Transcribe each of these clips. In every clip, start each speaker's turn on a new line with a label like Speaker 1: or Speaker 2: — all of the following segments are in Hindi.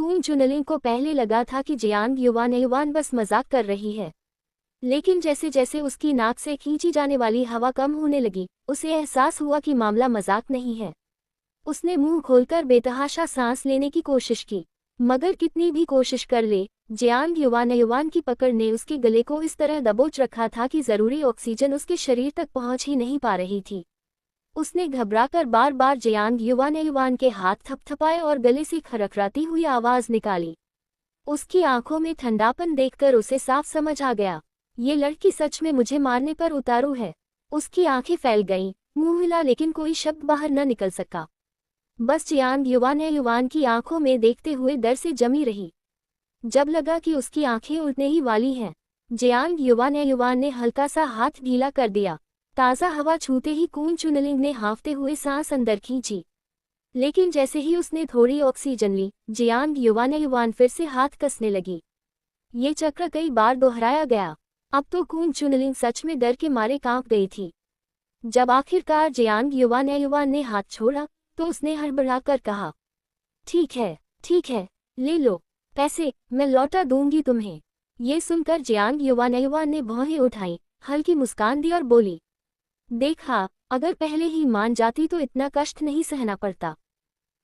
Speaker 1: कून चुनलिंग को पहले लगा था कि जियांग युवान बस मजाक कर रही है, लेकिन जैसे जैसे उसकी नाक से खींची जाने वाली हवा कम होने लगी, उसे एहसास हुआ कि मामला मजाक नहीं है। उसने मुंह खोलकर बेतहाशा सांस लेने की कोशिश की, मगर कितनी भी कोशिश कर ले, जियांग युवान की पकड़ ने उसके गले को इस तरह दबोच रखा था कि जरूरी ऑक्सीजन उसके शरीर तक पहुंच ही नहीं पा रही थी। उसने घबराकर बार बार जियांग युवान के हाथ थपथपाए और गले से खरखराती हुई आवाज निकाली। उसकी आंखों में ठंडापन देखकर उसे साफ समझ आ गया, ये लड़की सच में मुझे मारने पर उतारू है। उसकी आंखें फैल गईं, मुंह हिला लेकिन कोई शब्द बाहर न निकल सका। बस जियांग युवान की आंखों में देखते हुए डर से जमी रही। जब लगा कि उसकी आंखें उड़ने ही वाली हैं, जियांग युवान ने हल्का सा हाथ ढीला कर दिया। ताज़ा हवा छूते ही कून चुनलिंग ने हाँफते हुए सांस अंदर खींची, लेकिन जैसे ही उसने थोड़ी ऑक्सीजन ली, जियांग युवान फिर से हाथ कसने लगी। ये चक्र कई बार दोहराया गया। अब तो कून चुनलिंग सच में डर के मारे कांप गई थी। जब आखिरकार जियांग युवान ने हाथ छोड़ा, तो उसने हड़बड़ाकर कहा, ठीक है, ले लो पैसे, मैं लौटा दूंगी तुम्हें। ये सुनकर जियांग युवान ने भौहें उठाई, हल्की मुस्कान दी और बोली, देखा, अगर पहले ही मान जाती तो इतना कष्ट नहीं सहना पड़ता।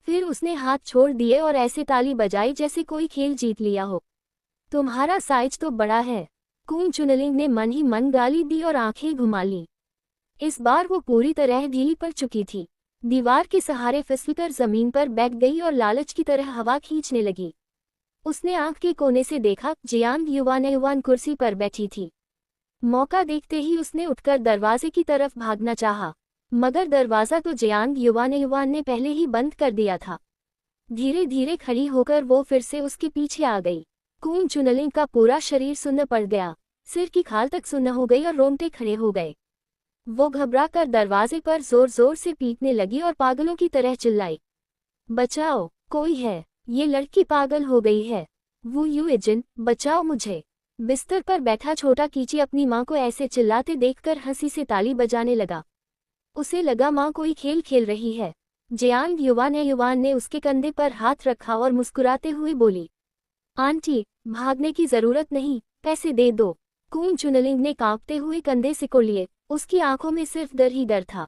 Speaker 1: फिर उसने हाथ छोड़ दिए और ऐसे ताली बजाई जैसे कोई खेल जीत लिया हो। तुम्हारा साइज तो बड़ा है, कून चुनलिंग ने मन ही मन गाली दी और आंखें घुमा ली। इस बार वो पूरी तरह ढीली पड़ चुकी थी। दीवार के सहारे फिसलकर जमीन पर बैठ गई और लालच की तरह हवा खींचने लगी। उसने आंख के कोने से देखा, जियांग युवान कुर्सी पर बैठी थी। मौका देखते ही उसने उठकर दरवाजे की तरफ भागना चाहा, मगर दरवाजा तो जियांग युवान ने पहले ही बंद कर दिया था। धीरे धीरे खड़ी होकर वो फिर से उसके पीछे आ गई। कून चुनलिंग का पूरा शरीर सुन्न पड़ गया, सिर की खाल तक सुन्न हो गई और रोंगटे खड़े हो गए। वो घबराकर दरवाजे पर जोर जोर से पीटने लगी और पागलों की तरह चिल्लाई, बचाओ, कोई है, ये लड़की पागल हो गई है, वू युएजिन, बचाओ मुझे। बिस्तर पर बैठा छोटा कीची अपनी माँ को ऐसे चिल्लाते देखकर हंसी से ताली बजाने लगा। उसे लगा माँ कोई खेल खेल रही है। जियांग युवान ने उसके कंधे पर हाथ रखा और मुस्कुराते हुए बोली, आंटी, भागने की जरूरत नहीं, पैसे दे दो। कून चुनलिंग ने कांपते हुए कंधे सिकोड़ लिए, उसकी आंखों में सिर्फ डर ही डर था।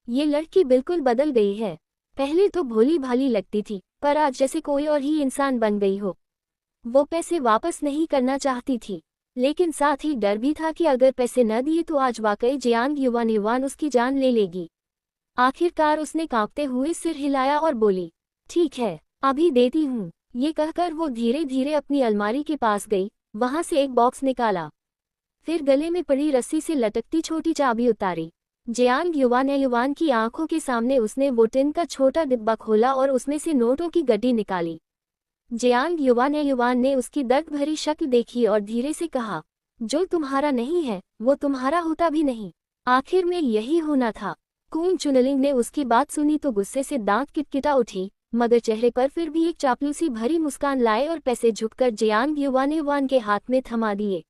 Speaker 1: ये लड़की बिल्कुल बदल गई है। पहले तो भोली भाली लगती थी, पर आज जैसे कोई और ही इंसान बन गई हो। वो पैसे वापस नहीं करना चाहती थी, लेकिन साथ ही डर भी था कि अगर पैसे न दिए तो आज वाकई जियांग युवान उसकी जान ले लेगी। आखिरकार उसने कांपते हुए सिर हिलाया और बोली, ठीक है, अभी देती हूँ। ये कहकर वो धीरे धीरे अपनी अलमारी के पास गई, वहां से एक बॉक्स निकाला, फिर गले में पड़ी रस्सी से लटकती छोटी चाबी उतारी। जियांग युवान की आंखों के सामने उसने वो टिन का छोटा डिब्बा खोला और उसमें से नोटों की गड्डी निकाली। जियांग युवान ने उसकी दर्द भरी शक्ल देखी और धीरे से कहा, जो तुम्हारा नहीं है वो तुम्हारा होता भी नहीं। आखिर में यही होना था। कून चुनलिंग ने उसकी बात सुनी तो गुस्से से दांत किटकिटा उठी, मगर चेहरे पर फिर भी एक चापलूसी भरी मुस्कान लाए और पैसे झुककर जियांग युवान के हाथ में थमा दिए।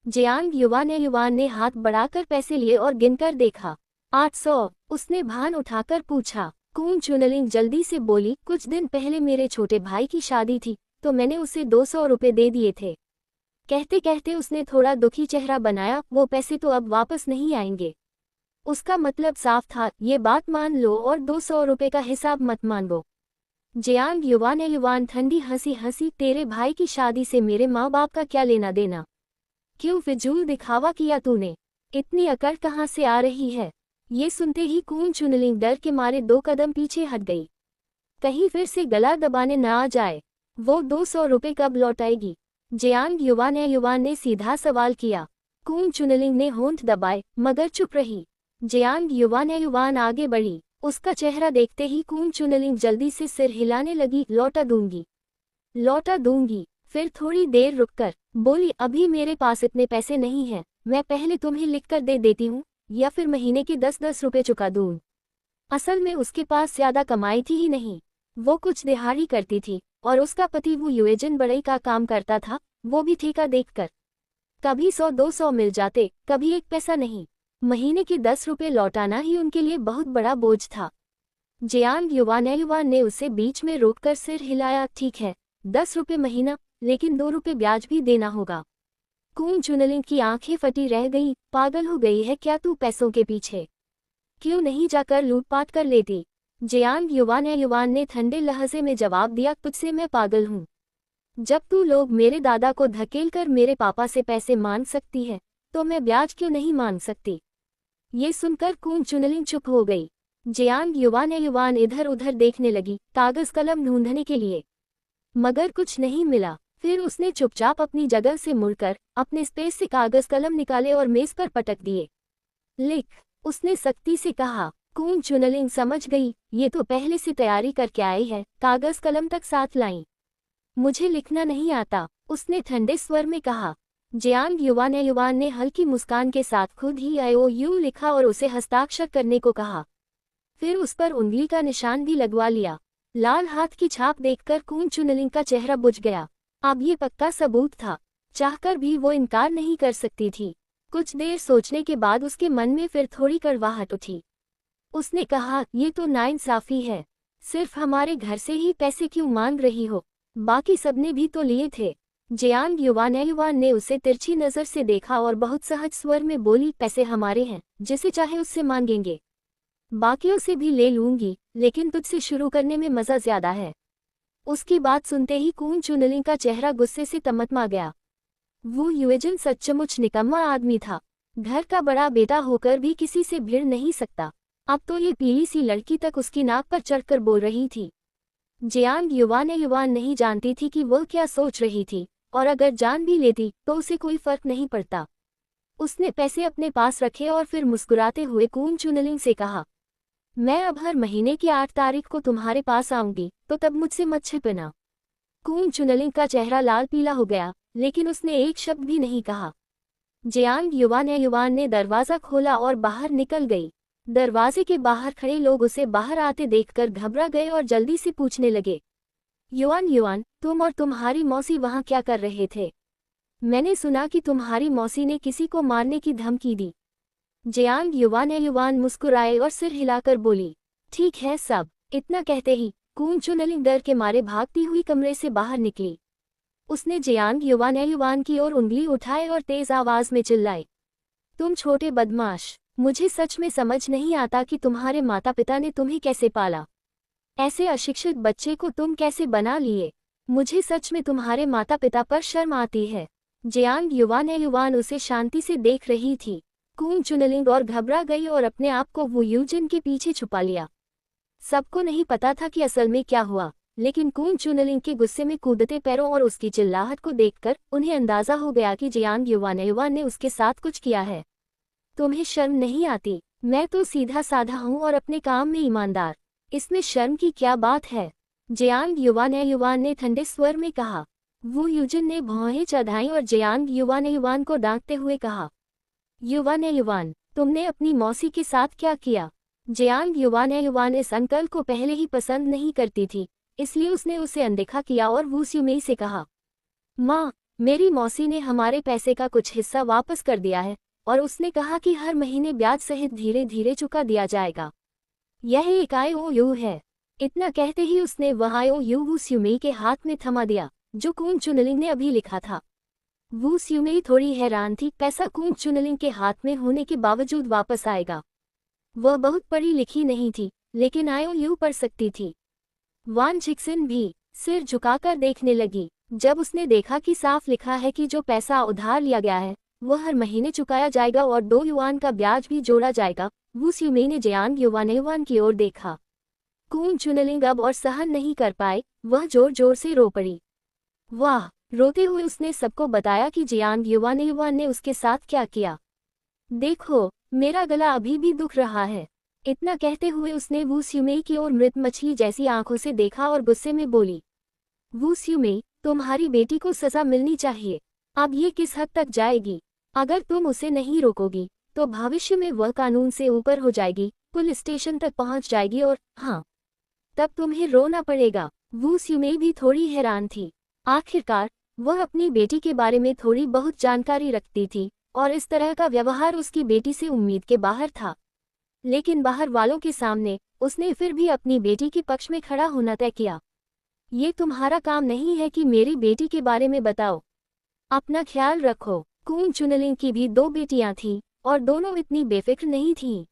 Speaker 1: जियांग युवान ने हाथ बढ़ाकर पैसे लिए और गिनकर देखा, 800। उसने भान उठाकर पूछा। कून चुनलिंग जल्दी से बोली, कुछ दिन पहले मेरे छोटे भाई की शादी थी, तो मैंने उसे 200 रुपए दे दिए थे। कहते कहते उसने थोड़ा दुखी चेहरा बनाया, वो पैसे तो अब वापस नहीं आएंगे। उसका मतलब साफ था, ये बात मान लो और 200 रुपए का हिसाब मत मांगो। जियांग युवान ठंडी हंसी हंसी, तेरे भाई की शादी से मेरे माँ बाप का क्या लेना देना? क्यों फिजूल दिखावा किया तूने? इतनी अकड़ कहाँ से आ रही है? ये सुनते ही कून चुनलिंग डर के मारे 2 कदम पीछे हट गई, कहीं फिर से गला दबाने न आ जाए। वो 200 रुपए कब लौटाएगी? जियांग युवान ने सीधा सवाल किया। कून चुनलिंग ने होंठ दबाए, मगर चुप रही। जियांग युवान आगे बढ़ी। उसका चेहरा देखते ही कून चुनलिंग जल्दी से सिर हिलाने लगी, लौटा दूंगी। फिर थोड़ी देर रुककर बोली, अभी मेरे पास इतने पैसे नहीं हैं, मैं पहले तुम्हें लिखकर दे देती हूँ, या फिर महीने के 10-10 रुपए चुका दूँ। असल में उसके पास ज्यादा कमाई थी ही नहीं, वो कुछ दिहाड़ी करती थी और उसका पति वो युएजिन बढ़ई का काम करता था, वो भी ठेका देखकर। कभी 100-200 मिल जाते, कभी 1 पैसा नहीं। महीने के 10 रुपए लौटाना ही उनके लिए बहुत बड़ा बोझ था। जियांग युवान ने उसे बीच में रोककर सिर हिलाया, ठीक है, ₹10 महीना, लेकिन ₹2 ब्याज भी देना होगा। कून चुनलिंग की आंखें फटी रह गई। पागल हो गई है क्या तू पैसों के पीछे? क्यों नहीं जाकर लूटपाट कर लेती? जियांग युवान ने ठंडे लहजे में जवाब दिया, तुझसे मैं पागल हूँ? जब तू लोग मेरे दादा को धकेल कर मेरे पापा से पैसे मांग सकती है, तो मैं ब्याज क्यों नहीं मांग सकती? ये सुनकर कून चुनलिंग चुप हो गई। जियांग युवान इधर उधर देखने लगी, कागज कलम ढूंढने के लिए, मगर कुछ नहीं मिला। फिर उसने चुपचाप अपनी जगह से मुड़कर अपने स्पेस से कागज कलम निकाले और मेज पर पटक दिए। लिख, उसने सख्ती से कहा। कून चुनलिंग समझ गई, ये तो पहले से तैयारी करके आई है, कागज कलम तक साथ लाई। मुझे लिखना नहीं आता, उसने ठंडे स्वर में कहा। जियांग युवान ने हल्की मुस्कान के साथ खुद ही IOU लिखा और उसे हस्ताक्षर करने को कहा। फिर उस पर उंगली का निशान भी लगवा लिया। लाल हाथ की छाप देखकर कून चुनलिंग का चेहरा बुझ गया। अब ये पक्का सबूत था, चाहकर भी वो इनकार नहीं कर सकती थी। कुछ देर सोचने के बाद उसके मन में फिर थोड़ी कड़वाहट उठी। उसने कहा, ये तो नाइंसाफी है। सिर्फ हमारे घर से ही पैसे क्यों मांग रही हो? बाकी सबने भी तो लिए थे। जियांग युवान ने उसे तिरछी नजर से देखा और बहुत सहज स्वर में बोली, पैसे हमारे हैं, जिसे चाहे उससे मांगेंगे। बाकियों से भी ले लूंगी, लेकिन तुझसे शुरू करने में मजा ज्यादा है। उसकी बात सुनते ही कून चुनलिंग का चेहरा गुस्से से तमतमा गया। वो युएजन सच्चमुच निकम्मा आदमी था। घर का बड़ा बेटा होकर भी किसी से भिड़ नहीं सकता। अब तो ये पीली सी लड़की तक उसकी नाक पर चढ़कर बोल रही थी। जियांग युवान नहीं जानती थी कि वह क्या सोच रही थी, और अगर जान भी लेती तो उसे कोई फर्क नहीं पड़ता। उसने पैसे अपने पास रखे और फिर मुस्कुराते हुए कून चुनलिंग से कहा, मैं अब हर महीने की 8 तारीख को तुम्हारे पास आऊंगी, तो तब मुझसे मत छिपना। कून चुनलिंग का चेहरा लाल पीला हो गया, लेकिन उसने एक शब्द भी नहीं कहा। जियांग युवान ने दरवाजा खोला और बाहर निकल गई। दरवाजे के बाहर खड़े लोग उसे बाहर आते देखकर घबरा गए और जल्दी से पूछने लगे, युवान, तुम और तुम्हारी मौसी वहां क्या कर रहे थे? मैंने सुना कि तुम्हारी मौसी ने किसी को मारने की धमकी दी। जियांग युवान मुस्कुराए और सिर हिलाकर बोली, ठीक है सब। इतना कहते ही कून चुनलिंग डर के मारे भागती हुई कमरे से बाहर निकली। उसने जियांग युवान की ओर उंगली उठाए और तेज आवाज में चिल्लाई, तुम छोटे बदमाश, मुझे सच में समझ नहीं आता कि तुम्हारे माता पिता ने तुम्हें कैसे पाला। ऐसे अशिक्षित बच्चे को तुम कैसे बना लिए? मुझे सच में तुम्हारे माता पिता पर शर्म आती है। जियांग युवान उसे शांति से देख रही थी। कून चुनलिंग और घबरा गई और अपने आप को वो यूजिन के पीछे छुपा लिया। सबको नहीं पता था कि असल में क्या हुआ, लेकिन कून चुनलिंग के गुस्से में कूदते पैरों और उसकी चिल्लाहट को देखकर उन्हें अंदाजा हो गया कि जियांग युवान ने उसके साथ कुछ किया है। तुम्हें शर्म नहीं आती? मैं तो सीधा साधा हूँ और अपने काम में ईमानदार, इसमें शर्म की क्या बात है? जियांग युवान ने ठंडे स्वर में कहा। वो यूजिन ने भौहें चढ़ाई और जियांग युवान को डांटते हुए कहा, युवान, तुमने अपनी मौसी के साथ क्या किया? जियांग युवान इस अंकल को पहले ही पसंद नहीं करती थी, इसलिए उसने उसे अनदेखा किया और वू स्यूमेई से कहा, माँ, मेरी मौसी ने हमारे पैसे का कुछ हिस्सा वापस कर दिया है और उसने कहा कि हर महीने ब्याज सहित धीरे धीरे चुका दिया जाएगा। यह एक IOU है। इतना कहते ही उसने वह IOU वू स्यूमेई के हाथ में थमा दिया, जो कून चुनलिंग ने अभी लिखा था। वू स्यूमेई थोड़ी हैरान थी, पैसा कून चुनलिंग के हाथ में होने के बावजूद वापस आएगा। वह बहुत पढ़ी लिखी नहीं थी, लेकिन IOU पढ़ सकती थी। वान झिक्सिन भी सिर झुकाकर देखने लगी। जब उसने देखा कि साफ लिखा है कि जो पैसा उधार लिया गया है वह हर महीने चुकाया जाएगा और 2 युआन का ब्याज भी जोड़ा जाएगा, वू स्यूमेई ने जियांग युवान की ओर देखा। कून चुनलिंग अब और सहन नहीं कर पाए, वह जोर जोर से रो पड़ी। वाह! रोते हुए उसने सबको बताया कि जियांग युवान ने उसके साथ क्या किया। देखो, मेरा गला अभी भी दुख रहा है। इतना कहते हुए उसने वू स्यूमेई की ओर मृत मछली जैसी आंखों से देखा और गुस्से में बोली, वू स्यूमेई, तुम्हारी बेटी को सजा मिलनी चाहिए। अब ये किस हद तक जाएगी? अगर तुम उसे नहीं रोकोगी तो भविष्य में वह कानून से ऊपर हो जाएगी, पुलिस स्टेशन तक पहुंच जाएगी और हाँ, तब तुम्हें रोना पड़ेगा। वू स्यूमेई भी थोड़ी हैरान थी। आखिरकार वह अपनी बेटी के बारे में थोड़ी बहुत जानकारी रखती थी और इस तरह का व्यवहार उसकी बेटी से उम्मीद के बाहर था। लेकिन बाहर वालों के सामने उसने फिर भी अपनी बेटी के पक्ष में खड़ा होना तय किया। ये तुम्हारा काम नहीं है कि मेरी बेटी के बारे में बताओ। अपना ख्याल रखो। कून चुनलिंग की भी 2 बेटियां थीं और दोनों इतनी बेफिक्र नहीं थीं।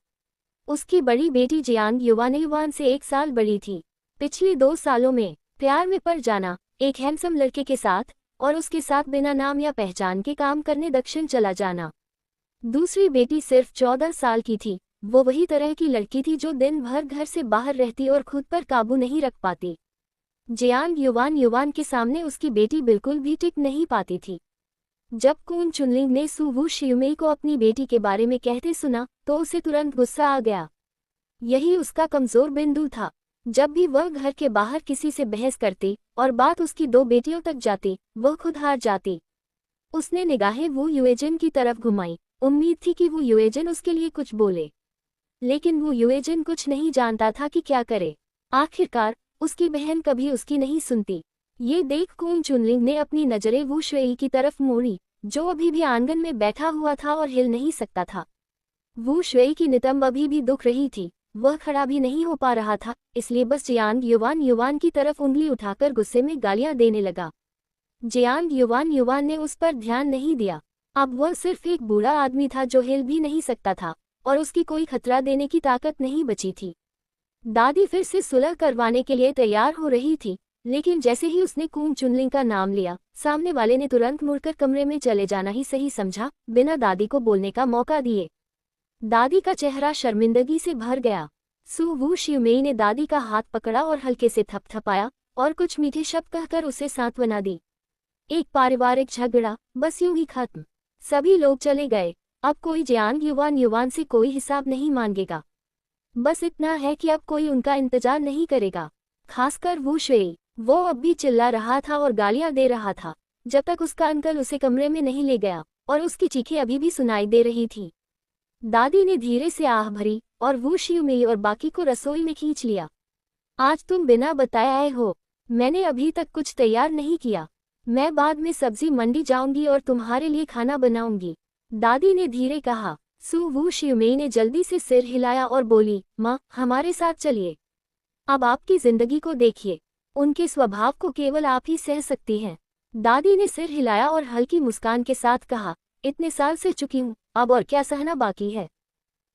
Speaker 1: उसकी बड़ी बेटी जियांग युवान से 1 साल बड़ी थी। पिछले 2 सालों में प्यार में पड़ जाना, एक हैंडसम लड़के के साथ और उसके साथ बिना नाम या पहचान के काम करने दक्षिण चला जाना। दूसरी बेटी सिर्फ 14 साल की थी। वो वही तरह की लड़की थी जो दिन भर घर से बाहर रहती और खुद पर काबू नहीं रख पाती। जियांग युवान के सामने उसकी बेटी बिल्कुल भी टिक नहीं पाती थी। जब कून चुनलिंग ने सू वू शियुमेई को अपनी बेटी के बारे में कहते सुना तो उसे तुरंत गुस्सा आ गया। यही उसका कमजोर बिंदु था। जब भी वह घर के बाहर किसी से बहस करती और बात उसकी 2 बेटियों तक जाती, वह खुद हार जाती। उसने निगाहें वू युएजिन की तरफ घुमाई। उम्मीद थी कि वू युएजिन उसके लिए कुछ बोले, लेकिन वू युएजिन कुछ नहीं जानता था कि क्या करे। आखिरकार उसकी बहन कभी उसकी नहीं सुनती। ये देख कून चुनलिंग ने अपनी नजरें वू शुएई की तरफ मोड़ी, जो अभी भी आंगन में बैठा हुआ था और हिल नहीं सकता था। वू शुएई की नितंब अभी भी दुख रही थी। वह खड़ा भी नहीं हो पा रहा था, इसलिए बस जियांग युवान की तरफ उंगली उठाकर गुस्से में गालियां देने लगा। जियांग युवान ने उस पर ध्यान नहीं दिया। अब वह सिर्फ एक बूढ़ा आदमी था जो हिल भी नहीं सकता था और उसकी कोई खतरा देने की ताकत नहीं बची थी। दादी फिर से सुलह करवाने के लिए तैयार हो रही थी, लेकिन जैसे ही उसने कून चुनलिंग का नाम लिया, सामने वाले ने तुरंत मुड़कर कमरे में चले जाना ही सही समझा, बिना दादी को बोलने का मौका दिए। दादी का चेहरा शर्मिंदगी से भर गया। सू वू शियुमेई ने दादी का हाथ पकड़ा और हल्के से थपथपाया और कुछ मीठे शब्द कहकर उसे सांत्वना दी। एक पारिवारिक झगड़ा बस यूं ही खत्म। सभी लोग चले गए। अब कोई जियांग युवान से कोई हिसाब नहीं मांगेगा। बस इतना है कि अब कोई उनका इंतजार नहीं करेगा, खासकर वू शुएई। वो अब भी चिल्ला रहा था और गालियां दे रहा था, जब तक उसका अंकल उसे कमरे में नहीं ले गया, और उसकी चीखें अभी भी सुनाई दे रही थी। दादी ने धीरे से आह भरी और वू शियुमेई और बाकी को रसोई में खींच लिया। आज तुम बिना बताए आए हो। मैंने अभी तक कुछ तैयार नहीं किया। मैं बाद में सब्जी मंडी जाऊंगी और तुम्हारे लिए खाना बनाऊंगी, दादी ने धीरे कहा। सू वू शियुमेई ने जल्दी से सिर हिलाया और बोली, माँ, हमारे साथ चलिए। अब आपकी जिंदगी को देखिए। उनके स्वभाव को केवल आप ही सह सकती हैं। दादी ने सिर हिलाया और हल्की मुस्कान के साथ कहा, इतने साल से चुकी हूँ, अब और क्या सहना बाकी है।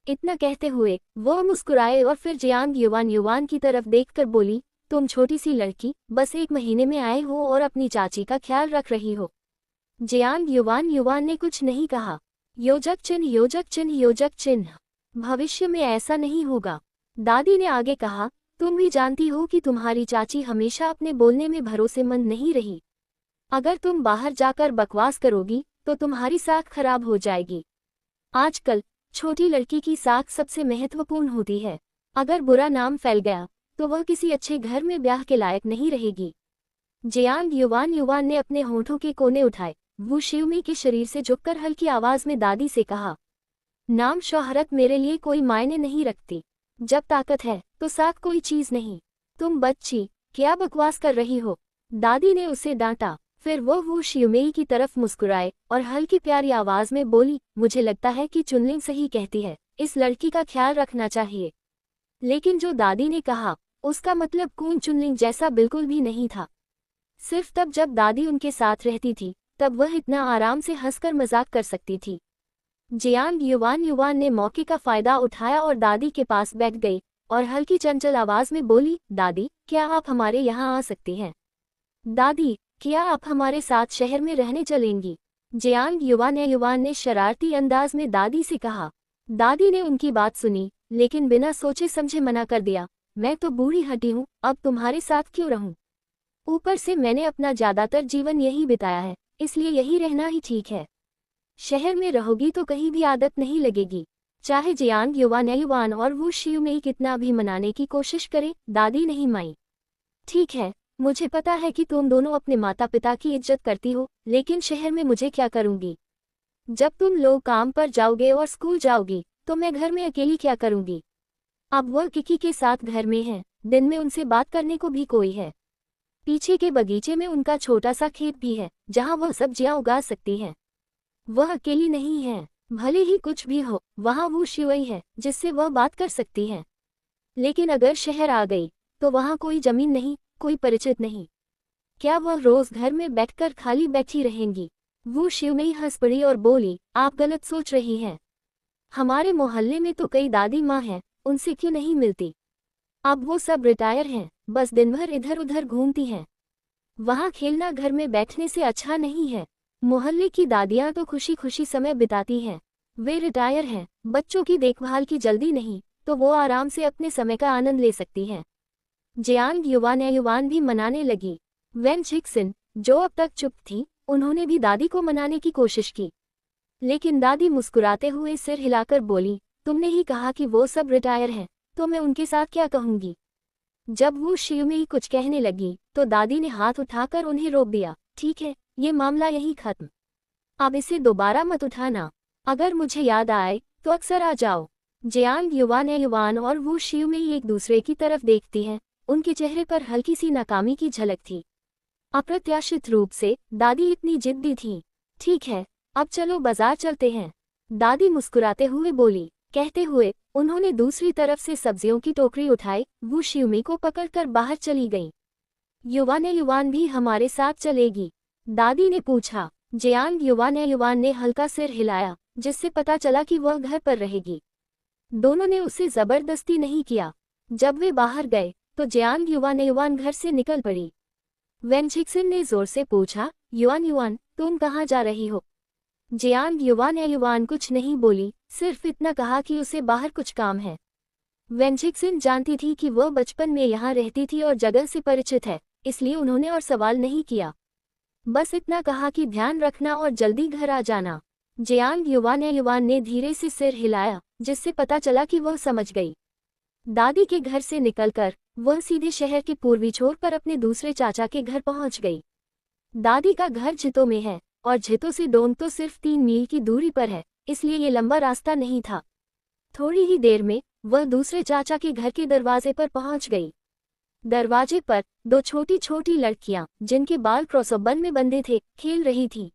Speaker 1: इतना कहते हुए वो मुस्कुराए और फिर जियांग युवान की तरफ देखकर बोली, तुम छोटी सी लड़की, बस 1 महीने में आए हो और अपनी चाची का ख्याल रख रही हो। जियांग युवान ने कुछ नहीं कहा। योजक चिन्ह, भविष्य में ऐसा नहीं होगा। दादी ने आगे कहा, तुम भी जानती हो कि तुम्हारी चाची हमेशा अपने बोलने में भरोसेमंद नहीं रही। अगर तुम बाहर जाकर बकवास करोगी तो तुम्हारी साख खराब हो जाएगी। आजकल छोटी लड़की की साख सबसे महत्वपूर्ण होती है। अगर बुरा नाम फैल गया तो वह किसी अच्छे घर में ब्याह के लायक नहीं रहेगी। जियांग युवान ने अपने होठों के कोने उठाए। वू शियुमेई के शरीर से झुककर हल्की आवाज में दादी से कहा, नाम शोहरत मेरे लिए कोई मायने नहीं रखती। जब ताकत है तो साथ कोई चीज नहीं। तुम बच्ची, क्या बकवास कर रही हो, दादी ने उसे डांटा। फिर वो वू शियुमेई की तरफ मुस्कुराए और हल्की प्यारी आवाज में बोली, मुझे लगता है कि चुनलिंग सही कहती है, इस लड़की का ख्याल रखना चाहिए। लेकिन जो दादी ने कहा उसका मतलब कून चुनलिंग जैसा बिल्कुल भी नहीं था। सिर्फ तब जब दादी उनके साथ रहती थी तब वह इतना आराम से हंसकर मजाक कर सकती थी। जियांग युवान ने मौके का फायदा उठाया और दादी के पास बैठ गई और हल्की चंचल आवाज में बोली, दादी, क्या आप हमारे यहाँ आ सकती हैं? दादी, क्या आप हमारे साथ शहर में रहने चलेंगी? जियांग युवान ने शरारती अंदाज में दादी से कहा। दादी ने उनकी बात सुनी, लेकिन बिना सोचे समझे मना कर दिया। मैं तो बूढ़ी हटी हूँ, अब तुम्हारे साथ क्यों रहूं? ऊपर से मैंने अपना ज्यादातर जीवन यही बिताया है, इसलिए यही रहना ही ठीक है। शहर में रहोगी तो कहीं भी आदत नहीं लगेगी, चाहे जियांग युवान और वू शियुमेई कितना भी मनाने की कोशिश करे, दादी नहीं मानी। ठीक है, मुझे पता है कि तुम दोनों अपने माता पिता की इज्जत करती हो, लेकिन शहर में मुझे क्या करूंगी? जब तुम लोग काम पर जाओगे और स्कूल जाओगी तो मैं घर में अकेली क्या करूंगी? अब वह किकी के साथ घर में है, दिन में उनसे बात करने को भी कोई है। पीछे के बगीचे में उनका छोटा सा खेत भी है जहां वह सब्जियां उगा सकती हैं। वह अकेली नहीं है, भले ही कुछ भी हो, वहां वू शियुमेई है जिससे वह बात कर सकती है। लेकिन अगर शहर आ गई तो वहां कोई जमीन नहीं, कोई परिचित नहीं। क्या वह रोज घर में बैठकर खाली बैठी रहेंगी? वो शिवमयी हंस पड़ी और बोली, आप गलत सोच रही हैं। हमारे मोहल्ले में तो कई दादी माँ हैं, उनसे क्यों नहीं मिलती? अब वो सब रिटायर हैं, बस दिन भर इधर उधर घूमती हैं। वहाँ खेलना घर में बैठने से अच्छा नहीं है। मोहल्ले की दादियाँ तो खुशी खुशी समय बिताती हैं। वे रिटायर हैं, बच्चों की देखभाल की जल्दी नहीं, तो वो आराम से अपने समय का आनंद ले सकती हैं। जियांग युवान भी मनाने लगी। वेन झिक्सिन, जो अब तक चुप थी, उन्होंने भी दादी को मनाने की कोशिश की। लेकिन दादी मुस्कुराते हुए सिर हिलाकर बोली, तुमने ही कहा कि वो सब रिटायर हैं, तो मैं उनके साथ क्या कहूँगी? जब वो शिवमयी कुछ कहने लगी तो दादी ने हाथ उठाकर उन्हें रोक दिया। ठीक है, ये मामला यहीं खत्म। अब इसे दोबारा मत उठाना। अगर मुझे याद आए तो अक्सर आ जाओ। जियांग युवान और वो शिवमयी एक दूसरे की तरफ देखती हैं। उनके चेहरे पर हल्की सी नाकामी की झलक थी। अप्रत्याशित रूप से दादी इतनी जिद्दी थीं। ठीक है, अब चलो बाजार चलते हैं, दादी मुस्कुराते हुए बोली। कहते हुए उन्होंने दूसरी तरफ से सब्जियों की टोकरी उठाई। वो शिवमयी को पकड़कर बाहर चली गईं। युवान भी हमारे साथ चलेगी? दादी ने पूछा। जियांग युवान ने हल्का सिर हिलाया, जिससे पता चला कि वह घर पर रहेगी। दोनों ने उसे जबरदस्ती नहीं किया। जब वे बाहर गए तो जियांग युवान घर से निकल पड़ी। वेन झिक्सिन ने जोर से पूछा, युवान, तुम कहाँ जा रही हो? जियांग युवान कुछ नहीं बोली, सिर्फ इतना कहा कि उसे बाहर कुछ काम है। वेन झिक्सिन जानती थी कि वह बचपन में यहाँ रहती थी और जगह से परिचित है, इसलिए उन्होंने और सवाल नहीं किया। बस इतना कहा कि ध्यान रखना और जल्दी घर आ जाना। जियांग युवान ने धीरे से सिर हिलाया, जिससे पता चला कि वह समझ गई। दादी के घर से निकलकर वह सीधे शहर के पूर्वी छोर पर अपने दूसरे चाचा के घर पहुंच गई। दादी का घर झितो में है और झितो से डोंग तो सिर्फ 3 मील की दूरी पर है, इसलिए ये लंबा रास्ता नहीं था। थोड़ी ही देर में वह दूसरे चाचा के घर के दरवाजे पर पहुंच गई। दरवाजे पर 2 छोटी छोटी लड़कियां, जिनके बाल क्रॉसोबन में बंधे थे, खेल रही थीं।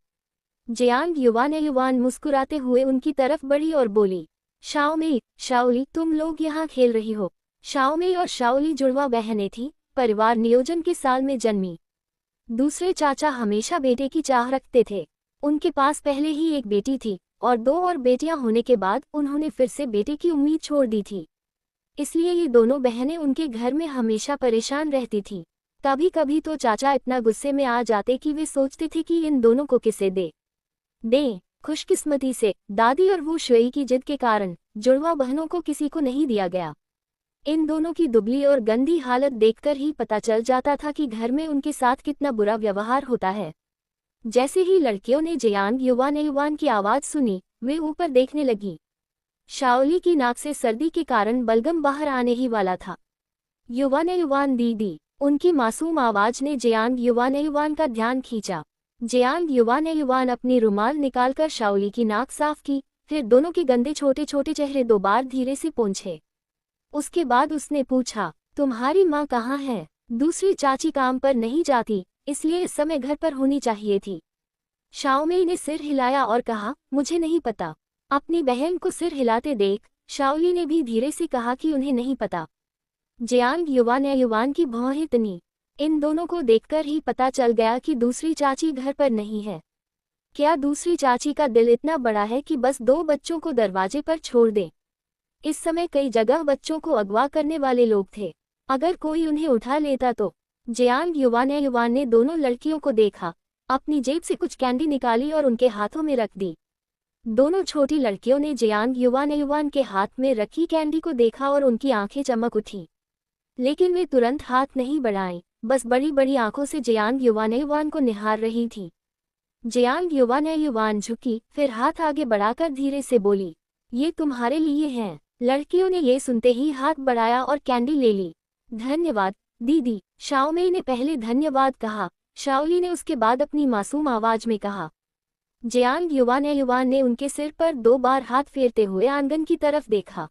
Speaker 1: जियांग युवान मुस्कुराते हुए उनकी तरफ बढ़ी और बोली, शाओमेई, शाओली, तुम लोग यहाँ खेल रही हो। शाओमेई और शाओली जुड़वा बहनें थीं, परिवार नियोजन के साल में जन्मी। दूसरे चाचा हमेशा बेटे की चाह रखते थे। उनके पास पहले ही एक बेटी थी और 2 और बेटियां होने के बाद उन्होंने फिर से बेटे की उम्मीद छोड़ दी थी। इसलिए ये दोनों बहनें उनके घर में हमेशा परेशान रहती थीं। कभी कभी तो चाचा इतना गुस्से में आ जाते कि वे सोचते थे कि इन दोनों को किसे दें। खुशकिस्मती से दादी और वो शुई की जिद के कारण जुड़वा बहनों को किसी को नहीं दिया गया। इन दोनों की दुबली और गंदी हालत देखकर ही पता चल जाता था कि घर में उनके साथ कितना बुरा व्यवहार होता है। जैसे ही लड़कियों ने जियांग युवान की आवाज़ सुनी, वे ऊपर देखने लगी। शाओली की नाक से सर्दी के कारण बलगम बाहर आने ही वाला था। युवान दीदी, उनकी मासूम आवाज़ ने जियांग युवान का ध्यान खींचा। जियांग युवान अपनी रुमाल निकालकर शाओली की नाक साफ की, फिर दोनों के गंदे छोटे छोटे चेहरे 2 बार धीरे से पोंछे। उसके बाद उसने पूछा, तुम्हारी माँ कहाँ है? दूसरी चाची काम पर नहीं जाती, इसलिए इस समय घर पर होनी चाहिए थी। शाओमेई ने सिर हिलाया और कहा, मुझे नहीं पता। अपनी बहन को सिर हिलाते देख शाओली ने भी धीरे से कहा कि उन्हें नहीं पता। जियांग युवान की भौहें तनी। इन दोनों को देखकर ही पता चल गया कि दूसरी चाची घर पर नहीं है। क्या दूसरी चाची का दिल इतना बड़ा है कि बस 2 बच्चों को दरवाजे पर छोड़ दे? इस समय कई जगह बच्चों को अगवा करने वाले लोग थे। अगर कोई उन्हें उठा लेता तो? जियांग युवान ने दोनों लड़कियों को देखा, अपनी जेब से कुछ कैंडी निकाली और उनके हाथों में रख दी। दोनों छोटी लड़कियों ने जियांग युवान के हाथ में रखी कैंडी को देखा और उनकी आंखें चमक उठी। लेकिन वे तुरंत हाथ नहीं बढ़ाएं, बस बड़ी बड़ी आंखों से जियांग युवान को निहार रही थी। जियांग युवान झुकी, फिर हाथ आगे बढ़ाकर धीरे से बोली, ये तुम्हारे लिए हैं। लड़कियों ने ये सुनते ही हाथ बढ़ाया और कैंडी ले ली। धन्यवाद दीदी, शाओमेई ने पहले धन्यवाद कहा। शाओली ने उसके बाद अपनी मासूम आवाज में कहा। जियांग युवान ने उनके सिर पर 2 बार हाथ फेरते हुए आंगन की तरफ देखा।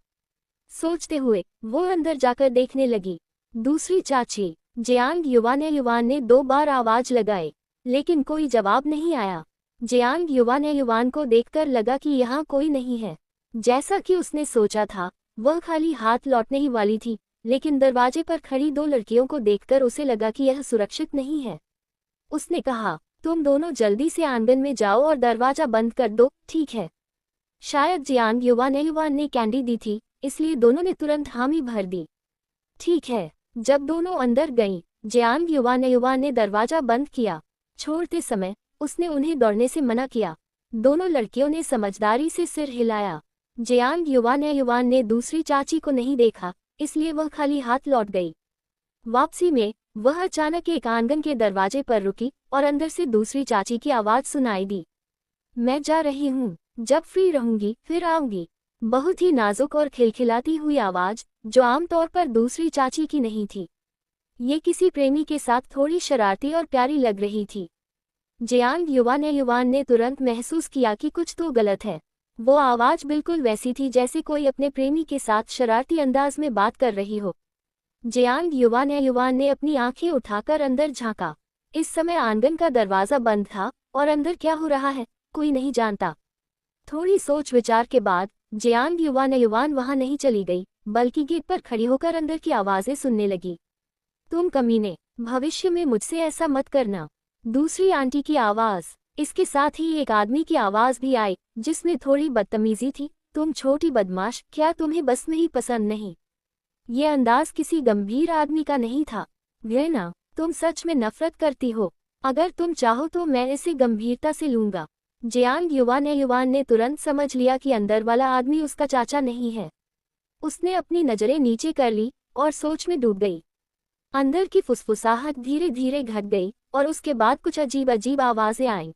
Speaker 1: सोचते हुए वो अंदर जाकर देखने लगी। दूसरी चाची। जियांग युवान ने 2 बार आवाज लगाई, लेकिन कोई जवाब नहीं आया। जियांग युवान को देखकर लगा कि यहाँ कोई नहीं है। जैसा कि उसने सोचा था, वह खाली हाथ लौटने ही वाली थी, लेकिन दरवाजे पर खड़ी दो लड़कियों को देखकर उसे लगा कि यह सुरक्षित नहीं है। उसने कहा, तुम दोनों जल्दी से आंगन में जाओ और दरवाजा बंद कर दो, ठीक है। शायद जियांग युवान ने कैंडी दी थी, इसलिए दोनों ने तुरंत हामी भर दी। ठीक है। जब दोनों अंदर गईं, जियांग युवान ने दरवाजा बंद किया। छोड़ते समय उसने उन्हें दौड़ने से मना किया। दोनों लड़कियों ने समझदारी से सिर हिलाया। जियांग युवान ने दूसरी चाची को नहीं देखा, इसलिए वह खाली हाथ लौट गई। वापसी में वह अचानक एक आंगन के दरवाजे पर रुकी और अंदर से दूसरी चाची की आवाज सुनाई दी। मैं जा रही हूँ, जब फ्री रहूंगी फिर आऊंगी। बहुत ही नाजुक और खिलखिलाती हुई आवाज, जो आमतौर पर दूसरी चाची की नहीं थी। ये किसी प्रेमी के साथ थोड़ी शरारती और प्यारी लग रही थी। जियांग युवान ने तुरंत महसूस किया कि कुछ तो गलत है। वो आवाज बिल्कुल वैसी थी जैसे कोई अपने प्रेमी के साथ शरारती अंदाज में बात कर रही हो। जियांग युवान ने अपनी आंखें उठाकर अंदर झांका। इस समय आंगन का दरवाजा बंद था और अंदर क्या हो रहा है कोई नहीं जानता। थोड़ी सोच विचार के बाद जियांग युवान वहां नहीं चली गई, बल्कि गेट पर खड़ी होकर अंदर की आवाजें सुनने लगी। तुम कमीने, भविष्य में मुझसे ऐसा मत करना। दूसरी आंटी की आवाज। इसके साथ ही एक आदमी की आवाज भी आई, जिसमें थोड़ी बदतमीजी थी। तुम छोटी बदमाश, क्या तुम्हें बस में ही पसंद नहीं? ये अंदाज किसी गंभीर आदमी का नहीं था। घृणा, तुम सच में नफरत करती हो। अगर तुम चाहो तो मैं इसे गंभीरता से लूंगा। जियांग युवान ने तुरंत समझ लिया कि अंदर वाला आदमी उसका चाचा नहीं है। उसने अपनी नजरें नीचे कर ली और सोच में डूब गई। अंदर की फुसफुसाहट धीरे धीरे घट गई और उसके बाद कुछ अजीब अजीब आवाजें आईं।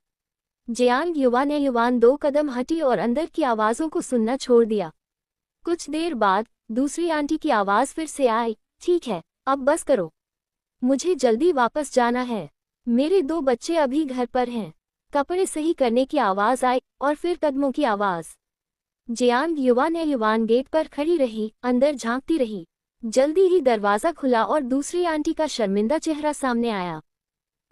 Speaker 1: जियांग युवान 2 कदम हटी और अंदर की आवाजों को सुनना छोड़ दिया। कुछ देर बाद दूसरी आंटी की आवाज फिर से आई, ठीक है, अब बस करो। मुझे जल्दी वापस जाना है। मेरे 2 बच्चे अभी घर पर हैं। कपड़े सही करने की आवाज आई और फिर कदमों की आवाज। जियांग युवान गेट पर खड़ी रही, अंदर झांकती रही। जल्दी ही दरवाजा खुला और दूसरी आंटी का शर्मिंदा चेहरा सामने आया।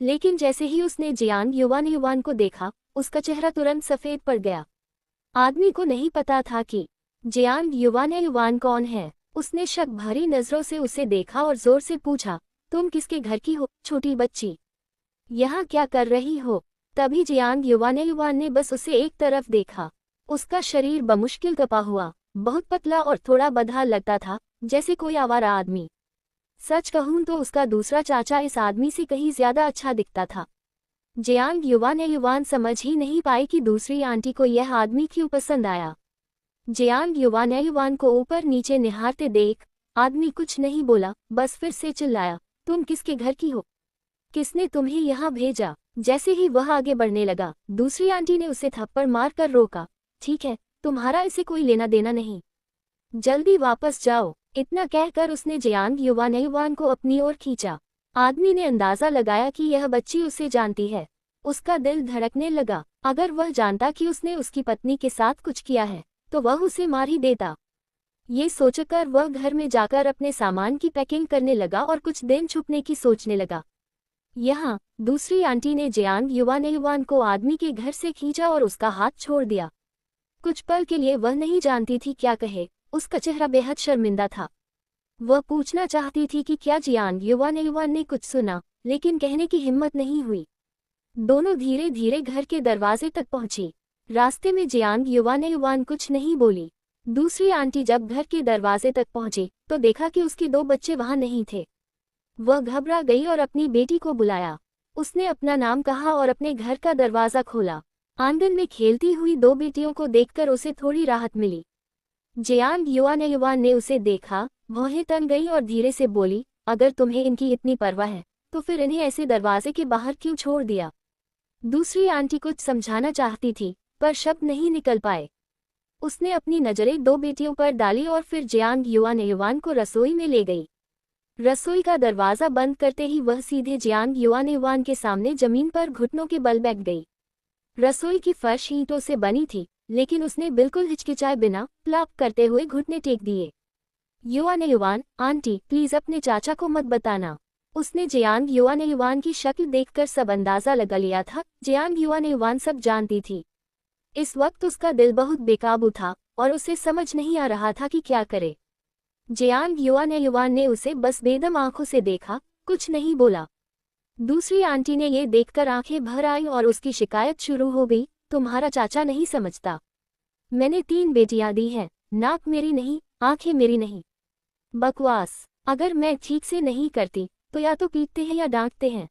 Speaker 1: लेकिन जैसे ही उसने जियांग युवान को देखा, उसका चेहरा तुरंत सफेद पड़ गया। आदमी को नहीं पता था कि जियांग युवान कौन है। उसने शक भरी नजरों से उसे देखा और जोर से पूछा, तुम किसके घर की हो, छोटी बच्ची? यहाँ क्या कर रही हो? तभी जियांग युवान ने बस उसे एक तरफ देखा। उसका शरीर बमुश्किल कपा हुआ, बहुत पतला और थोड़ा बदहा लगता था, जैसे कोई आवारा आदमी। सच कहूं तो उसका दूसरा चाचा इस आदमी से कहीं ज्यादा अच्छा दिखता था। जियांग युवान समझ ही नहीं पाई कि दूसरी आंटी को यह आदमी क्यों पसंद आया। जियांग युवान को ऊपर नीचे निहारते देख आदमी कुछ नहीं बोला, बस फिर से चिल्लाया, तुम किसके घर की हो? किसने तुम्हें यहाँ भेजा? जैसे ही वह आगे बढ़ने लगा, दूसरी आंटी ने उसे थप्पड़ मारकर रोका। ठीक है, तुम्हारा इसे कोई लेना देना नहीं, जल्दी वापस जाओ। इतना कहकर उसने जियांग युवान को अपनी ओर खींचा। आदमी ने अंदाजा लगाया कि यह बच्ची उसे जानती है। उसका दिल धड़कने लगा। अगर वह जानता कि उसने उसकी पत्नी के साथ कुछ किया है, तो वह उसे मार ही देता। ये सोचकर वह घर में जाकर अपने सामान की पैकिंग करने लगा और कुछ दिन छुपने की सोचने लगा। यहाँ दूसरी आंटी ने जियांग युवान को आदमी के घर से खींचा और उसका हाथ छोड़ दिया। कुछ पल के लिए वह नहीं जानती थी क्या कहे। उसका चेहरा बेहद शर्मिंदा था। वह पूछना चाहती थी कि क्या जियांग युवान ने कुछ सुना, लेकिन कहने की हिम्मत नहीं हुई। दोनों धीरे धीरे घर के दरवाजे तक पहुंची। रास्ते में जियांग युवान कुछ नहीं बोली। दूसरी आंटी जब घर के दरवाजे तक पहुंची तो देखा कि उसके 2 बच्चे वहां नहीं थे। वह घबरा गई और अपनी बेटी को बुलाया। उसने अपना नाम कहा और अपने घर का दरवाजा खोला। आंगन में खेलती हुई 2 बेटियों को देखकर उसे थोड़ी राहत मिली। जियांग युवान ने उसे देखा, वह तन गई और धीरे से बोली, अगर तुम्हें इनकी इतनी परवाह है तो फिर इन्हें ऐसे दरवाजे के बाहर क्यों छोड़ दिया? दूसरी आंटी कुछ समझाना चाहती थी, पर शब्द नहीं निकल पाए। उसने अपनी नजरें 2 बेटियों पर डाली और फिर जियांग युवान को रसोई में ले गई। रसोई का दरवाजा बंद करते ही वह सीधे जियांग युवान के सामने जमीन पर घुटनों के बल बैठ गई। रसोई की फर्श ईंटों से बनी थी, लेकिन उसने बिल्कुल हिचकिचाए बिना प्लाप करते हुए घुटने टेक दिए। युवान, आंटी प्लीज अपने चाचा को मत बताना। उसने जियांग युवान की शक्ल देखकर सब अंदाजा लगा लिया था। जियांग युवान सब जानती थी। इस वक्त उसका दिल बहुत बेकाबू था और उसे समझ नहीं आ रहा था कि क्या करे। जियांग युआन ने उसे बस बेदम आंखों से देखा, कुछ नहीं बोला। दूसरी आंटी ने ये देखकर आंखें भर आई और उसकी शिकायत शुरू हो गई, तुम्हारा चाचा नहीं समझता। मैंने 3 बेटियां दी हैं, नाक मेरी नहीं, आंखें मेरी नहीं। बकवास। अगर मैं ठीक से नहीं करती तो या तो पीटते हैं या डांटते हैं।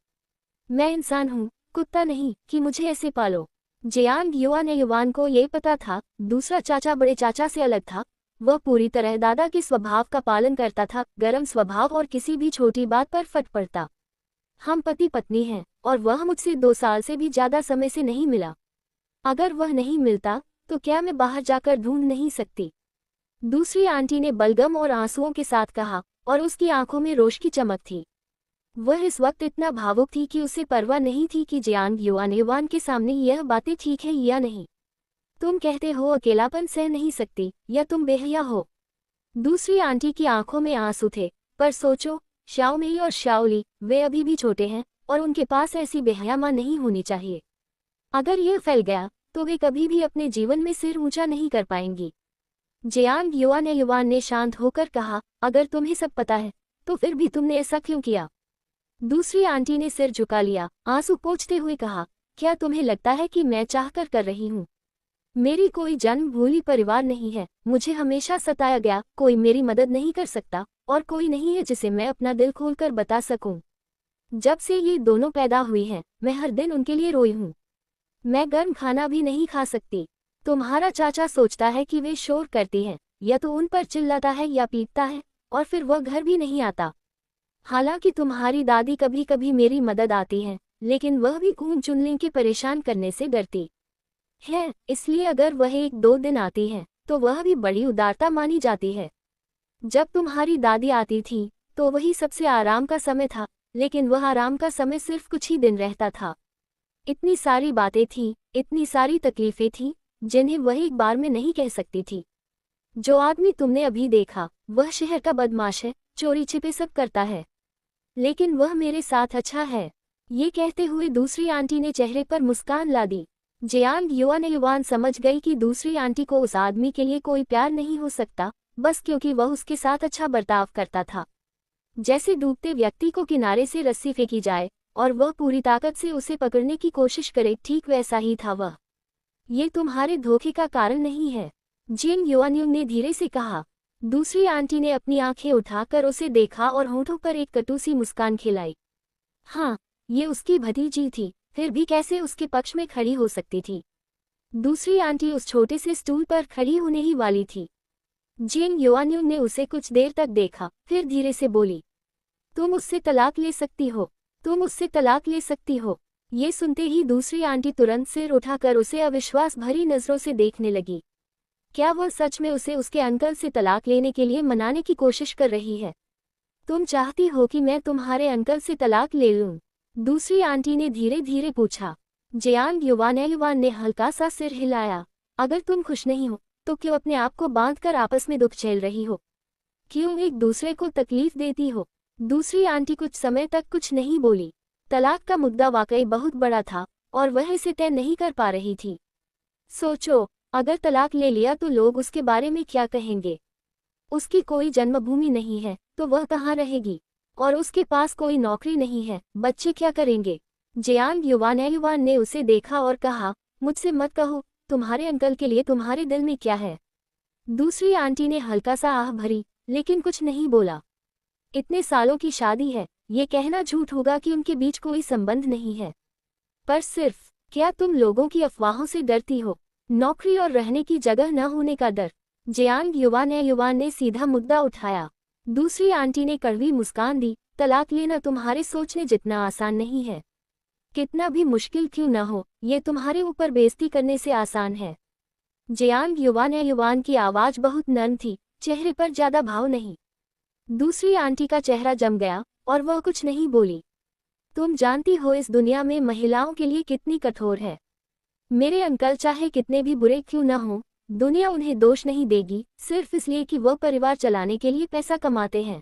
Speaker 1: मैं इंसान हूँ, कुत्ता नहीं कि मुझे ऐसे पालो। जियांग युआन को ये पता था, दूसरा चाचा बड़े चाचा से अलग था। वह पूरी तरह दादा के स्वभाव का पालन करता था, गर्म स्वभाव और किसी भी छोटी बात पर फट पड़ता। हम पति पत्नी हैं और वह मुझसे 2 साल से भी ज्यादा समय से नहीं मिला। अगर वह नहीं मिलता तो क्या मैं बाहर जाकर ढूंढ नहीं सकती? दूसरी आंटी ने बलगम और आंसुओं के साथ कहा, और उसकी आंखों में रोष की चमक थी। वह इस वक्त इतना भावुक थी कि उसे परवाह नहीं थी कि जियांग युआन के सामने यह बातें ठीक है या नहीं। तुम कहते हो अकेलापन सह नहीं सकती, या तुम बेहया हो। दूसरी आंटी की आंखों में आंसू थे, पर सोचो, शाओमेई और शाओली, वे अभी भी छोटे हैं और उनके पास ऐसी बेहया मां नहीं होनी चाहिए। अगर यह फैल गया तो वे कभी भी अपने जीवन में सिर ऊंचा नहीं कर पाएंगी। जियांग युआन ने शांत होकर कहा, अगर तुम्हें सब पता है तो फिर भी तुमने ऐसा क्यों किया? दूसरी आंटी ने सिर झुका लिया, आंसू पोंछते हुए कहा, क्या तुम्हें लगता है कि मैं चाहकर कर रही हूँ? मेरी कोई जन्म भूली परिवार नहीं है, मुझे हमेशा सताया गया, कोई मेरी मदद नहीं कर सकता और कोई नहीं है जिसे मैं अपना दिल खोलकर बता सकूं। जब से ये दोनों पैदा हुई हैं, मैं हर दिन उनके लिए रोई हूँ। मैं गर्म खाना भी नहीं खा सकती। तुम्हारा चाचा सोचता है कि वे शोर करती हैं, या तो उन पर चिल्लाता है या पीटता है, और फिर वह घर भी नहीं आता। हालांकि तुम्हारी दादी कभी कभी मेरी मदद आती है, लेकिन वह भी खून चुनने के परेशान करने से डरती है, इसलिए अगर वह 1-2 दिन आती है तो वह भी बड़ी उदारता मानी जाती है। जब तुम्हारी दादी आती थी तो वही सबसे आराम का समय था, लेकिन वह आराम का समय सिर्फ कुछ ही दिन रहता था। इतनी सारी बातें थीं, इतनी सारी तकलीफें थीं, जिन्हें वह एक बार में नहीं कह सकती थी। जो आदमी तुमने अभी देखा, वह शहर का बदमाश है, चोरी छिपे सब करता है, लेकिन वह मेरे साथ अच्छा है। ये कहते हुए दूसरी आंटी ने चेहरे पर मुस्कान ला दी। जियांग युआन समझ गई कि दूसरी आंटी को उस आदमी के लिए कोई प्यार नहीं हो सकता, बस क्योंकि वह उसके साथ अच्छा बर्ताव करता था। जैसे डूबते व्यक्ति को किनारे से रस्सी फेंकी जाए और वह पूरी ताकत से उसे पकड़ने की कोशिश करे, ठीक वैसा ही था वह। ये तुम्हारे धोखे का कारण नहीं है, जियांग युआन ने धीरे से कहा। दूसरी आंटी ने अपनी आंखें उठाकर उसे देखा और होठों पर एक कटु सी मुस्कान खिलाई। हाँ, ये उसकी भतीजी थी, फिर भी कैसे उसके पक्ष में खड़ी हो सकती थी? दूसरी आंटी उस छोटे से स्टूल पर खड़ी होने ही वाली थी। जियांग युआन ने उसे कुछ देर तक देखा, फिर धीरे से बोली, तुम उससे तलाक ले सकती हो, तुम उससे तलाक ले सकती हो। ये सुनते ही दूसरी आंटी तुरंत सिर उठाकर उसे अविश्वास भरी नजरों से देखने लगी। क्या वह सच में उसे उसके अंकल से तलाक लेने के लिए मनाने की कोशिश कर रही है? तुम चाहती हो कि मैं तुम्हारे अंकल से तलाक ले लूं? दूसरी आंटी ने धीरे धीरे पूछा। जियांग युआन ने हल्का सा सिर हिलाया। अगर तुम खुश नहीं हो तो क्यों अपने आप को बांधकर आपस में दुख झेल रही हो? क्यों एक दूसरे को तकलीफ देती हो? दूसरी आंटी कुछ समय तक कुछ नहीं बोली। तलाक का मुद्दा वाकई बहुत बड़ा था और वह इसे तय नहीं कर पा रही थी। सोचो, अगर तलाक ले लिया तो लोग उसके बारे में क्या कहेंगे? उसकी कोई जन्मभूमि नहीं है तो वह कहाँ रहेगी? और उसके पास कोई नौकरी नहीं है, बच्चे क्या करेंगे? जियांग युआन ने उसे देखा और कहा, मुझसे मत कहो, तुम्हारे अंकल के लिए तुम्हारे दिल में क्या है? दूसरी आंटी ने हल्का सा आह भरी, लेकिन कुछ नहीं बोला। इतने सालों की शादी है, ये कहना झूठ होगा कि उनके बीच कोई संबंध नहीं है। पर सिर्फ, क्या तुम लोगों की अफवाहों से डरती हो? नौकरी और रहने की जगह न होने का डर? जियांग युआन ने सीधा मुद्दा उठाया। दूसरी आंटी ने कड़वी मुस्कान दी, तलाक लेना तुम्हारे सोचने जितना आसान नहीं है। कितना भी मुश्किल क्यों न हो, ये तुम्हारे ऊपर बेइज्जती करने से आसान है। जियांग युआन की आवाज बहुत नर्म थी, चेहरे पर ज्यादा भाव नहीं। दूसरी आंटी का चेहरा जम गया और वह कुछ नहीं बोली। तुम जानती हो इस दुनिया में महिलाओं के लिए कितनी कठोर है। मेरे अंकल चाहे कितने भी बुरे क्यों न हो, दुनिया उन्हें दोष नहीं देगी, सिर्फ इसलिए कि वह परिवार चलाने के लिए पैसा कमाते हैं।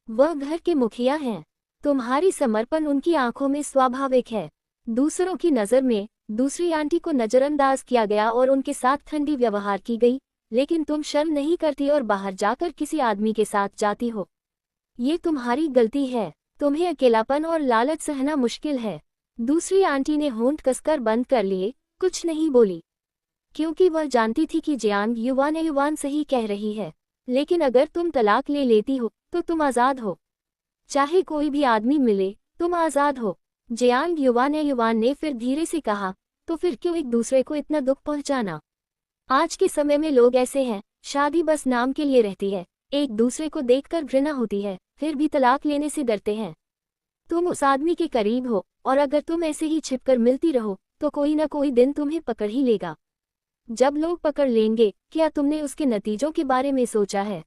Speaker 1: वह घर के मुखिया हैं। तुम्हारी समर्पण उनकी आंखों में स्वाभाविक है। दूसरों की नज़र में दूसरी आंटी को नज़रअंदाज किया गया और उनके साथ ठंडी व्यवहार की गई, लेकिन तुम शर्म नहीं करती और बाहर जाकर किसी आदमी के साथ जाती हो। ये तुम्हारी गलती है। तुम्हें अकेलापन और लालच सहना मुश्किल है। दूसरी आंटी ने होंठ कसकर बंद कर लिए, कुछ नहीं बोली, क्योंकि वह जानती थी कि जियांग युवान सही कह रही है। लेकिन अगर तुम तलाक ले लेती हो तो तुम आज़ाद हो। चाहे कोई भी आदमी मिले, तुम आज़ाद हो। जियांग युवान ने फिर धीरे से कहा, तो फिर क्यों एक दूसरे को इतना दुख पहुंचाना? आज के समय में लोग ऐसे हैं, शादी बस नाम के लिए रहती है, एक दूसरे को देखकर घृणा होती है, फिर भी तलाक लेने से डरते हैं। तुम उस आदमी के करीब हो, और अगर तुम ऐसे ही छिपकर मिलती रहो तो कोई ना कोई दिन तुम्हें पकड़ ही लेगा। जब लोग पकड़ लेंगे, क्या तुमने उसके नतीजों के बारे में सोचा है?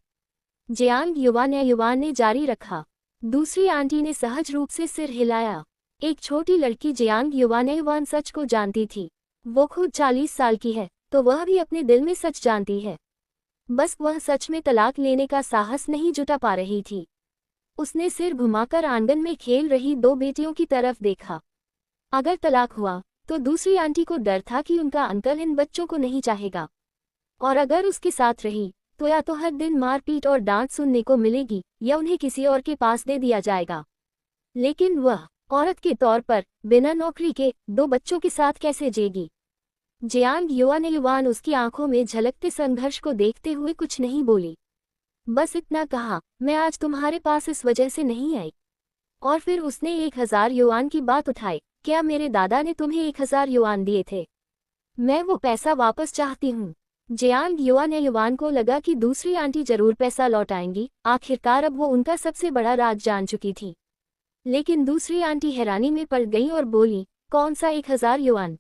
Speaker 1: जियांग युवान ने जारी रखा। दूसरी आंटी ने सहज रूप से सिर हिलाया। एक छोटी लड़की जियांग युवान सच को जानती थी। वो खुद 40 साल की है, तो वह भी अपने दिल में सच जानती है। बस वह सच में तलाक लेने का साहस नहीं जुटा पा रही थी। उसने सिर घुमाकर आंगन में खेल रही 2 बेटियों की तरफ देखा। अगर तलाक हुआ तो दूसरी आंटी को डर था कि उनका अंकल इन बच्चों को नहीं चाहेगा, और अगर उसके साथ रही तो या तो हर दिन मारपीट और डांट सुनने को मिलेगी या उन्हें किसी और के पास दे दिया जाएगा। लेकिन वह औरत के तौर पर बिना नौकरी के 2 बच्चों के साथ कैसे जिएगी? जियांग युवान उसकी आंखों में झलकते संघर्ष को देखते हुए कुछ नहीं बोली। बस इतना कहा, मैं आज तुम्हारे पास इस वजह से नहीं आई। और फिर उसने 1000 युआन की बात उठाई। क्या मेरे दादा ने तुम्हें 1000 युआन दिए थे? मैं वो पैसा वापस चाहती हूँ। जियांग युवान को लगा कि दूसरी आंटी जरूर पैसा लौटाएंगी। आखिरकार अब वो उनका सबसे बड़ा राज जान चुकी थी। लेकिन दूसरी आंटी हैरानी में पड़ गई और बोली, कौन सा 1000 युआन?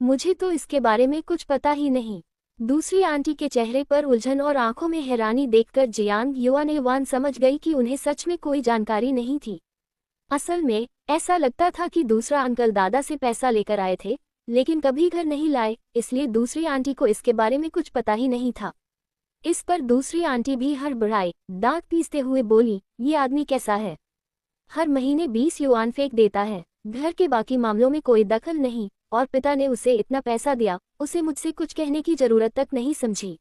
Speaker 1: मुझे तो इसके बारे में कुछ पता ही नहीं। दूसरी आंटी के चेहरे पर उलझन और आंखों में हैरानी देखकर जियांग युवान समझ गई कि उन्हें सच में कोई जानकारी नहीं थी। असल में ऐसा लगता था कि दूसरा अंकल दादा से पैसा लेकर आए थे, लेकिन कभी घर नहीं लाए, इसलिए दूसरी आंटी को इसके बारे में कुछ पता ही नहीं था। इस पर दूसरी आंटी भी हड़बड़ाई, दांत पीसते हुए बोली, ये आदमी कैसा है? हर महीने 20 युआन फेंक देता है, घर के बाकी मामलों में कोई दखल नहीं, और पिता ने उसे इतना पैसा दिया, उसे मुझसे कुछ कहने की जरूरत तक नहीं समझी।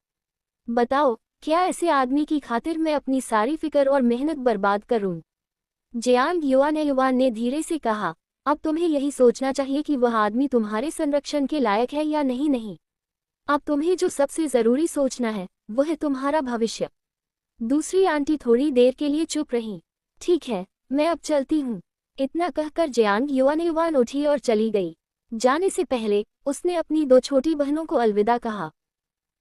Speaker 1: बताओ, क्या ऐसे आदमी की खातिर मैं अपनी सारी फिक्र और मेहनत बर्बाद करूं? जियांग युवान ने धीरे से कहा, अब तुम्हें यही सोचना चाहिए कि वह आदमी तुम्हारे संरक्षण के लायक है या नहीं। अब तुम्हें जो सबसे जरूरी सोचना है वो है तुम्हारा भविष्य। दूसरी आंटी थोड़ी देर के लिए चुप रही। ठीक है, मैं अब चलती हूँ। इतना कहकर जियांग युवान उठी और चली गई। जाने से पहले उसने अपनी 2 छोटी बहनों को अलविदा कहा।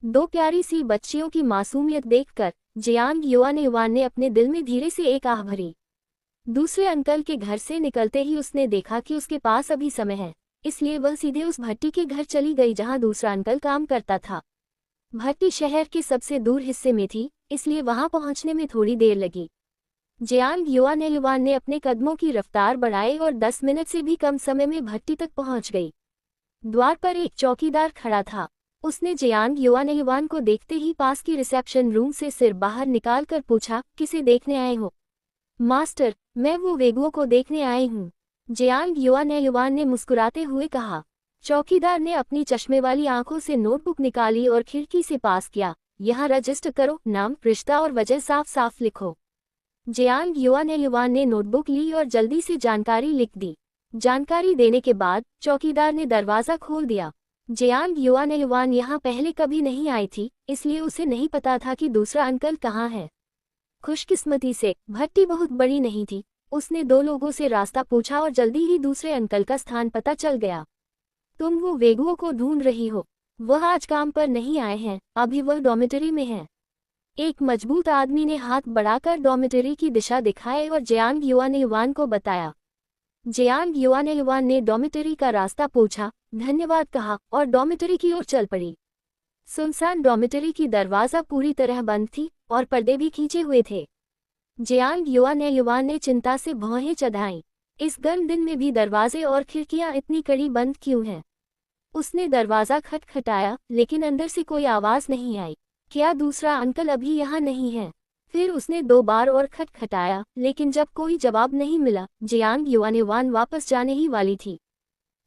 Speaker 1: 2 प्यारी सी बच्चियों की मासूमियत देखकर जियांग युवान ने अपने दिल में धीरे से एक आह भरी। दूसरे अंकल के घर से निकलते ही उसने देखा कि उसके पास अभी समय है, इसलिए वह सीधे उस भट्टी के घर चली गई जहां दूसरा अंकल काम करता था। भट्टी शहर के सबसे दूर हिस्से में थी, इसलिए वहां पहुंचने में थोड़ी देर लगी। जियांग युवान ने अपने कदमों की रफ्तार बढ़ाई और 10 मिनट से भी कम समय में भट्टी तक पहुंच गई। द्वार पर एक चौकीदार खड़ा था। उसने जियांग युवान को देखते ही पास की रिसेप्शन रूम से सिर बाहर निकालकर पूछा, किसे देखने आए हो? मास्टर, मैं वो वेगुओं को देखने आई हूँ, जियांग युवान ने मुस्कुराते हुए कहा। चौकीदार ने अपनी चश्मे वाली आंखों से नोटबुक निकाली और खिड़की से पास किया। यहाँ रजिस्टर करो, नाम, रिश्ता और वजह साफ साफ लिखो। जियांग युवान ने नोटबुक ली और जल्दी से जानकारी लिख दी। जानकारी देने के बाद चौकीदार ने दरवाज़ा खोल दिया। जियांग युवान यहाँ पहले कभी नहीं आई थी, इसलिए उसे नहीं पता था कि दूसरा अंकल कहाँ है। खुशकिस्मती से भट्टी बहुत बड़ी नहीं थी। उसने 2 लोगों से रास्ता पूछा और जल्दी ही दूसरे अंकल का स्थान पता चल गया। तुम वो वेगुओं को ढूंढ रही हो? वह आज काम पर नहीं आए हैं, अभी वह डॉर्मिटरी में हैं। एक मजबूत आदमी ने हाथ बढ़ाकर डॉर्मिटरी की दिशा दिखाई और जियांग युवान को बताया। जियांग युवान ने डॉर्मिटरी का रास्ता पूछा, धन्यवाद कहा और डॉर्मिटरी की ओर चल पड़ी। सुनसान डॉर्मिटरी की दरवाज़ा पूरी तरह बंद थी और पर्दे भी खींचे हुए थे। जियांग युवान ने चिंता से भौहें चढ़ाईं। इस गर्म दिन में भी दरवाजे और खिड़कियां इतनी कड़ी बंद क्यों हैं? उसने दरवाज़ा खटखटाया, लेकिन अंदर से कोई आवाज़ नहीं आई। क्या दूसरा अंकल अभी यहाँ नहीं है? फिर उसने 2 बार और खटखटाया, लेकिन जब कोई जवाब नहीं मिला, जियांग युवान वापस जाने ही वाली थी।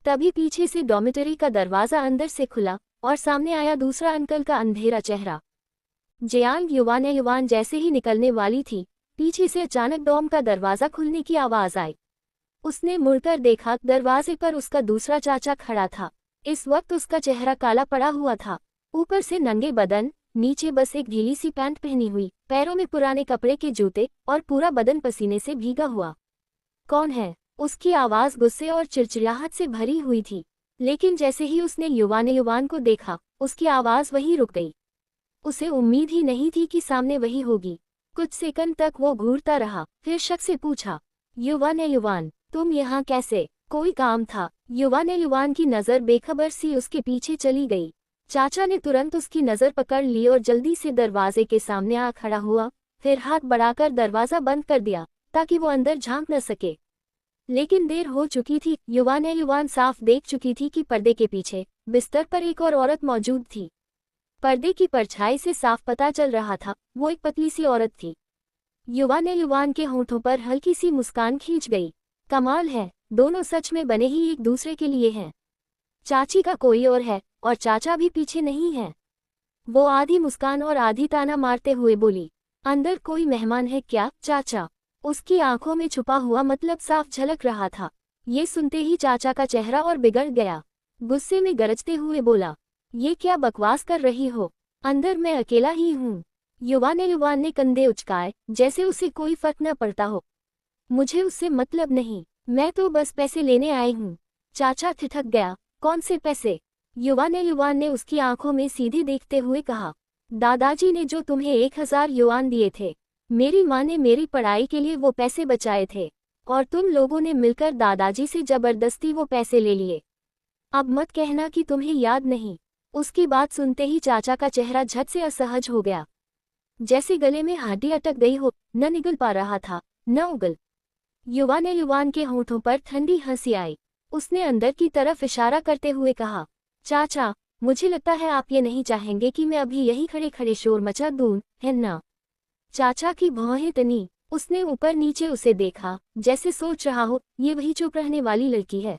Speaker 1: तभी पीछे से डॉर्मिटरी का दरवाज़ा अंदर से खुला और सामने आया दूसरा अंकल का अंधेरा चेहरा। जियांग युवान जैसे ही निकलने वाली थी, पीछे से अचानक डॉम का दरवाजा खुलने की आवाज आई। उसने मुड़कर देखा, दरवाजे पर उसका दूसरा चाचा खड़ा था। इस वक्त उसका चेहरा काला पड़ा हुआ था, ऊपर से नंगे बदन, नीचे बस एक ढीली सी पैंट पहनी हुई, पैरों में पुराने कपड़े के जूते और पूरा बदन पसीने से भीगा हुआ। कौन है? उसकी आवाज गुस्से और चिड़चिड़ाहट से भरी हुई थी, लेकिन जैसे ही उसने युवान को देखा, उसकी आवाज वहीं रुक गई। उसे उम्मीद ही नहीं थी कि सामने वही होगी। कुछ सेकंड तक वो घूरता रहा, फिर शक से पूछा, युवान, तुम यहाँ कैसे? कोई काम था? युवान की नजर बेखबर सी उसके पीछे चली गई। चाचा ने तुरंत उसकी नजर पकड़ ली और जल्दी से दरवाजे के सामने आ खड़ा हुआ, फिर हाथ बढ़ाकर दरवाजा बंद कर दिया ताकि वो अंदर झांक न सके। लेकिन देर हो चुकी थी। युवान साफ देख चुकी थी कि पर्दे के पीछे बिस्तर पर एक और औरत मौजूद थी। पर्दे की परछाई से साफ पता चल रहा था वो एक पतली सी औरत थी। युवान के होठों पर हल्की सी मुस्कान खींच गई। कमाल है, दोनों सच में बने ही एक दूसरे के लिए हैं। चाची का कोई और है और चाचा भी पीछे नहीं है। वो आधी मुस्कान और आधी ताना मारते हुए बोली, अंदर कोई मेहमान है क्या चाचा? उसकी आंखों में छुपा हुआ मतलब साफ झलक रहा था। ये सुनते ही चाचा का चेहरा और बिगड़ गया। गुस्से में गरजते हुए बोला, ये क्या बकवास कर रही हो? अंदर मैं अकेला ही हूँ। युवान ने कंधे उचकाए, जैसे उसे कोई फर्क न पड़ता हो। मुझे उससे मतलब नहीं, मैं तो बस पैसे लेने आई हूँ। चाचा ठिठक गया, कौन से पैसे? युवान ने उसकी आंखों में सीधे देखते हुए कहा, दादाजी ने जो तुम्हें 1000 युआन दिए थे। मेरी माँ ने मेरी पढ़ाई के लिए वो पैसे बचाए थे और तुम लोगों ने मिलकर दादाजी से जबरदस्ती वो पैसे ले लिए। अब मत कहना कि तुम्हें याद नहीं। उसकी बात सुनते ही चाचा का चेहरा झट से असहज हो गया, जैसे गले में हड्डी अटक गई हो, न निगल पा रहा था न उगल। युवान के होठों पर ठंडी हंसी आई। उसने अंदर की तरफ इशारा करते हुए कहा, चाचा, मुझे लगता है आप ये नहीं चाहेंगे कि मैं अभी यहीं खड़े खड़े शोर मचा दूं, है ना? चाचा की भौहें तनी। उसने ऊपर नीचे उसे देखा, जैसे सोच रहा हो ये वही चुप रहने वाली लड़की है।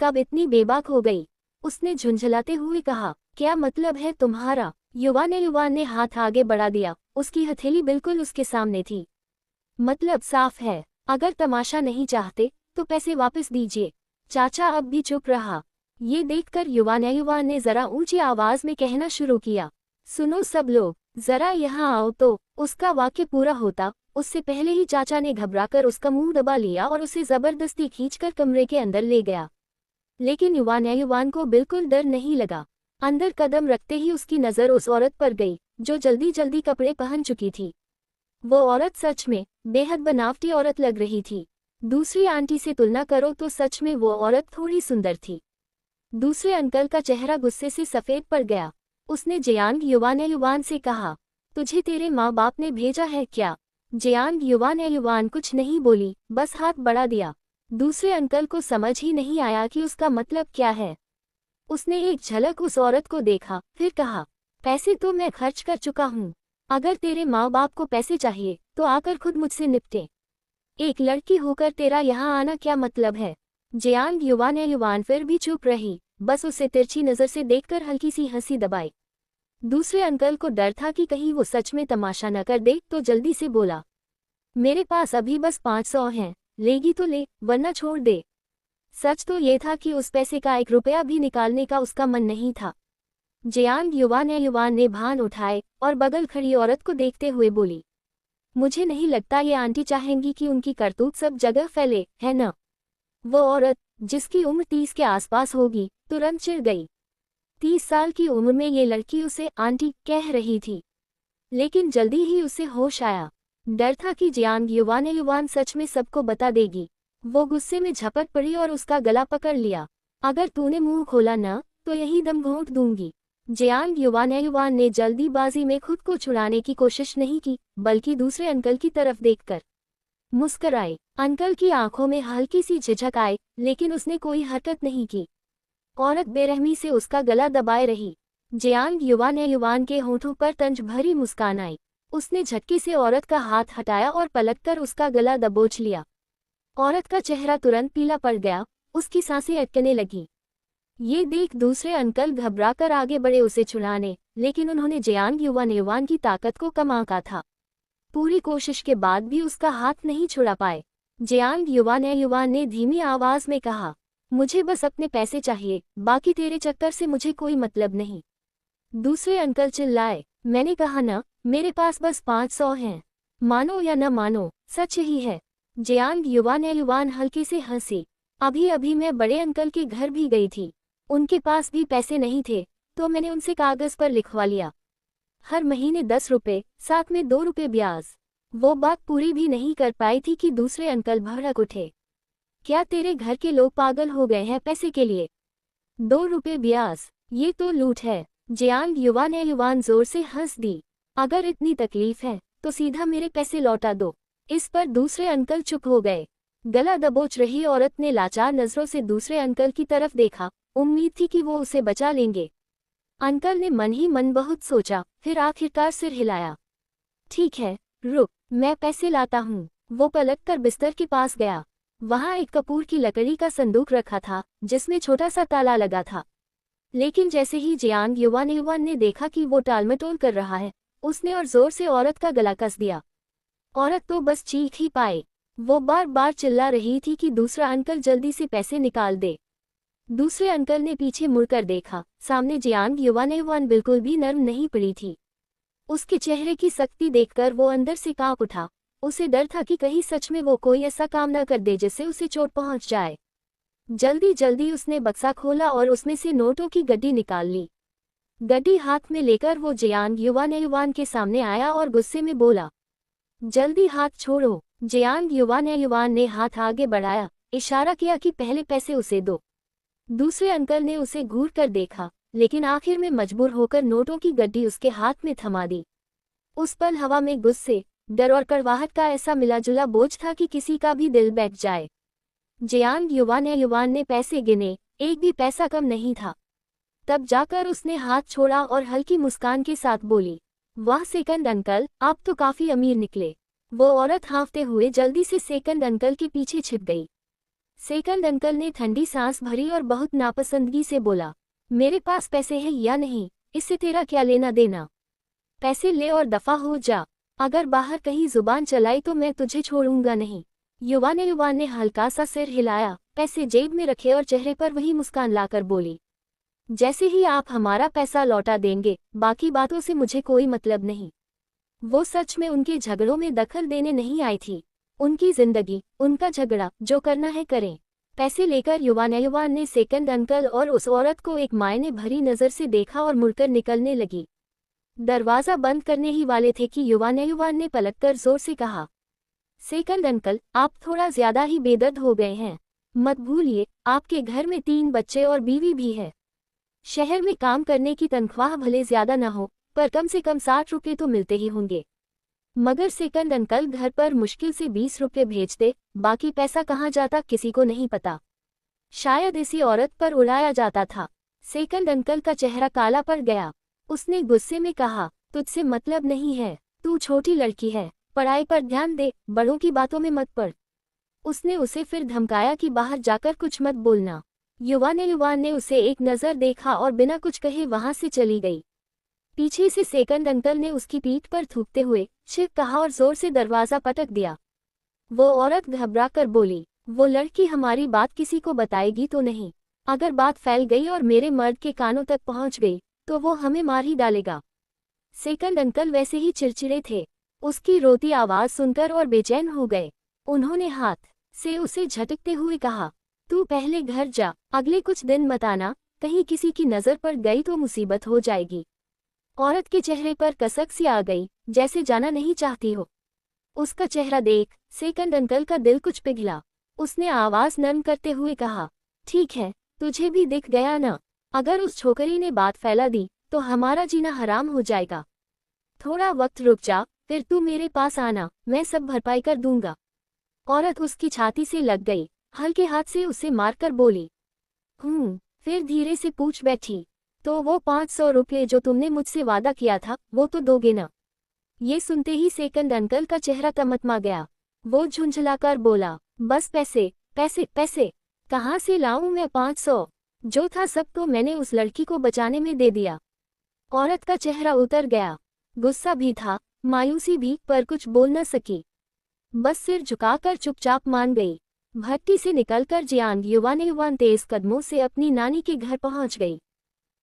Speaker 1: कब इतनी बेबाक हो गई? उसने झुंझलाते हुए कहा, क्या मतलब है तुम्हारा? युवान ने हाथ आगे बढ़ा दिया। उसकी हथेली बिल्कुल उसके सामने थी। मतलब साफ है, अगर तमाशा नहीं चाहते तो पैसे वापस दीजिए। चाचा अब भी चुप रहा। ये देखकर युवान ने जरा ऊंची आवाज में कहना शुरू किया, सुनो सब लोग, जरा यहाँ आओ। तो उसका वाक्य पूरा होता उससे पहले ही चाचा ने घबराकर उसका मुंह दबा लिया और उसे जबरदस्ती खींचकर कमरे के अंदर ले गया। लेकिन युवान को बिल्कुल डर नहीं लगा। अंदर कदम रखते ही उसकी नजर उस औरत पर गई जो जल्दी जल्दी कपड़े पहन चुकी थी। वो औरत सच में बेहद बनावटी औरत लग रही थी। दूसरी आंटी से तुलना करो तो सच में वो औरत थोड़ी सुंदर थी। दूसरे अंकल का चेहरा गुस्से से सफेद पड़ गया। उसने जियांग युवान से कहा, तुझे तेरे माँ बाप ने भेजा है क्या? जियांग युवान कुछ नहीं बोली, बस हाथ बढ़ा दिया। दूसरे अंकल को समझ ही नहीं आया कि उसका मतलब क्या है। उसने एक झलक उस औरत को देखा, फिर कहा, पैसे तो मैं खर्च कर चुका हूँ। अगर तेरे माँ बाप को पैसे चाहिए तो आकर खुद मुझसे निपटे। एक लड़की होकर तेरा यहाँ आना क्या मतलब है? जियांग युवान फिर भी चुप रही, बस उसे तिरछी नजर से देखकर हल्की सी हंसी दबाई। दूसरे अंकल को डर था कि कहीं वो सच में तमाशा न कर दे, तो जल्दी से बोला, मेरे पास अभी बस 500 हैं, लेगी तो ले वरना छोड़ दे। सच तो ये था कि उस पैसे का 1 रुपया भी निकालने का उसका मन नहीं था। जियांग युवान ने भान उठाए और बगल खड़ी औरत को देखते हुए बोली, मुझे नहीं लगता ये आंटी चाहेंगी कि उनकी करतूत सब जगह फैले, है न? वो औरत, जिसकी उम्र 30 के आसपास होगी, तुरंत चिढ़ गई। 30 साल की उम्र में ये लड़की उसे आंटी कह रही थी। लेकिन जल्दी ही उसे होश आया। डर था कि जियांग युवान सच में सबको बता देगी। वो गुस्से में झपट पड़ी और उसका गला पकड़ लिया। अगर तूने मुंह खोला न तो यही दम घोंट दूंगी। जियांग युवान ने जल्दीबाजी में खुद को छुड़ाने की कोशिश नहीं की, बल्कि दूसरे अंकल की तरफ देखकर मुस्कुराए। अंकल की आंखों में हल्की सी झिझक आई, लेकिन उसने कोई हरकत नहीं की। औरत बेरहमी से उसका गला दबाए रही। जियांग युवान के होठों पर तंज भरी मुस्कान आई। उसने झटके से औरत का हाथ हटाया और पलटकर उसका गला दबोच लिया। औरत का चेहरा तुरंत पीला पड़ गया, उसकी सांसें अटकने लगी। ये देख दूसरे अंकल घबराकर आगे बढ़े उसे छुड़ाने, लेकिन उन्होंने जियांग युवान की ताकत को कम आंका था। पूरी कोशिश के बाद भी उसका हाथ नहीं छुड़ा पाए। जियांग युवान ने धीमी आवाज में कहा, मुझे बस अपने पैसे चाहिए, बाकी तेरे चक्कर से मुझे कोई मतलब नहीं। दूसरे अंकल चिल्लाए, मैंने कहा ना, मेरे पास बस 500 हैं। मानो या न मानो, सच यही है। जियांग युवान हल्के से हंसी। अभी अभी मैं बड़े अंकल के घर भी गई थी। उनके पास भी पैसे नहीं थे, तो मैंने उनसे कागज पर लिखवा लिया। हर महीने 10 रुपए, साथ में 2 रुपए ब्याज। वो बात पूरी भी नहीं कर पाई थी कि दूसरे अंकल भड़क उठे। क्या तेरे घर के लोग पागल हो गए हैं पैसे के लिए? 2 रुपए ब्याज, ये तो लूट है। जियांग युवान जोर से हंस दी। अगर इतनी तकलीफ है तो सीधा मेरे पैसे लौटा दो। इस पर दूसरे अंकल चुप हो गए। गला दबोच रही औरत ने लाचार नजरों से दूसरे अंकल की तरफ देखा। उम्मीद थी कि वो उसे बचा लेंगे। अंकल ने मन ही मन बहुत सोचा, फिर आखिरकार सिर हिलाया। ठीक है, रुक, मैं पैसे लाता हूँ। वो पलट कर बिस्तर के पास गया। वहाँ एक कपूर की लकड़ी का संदूक रखा था, जिसमें छोटा सा ताला लगा था। लेकिन जैसे ही जियांग युवान ने देखा कि वो टालमटोल कर रहा है, उसने और जोर से औरत का गला कस दिया। औरत तो बस चीख ही पाए। वो बार बार चिल्ला रही थी कि दूसरा अंकल जल्दी से पैसे निकाल दे। दूसरे अंकल ने पीछे मुड़कर देखा। सामने जियांग युवान बिल्कुल भी नर्म नहीं पड़ी थी। उसके चेहरे की सख्ती देखकर वो अंदर से कांप उठा। उसे डर था कि कहीं सच में वो कोई ऐसा काम न कर दे जिससे उसे चोट पहुंच जाए। जल्दी जल्दी उसने बक्सा खोला और उसमें से नोटों की गड्डी निकाल ली। गड्डी हाथ में लेकर वो जियांग युवान के सामने आया और गुस्से में बोला, जल्दी हाथ छोड़ो। जियांग युवान ने हाथ आगे बढ़ाया, इशारा किया कि पहले पैसे उसे दो। दूसरे अंकल ने उसे घूर कर देखा, लेकिन आखिर में मजबूर होकर नोटों की गड्डी उसके हाथ में थमा दी। उस पल हवा में गुस्से, डर और कड़वाहट का ऐसा मिलाजुला बोझ था कि किसी का भी दिल बैठ जाए। जियांग युवान ने पैसे गिने, एक भी पैसा कम नहीं था। तब जाकर उसने हाथ छोड़ा और हल्की मुस्कान के साथ बोली, वाह सेकंड अंकल, आप तो काफी अमीर निकले। वो औरत हाँफते हुए जल्दी से सेकंड अंकल के पीछे छिप गई। सेकंड अंकल ने ठंडी सांस भरी और बहुत नापसंदगी से बोला, मेरे पास पैसे हैं या नहीं, इससे तेरा क्या लेना देना? पैसे ले और दफा हो जा। अगर बाहर कहीं जुबान चलाई तो मैं तुझे छोड़ूंगा नहीं। युवान ने हल्का सा सिर हिलाया, पैसे जेब में रखे और चेहरे पर वही मुस्कान लाकर बोली, जैसे ही आप हमारा पैसा लौटा देंगे, बाकी बातों से मुझे कोई मतलब नहीं। वो सच में उनके झगड़ों में दखल देने नहीं आई थी। उनकी जिंदगी, उनका झगड़ा, जो करना है करें। पैसे लेकर युवान ने सेकंड अंकल और उस औरत को एक मायने भरी नजर से देखा और मुड़कर निकलने लगी। दरवाजा बंद करने ही वाले थे कि युवान ने पलटकर जोर से कहा, सेकंड अंकल, आप थोड़ा ज्यादा ही बेदर्द हो गए हैं। मत भूलिए, आपके घर में 3 बच्चे और बीवी भी है। शहर में काम करने की तनख्वाह भले ज्यादा न हो, पर कम से कम 60 रुपये तो मिलते ही होंगे। मगर सेकंड अंकल घर पर मुश्किल से 20 रुपये भेजते, बाकी पैसा कहाँ जाता किसी को नहीं पता। शायद इसी औरत पर उड़ाया जाता था। सेकंड अंकल का चेहरा काला पड़ गया। उसने गुस्से में कहा, तुझसे मतलब नहीं है, तू छोटी लड़की है, पढ़ाई पर ध्यान दे, बड़ों की बातों में मत पड़। उसने उसे फिर धमकाया कि बाहर जाकर कुछ मत बोलना। युवान ने उसे एक नज़र देखा और बिना कुछ कहे वहां से चली गई। पीछे से सेकंड अंकल ने उसकी पीठ पर थूकते हुए शिव कहा और जोर से दरवाजा पटक दिया। वो औरत घबरा कर बोली, वो लड़की हमारी बात किसी को बताएगी तो नहीं? अगर बात फैल गई और मेरे मर्द के कानों तक पहुंच गई तो वो हमें मार ही डालेगा। सेकंड अंकल वैसे ही चिड़चिड़े थे। उसकी रोती आवाज सुनकर और बेचैन हो गए। उन्होंने हाथ से उसे झटकते हुए कहा, तू पहले घर जा, अगले कुछ दिन मत आना, कहीं किसी की नजर पड़ गई तो मुसीबत हो जाएगी। औरत के चेहरे पर कसक सी आ गई, जैसे जाना नहीं चाहती हो। उसका चेहरा देख सेकंड अंकल का दिल कुछ पिघला। उसने आवाज नरम करते हुए कहा, ठीक है, तुझे भी दिख गया ना? अगर उस छोकरी ने बात फैला दी तो हमारा जीना हराम हो जाएगा। थोड़ा वक्त रुक जा, फिर तू मेरे पास आना, मैं सब भरपाई कर दूंगा। औरत उसकी छाती से लग गई, हल्के हाथ से उसे मारकर बोली, फिर धीरे से पूछ बैठी, तो वो 500 रुपये जो तुमने मुझसे वादा किया था, वो तो दोगे ना? ये सुनते ही सेकंड अंकल का चेहरा तमतमा गया। वो झुंझलाकर बोला, बस पैसे पैसे पैसे, कहाँ से लाऊं मैं 500? जो था सब तो मैंने उस लड़की को बचाने में दे दिया। औरत का चेहरा उतर गया। गुस्सा भी था, मायूसी भी, पर कुछ बोल न सकी। बस सिर झुकाकर चुपचाप मान गई। भट्टी से निकलकर जियांग युवान तेज कदमों से अपनी नानी के घर पहुंच गई।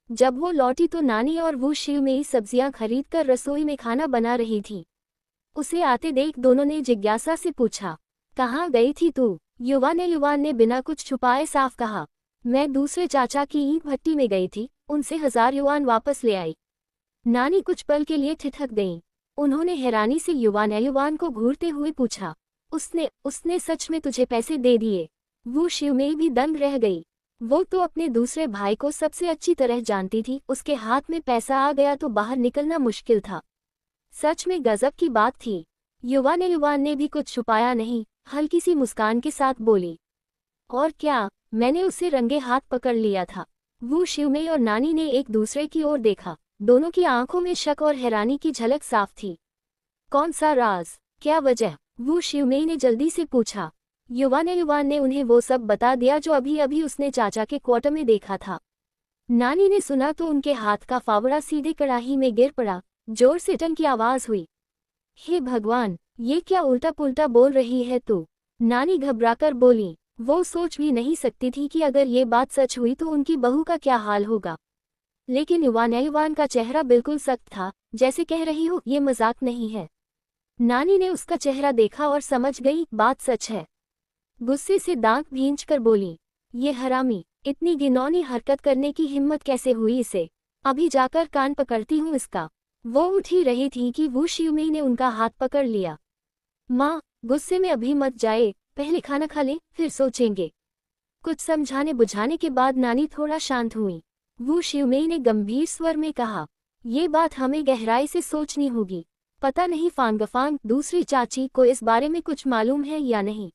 Speaker 1: जब वो लौटी तो नानी और वो शिवमेई सब्जियां खरीदकर रसोई में खाना बना रही थी। उसे आते देख दोनों ने जिज्ञासा से पूछा, कहाँ गई थी तू? युवान ने बिना कुछ छुपाए साफ कहा, मैं दूसरे चाचा की ईंट भट्टी में गई थी, उनसे 1000 युवान वापस ले आई। नानी कुछ पल के लिए ठिठक गईं। उन्होंने हैरानी से युवान को घूरते हुए पूछा, उसने सच में तुझे पैसे दे दिए? वो शिवमेई भी दंग रह गई। वो तो अपने दूसरे भाई को सबसे अच्छी तरह जानती थी, उसके हाथ में पैसा आ गया तो बाहर निकलना मुश्किल था। सच में गजब की बात थी। युवान ने भी कुछ छुपाया नहीं, हल्की सी मुस्कान के साथ बोली, और क्या, मैंने उसे रंगे हाथ पकड़ लिया था। वो शिवमेई और नानी ने एक दूसरे की ओर देखा। दोनों की आंखों में शक और हैरानी की झलक साफ थी। कौन सा राज, क्या वजह? वो शिवमेई ने जल्दी से पूछा। युवान ने उन्हें वो सब बता दिया जो अभी अभी उसने चाचा के क्वार्टर में देखा था। नानी ने सुना तो उनके हाथ का फावड़ा सीधे कड़ाही में गिर पड़ा। जोर से टन की आवाज हुई, हे भगवान, ये क्या उल्टा पुल्टा बोल रही है तू? नानी घबराकर बोली। वो सोच भी नहीं सकती थी कि अगर ये बात सच हुई तो उनकी बहू का क्या हाल होगा। लेकिन युवान का चेहरा बिल्कुल सख्त था, जैसे कह रही हो ये मजाक नहीं है। नानी ने उसका चेहरा देखा और समझ गई बात सच है। गुस्से से दांत भींचकर बोली, ये हरामी, इतनी घिनौनी हरकत करने की हिम्मत कैसे हुई इसे? अभी जाकर कान पकड़ती हूँ इसका। वो उठ ही रही थी कि वो शिवमेई ने उनका हाथ पकड़ लिया। माँ, गुस्से में अभी मत जाए, पहले खाना खा ले, फिर सोचेंगे। कुछ समझाने बुझाने के बाद नानी थोड़ा शांत हुई। वो शिवमेई ने गंभीर स्वर में कहा, ये बात हमें गहराई से सोचनी होगी। पता नहीं फांगफांग दूसरी चाची को इस बारे में कुछ मालूम है या नहीं।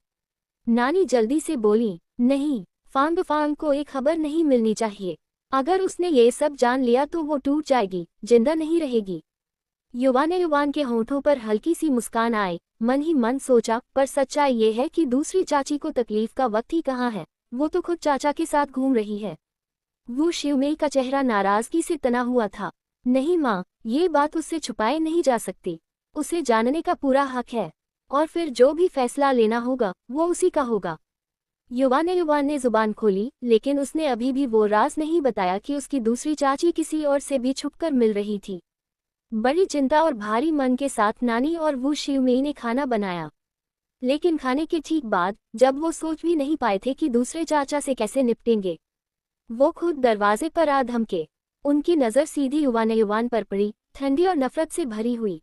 Speaker 1: नानी जल्दी से बोली, नहीं, फांगफांग को एक खबर नहीं मिलनी चाहिए। अगर उसने ये सब जान लिया तो वो टूट जाएगी, जिंदा नहीं रहेगी। युवान के होठों पर हल्की सी मुस्कान आई। मन ही मन सोचा, पर सच्चाई ये है कि दूसरी चाची को तकलीफ का वक्त ही कहाँ है, वो तो खुद चाचा के साथ घूम रही है। वो शिवमेई का चेहरा नाराजगी से तना हुआ था। नहीं माँ, ये बात उससे छुपाए नहीं जा सकती। उसे जानने का पूरा हक है, और फिर जो भी फैसला लेना होगा वो उसी का होगा। युवान ने जुबान खोली, लेकिन उसने अभी भी वो राज नहीं बताया कि उसकी दूसरी चाची किसी और से भी छुपकर मिल रही थी। बड़ी चिंता और भारी मन के साथ नानी और वो शिवमेई ने खाना बनाया। लेकिन खाने के ठीक बाद, जब वो सोच भी नहीं पाए थे कि दूसरे चाचा से कैसे निपटेंगे, वो खुद दरवाजे पर आ धमके। उनकी नज़र सीधी युवान पर पड़ी, ठंडी और नफरत से भरी हुई।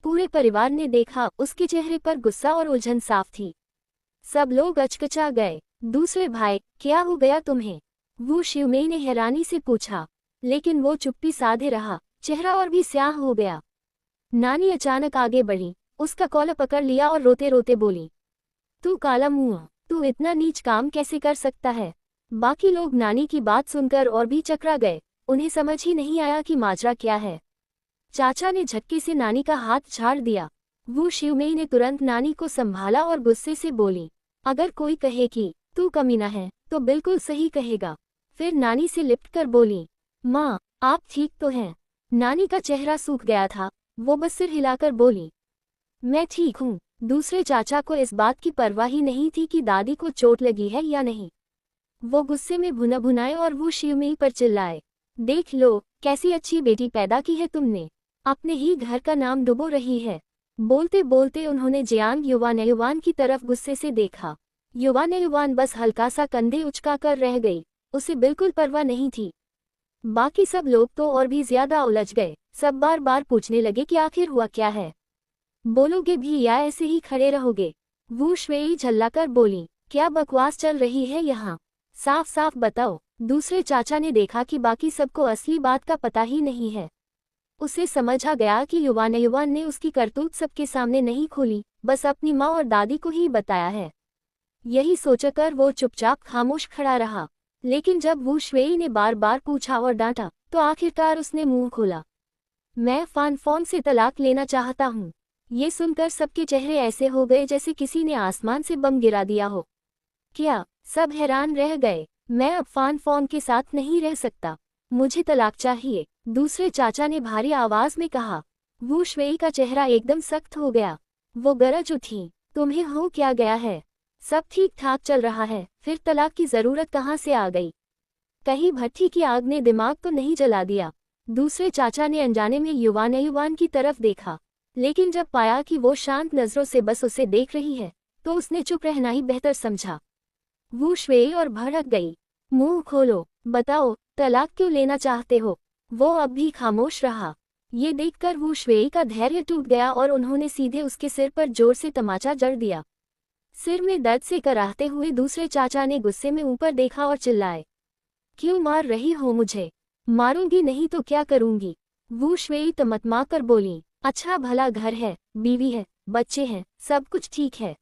Speaker 1: पूरे परिवार ने देखा, उसके चेहरे पर गुस्सा और उलझन साफ थी। सब लोग अचकचा गए। दूसरे भाई, क्या हो गया तुम्हें? वो शिवमेई ने हैरानी से पूछा, लेकिन वो चुप्पी साधे रहा, चेहरा और भी स्याह हो गया। नानी अचानक आगे बढ़ी, उसका कॉलर पकड़ लिया और रोते रोते बोली, तू काला मुंह, तू इतना नीच काम कैसे कर सकता है? बाकी लोग नानी की बात सुनकर और भी चकरा गए। उन्हें समझ ही नहीं आया कि माजरा क्या है। चाचा ने झटके से नानी का हाथ झाड़ दिया। वो शिवमेई ने तुरंत नानी को संभाला और गुस्से से बोली, अगर कोई कहे कि तू कमीना है तो बिल्कुल सही कहेगा। फिर नानी से लिपटकर बोली, माँ, आप ठीक तो हैं? नानी का चेहरा सूख गया था। वो बस सिर हिलाकर बोली, मैं ठीक हूँ। दूसरे चाचा को इस बात की परवाह ही नहीं थी कि दादी को चोट लगी है या नहीं। वो गुस्से में भुना भुनाए और वो शिवमेई पर चिल्लाए, देख लो, कैसी अच्छी बेटी पैदा की है तुमने, अपने ही घर का नाम डुबो रही है। बोलते बोलते उन्होंने जियांग युवान की तरफ गुस्से से देखा। युवान बस हल्का सा कंधे उचकाकर रह गई, उसे बिल्कुल परवाह नहीं थी। बाकी सब लोग तो और भी ज्यादा उलझ गए। सब बार बार पूछने लगे कि आखिर हुआ क्या है, बोलोगे भी या ऐसे ही खड़े रहोगे? वो श्वेई झल्लाकर बोली, क्या बकवास चल रही है यहाँ, साफ साफ बताओ। दूसरे चाचा ने देखा कि बाकी सबको असली बात का पता ही नहीं है। उसे समझ आ गया कि युवान ने उसकी करतूत सबके सामने नहीं खोली, बस अपनी माँ और दादी को ही बताया है। यही सोचकर वो चुपचाप खामोश खड़ा रहा। लेकिन जब वो श्वेई ने बार बार पूछा और डांटा, तो आखिरकार उसने मुंह खोला, मैं फानफॉन से तलाक लेना चाहता हूँ। ये सुनकर सबके चेहरे ऐसे हो गए जैसे किसी ने आसमान से बम गिरा दिया हो। क्या? सब हैरान रह गए। मैं अब फानफॉन के साथ नहीं रह सकता। मुझे तलाक चाहिए, दूसरे चाचा ने भारी आवाज में कहा। वू शुई का चेहरा एकदम सख्त हो गया। वो गरज उठी, तुम्हें हो क्या गया है? सब ठीक ठाक चल रहा है, फिर तलाक की जरूरत कहाँ से आ गई? कहीं भट्ठी की आग ने दिमाग तो नहीं जला दिया? दूसरे चाचा ने अनजाने में युवान की तरफ देखा, लेकिन जब पाया कि वो शांत नजरों से बस उसे देख रही है, तो उसने चुप रहना ही बेहतर समझा। वू शुई और भड़क गई। मुंह खोलो, बताओ, तलाक क्यों लेना चाहते हो? वो अब भी खामोश रहा। ये देखकर वू शुई का धैर्य टूट गया और उन्होंने सीधे उसके सिर पर जोर से तमाचा जड़ दिया। सिर में दर्द से कराहते हुए दूसरे चाचा ने गुस्से में ऊपर देखा और चिल्लाए, क्यों मार रही हो मुझे? मारूंगी नहीं तो क्या करूंगी? वू शुई तमतमा कर बोली, अच्छा भला घर है, बीवी है, बच्चे हैं, सब कुछ ठीक है,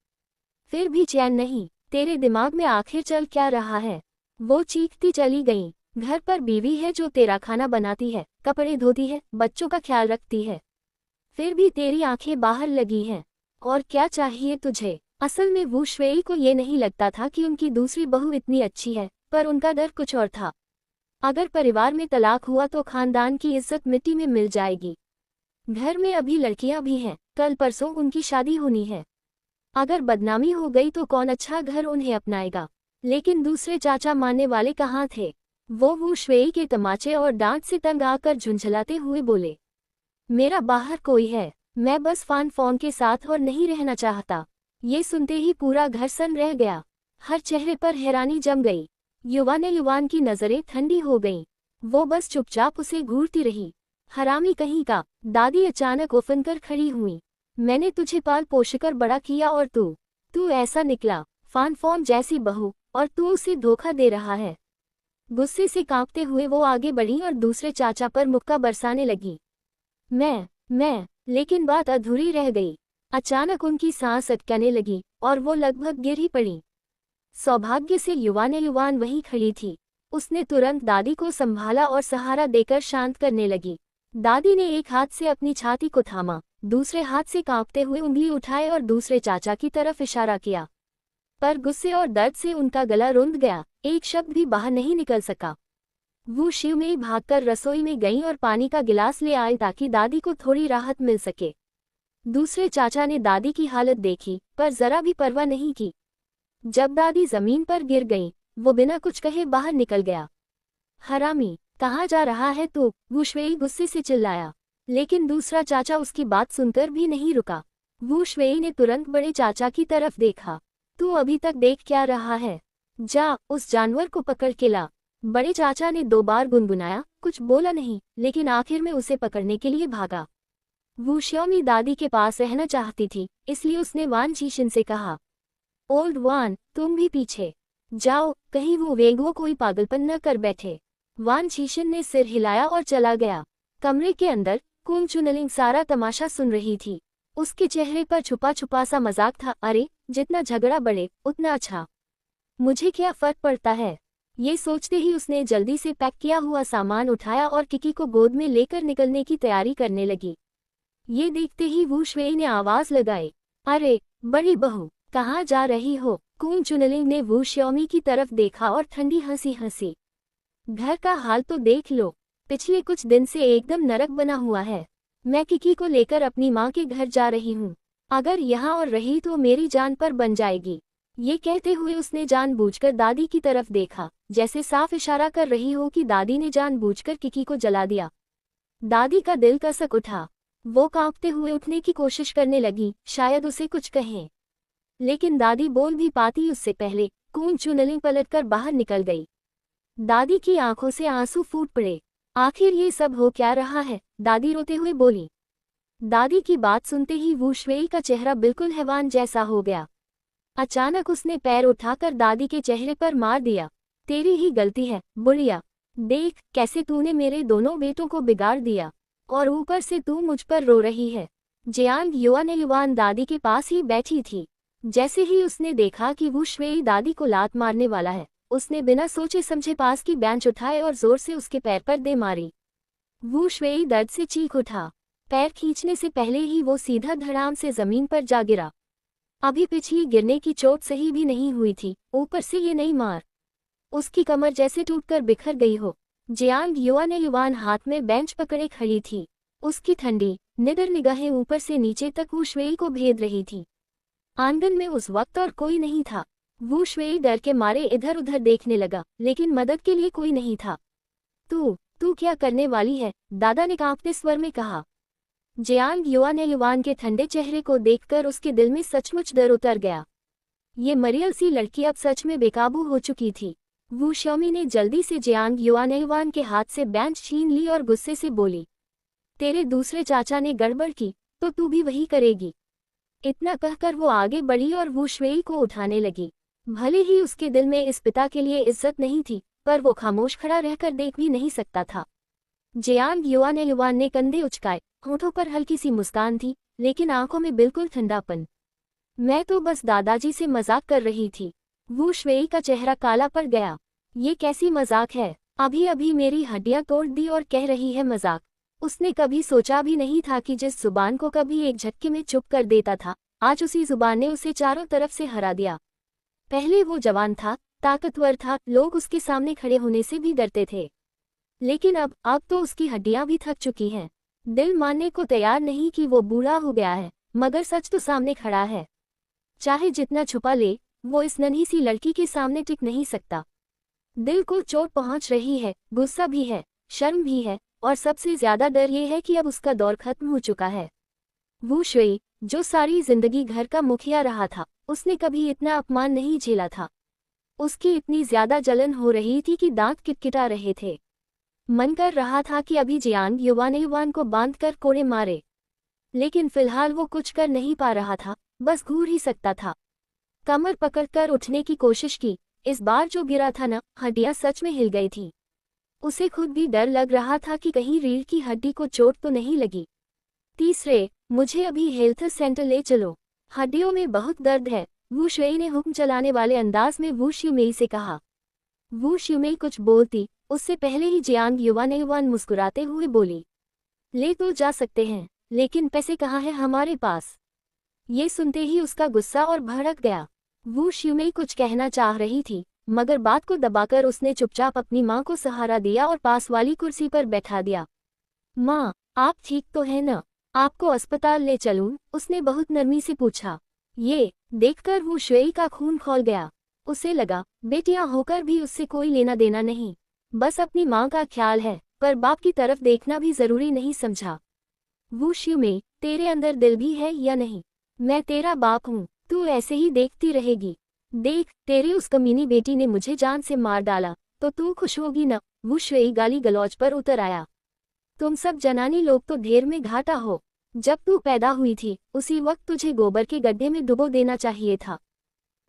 Speaker 1: फिर भी चैन नहीं? तेरे दिमाग में आखिर चल क्या रहा है? वो चीखती चली गई, घर पर बीवी है जो तेरा खाना बनाती है, कपड़े धोती है, बच्चों का ख्याल रखती है, फिर भी तेरी आंखें बाहर लगी हैं। और क्या चाहिए तुझे? असल में वू शुई को ये नहीं लगता था कि उनकी दूसरी बहू इतनी अच्छी है, पर उनका डर कुछ और था। अगर परिवार में तलाक हुआ तो खानदान की इज्जत मिट्टी में मिल जाएगी। घर में अभी लड़कियां भी हैं, कल परसों उनकी शादी होनी है। अगर बदनामी हो गई तो कौन अच्छा घर उन्हें अपनाएगा? लेकिन दूसरे चाचा मानने वाले कहाँ थे? वो वू शुई के तमाचे और डांट से तंग आकर झुंझलाते हुए बोले, मेरा बाहर कोई है, मैं बस फान फॉन के साथ और नहीं रहना चाहता। ये सुनते ही पूरा घर सन रह गया। हर चेहरे पर हैरानी जम गई। युवान की नजरें ठंडी हो गईं। वो बस चुपचाप उसे घूरती रही। हरामी कहीं का, दादी अचानक उफनकर खड़ी हुई। मैंने तुझे पाल पोषकर बड़ा किया और तू ऐसा निकला, फान फॉन जैसी बहू, और तू उसे धोखा दे रहा है। गुस्से से कांपते हुए वो आगे बढ़ी और दूसरे चाचा पर मुक्का बरसाने लगी। मैं, लेकिन बात अधूरी रह गई। अचानक उनकी सांस अटकने लगी और वो लगभग गिर ही पड़ी। सौभाग्य से युवान वहीं खड़ी थी। उसने तुरंत दादी को संभाला और सहारा देकर शांत करने लगी। दादी ने एक हाथ से अपनी छाती को थामा, दूसरे हाथ से कांपते हुए उंगली उठाए और दूसरे चाचा की तरफ इशारा किया। पर गुस्से और दर्द से उनका गला रुंध गया, एक शब्द भी बाहर नहीं निकल सका। वो शिव में भागकर रसोई में गईं और पानी का गिलास ले आए ताकि दादी को थोड़ी राहत मिल सके। दूसरे चाचा ने दादी की हालत देखी, पर जरा भी परवाह नहीं की। जब दादी जमीन पर गिर गईं, वो बिना कुछ कहे बाहर निकल गया। हरामी, कहाँ जा रहा है तू? वू शुई गुस्से से चिल्लाया, लेकिन दूसरा चाचा उसकी बात सुनकर भी नहीं रुका। वू शुई ने तुरंत बड़े चाचा की तरफ देखा। तू अभी तक देख क्या रहा है? जा, उस जानवर को पकड़ के ला। बड़े चाचा ने 2 बार गुनगुनाया, कुछ बोला नहीं, लेकिन आखिर में उसे पकड़ने के लिए भागा। वू श्योमी दादी के पास रहना चाहती थी, इसलिए उसने वान चीशिन से कहा, ओल्ड वान, तुम भी पीछे जाओ, कहीं वो वेगो कोई पागलपन न कर बैठे। वान चीशिन ने सिर हिलाया और चला गया। कमरे के अंदर कुंग चुनलिंग सारा तमाशा सुन रही थी। उसके चेहरे पर छुपा छुपा सा मजाक था, अरे जितना झगड़ा बढ़े उतना अच्छा, मुझे क्या फर्क पड़ता है? ये सोचते ही उसने जल्दी से पैक किया हुआ सामान उठाया और किकी को गोद में लेकर निकलने की तैयारी करने लगी। ये देखते ही वू शुई ने आवाज लगाई, अरे बड़ी बहू, कहाँ जा रही हो? कुंग चुनलिंग ने वू श्योमी की तरफ देखा और ठंडी हंसी हंसी। घर का हाल तो देख लो, पिछले कुछ दिन से एकदम नरक बना हुआ है। मैं किकी को लेकर अपनी माँ के घर जा रही हूँ। अगर यहाँ और रही तो मेरी जान पर बन जाएगी। ये कहते हुए उसने जानबूझकर दादी की तरफ देखा, जैसे साफ इशारा कर रही हो कि दादी ने जानबूझकर किकी को जला दिया। दादी का दिल कसक उठा। वो कांपते हुए उठने की कोशिश करने लगी, शायद उसे कुछ कहें, लेकिन दादी बोल भी पाती उससे पहले कुंग चुनलिंग पलटकर बाहर निकल गई। दादी की आंखों से आंसू फूट पड़े। आखिर ये सब हो क्या रहा है? दादी रोते हुए बोली। दादी की बात सुनते ही वू शुई का चेहरा बिल्कुल हैवान जैसा हो गया। अचानक उसने पैर उठाकर दादी के चेहरे पर मार दिया। तेरी ही गलती है, बुढ़िया। देख कैसे तूने मेरे दोनों बेटों को बिगाड़ दिया, और ऊपर से तू मुझ पर रो रही है। जियांग युवान दादी के पास ही बैठी थी। जैसे ही उसने देखा कि वू शुई दादी को लात मारने वाला है, उसने बिना सोचे समझे पास की बेंच उठाए और जोर से उसके पैर पर दे मारी। वू शुई दर्द से चीख उठा। पैर खींचने से पहले ही वो सीधा धड़ाम से जमीन पर जा गिरा। अभी पिछली गिरने की चोट सही भी नहीं हुई थी, ऊपर से ये नई मार। उसकी कमर जैसे टूटकर बिखर गई हो। जियांग युवान हाथ में बेंच पकड़े खड़ी थी। उसकी ठंडी निडर निगाहें ऊपर से नीचे तक वू शुई को भेद रही थी। आंगन में उस वक्त और कोई नहीं था। वू शुई डर के मारे इधर उधर देखने लगा, लेकिन मदद के लिए कोई नहीं था। तू क्या करने वाली है? दादा ने कांपते स्वर में कहा। जियांग युवान के ठंडे चेहरे को देखकर उसके दिल में सचमुच डर उतर गया। ये मरियल सी लड़की अब सच में बेकाबू हो चुकी थी। वू शॉमी ने जल्दी से जियांग युवान के हाथ से बेंच छीन ली और गुस्से से बोली, तेरे दूसरे चाचा ने गड़बड़ की तो तू भी वही करेगी। इतना कहकर वो आगे बढ़ी और वू शुई को उठाने लगी। भले ही उसके दिल में इस पिता के लिए इज्जत नहीं थी, पर वो खामोश खड़ा रहकर देख भी नहीं सकता था। जियांग युवान ने कंधे उचकाए, होठों पर हल्की सी मुस्कान थी, लेकिन आंखों में बिल्कुल ठंडापन। मैं तो बस दादाजी से मजाक कर रही थी। वू शुई का चेहरा काला पड़ गया। ये कैसी मजाक है? अभी अभी मेरी हड्डियां तोड़ दी और कह रही है मजाक। उसने कभी सोचा भी नहीं था कि जिस जुबान को कभी एक झटके में चुप कर देता था, आज उसी जुबान ने उसे चारों तरफ से हरा दिया। पहले वो जवान था, ताकतवर था, लोग उसके सामने खड़े होने से भी डरते थे। लेकिन अब तो उसकी हड्डियां भी थक चुकी हैं। दिल मानने को तैयार नहीं कि वो बूढ़ा हो गया है, मगर सच तो सामने खड़ा है। चाहे जितना छुपा ले, वो इस नन्ही सी लड़की के सामने टिक नहीं सकता। दिल को चोट पहुंच रही है, गुस्सा भी है, शर्म भी है, और सबसे ज्यादा डर ये है कि अब उसका दौर खत्म हो चुका है। वू शुई, जो सारी जिंदगी घर का मुखिया रहा था, उसने कभी इतना अपमान नहीं झेला था। उसकी इतनी ज्यादा जलन हो रही थी कि दांत किटकिटा रहे थे। मन कर रहा था कि अभी जियांग युवान को बांधकर कोड़े मारे, लेकिन फिलहाल वो कुछ कर नहीं पा रहा था, बस घूर ही सकता था। कमर पकड़कर उठने की कोशिश की। इस बार जो गिरा था ना, हड्डियां सच में हिल गई थी। उसे खुद भी डर लग रहा था कि कहीं रीढ़ की हड्डी को चोट तो नहीं लगी। तीसरे, मुझे अभी हेल्थ सेंटर ले चलो, हड्डियों में बहुत दर्द है, वू शुई ने हुक्म चलाने वाले अंदाज में वू श्यूमेई से कहा। वू श्यूमेई कुछ बोलती उससे पहले ही जियांग युवान मुस्कुराते हुए बोली, ले तो जा सकते हैं, लेकिन पैसे कहाँ हैं हमारे पास? ये सुनते ही उसका गुस्सा और भड़क गया। वू श्यूमेई कुछ कहना चाह रही थी, मगर बात को दबाकर उसने चुपचाप अपनी माँ को सहारा दिया और पास वाली कुर्सी पर बैठा दिया। माँ, आप ठीक तो है न? आपको अस्पताल ले चलूं? उसने बहुत नरमी से पूछा। ये देखकर वू शुई का खून खौल गया। उसे लगा बेटियां होकर भी उससे कोई लेना देना नहीं, बस अपनी माँ का ख्याल है, पर बाप की तरफ देखना भी जरूरी नहीं समझा। वू श्यूमेई, तेरे अंदर दिल भी है या नहीं? मैं तेरा बाप हूँ, तू ऐसे ही देखती रहेगी? देख, तेरी उस कमीनी बेटी ने मुझे जान से मार डाला, तो तू खुश होगी न? वू शुई गाली गलौज पर उतर आया। तुम सब जनानी लोग तो ढेर में घाटा हो। जब तू पैदा हुई थी, उसी वक्त तुझे गोबर के गड्ढे में डुबो देना चाहिए था।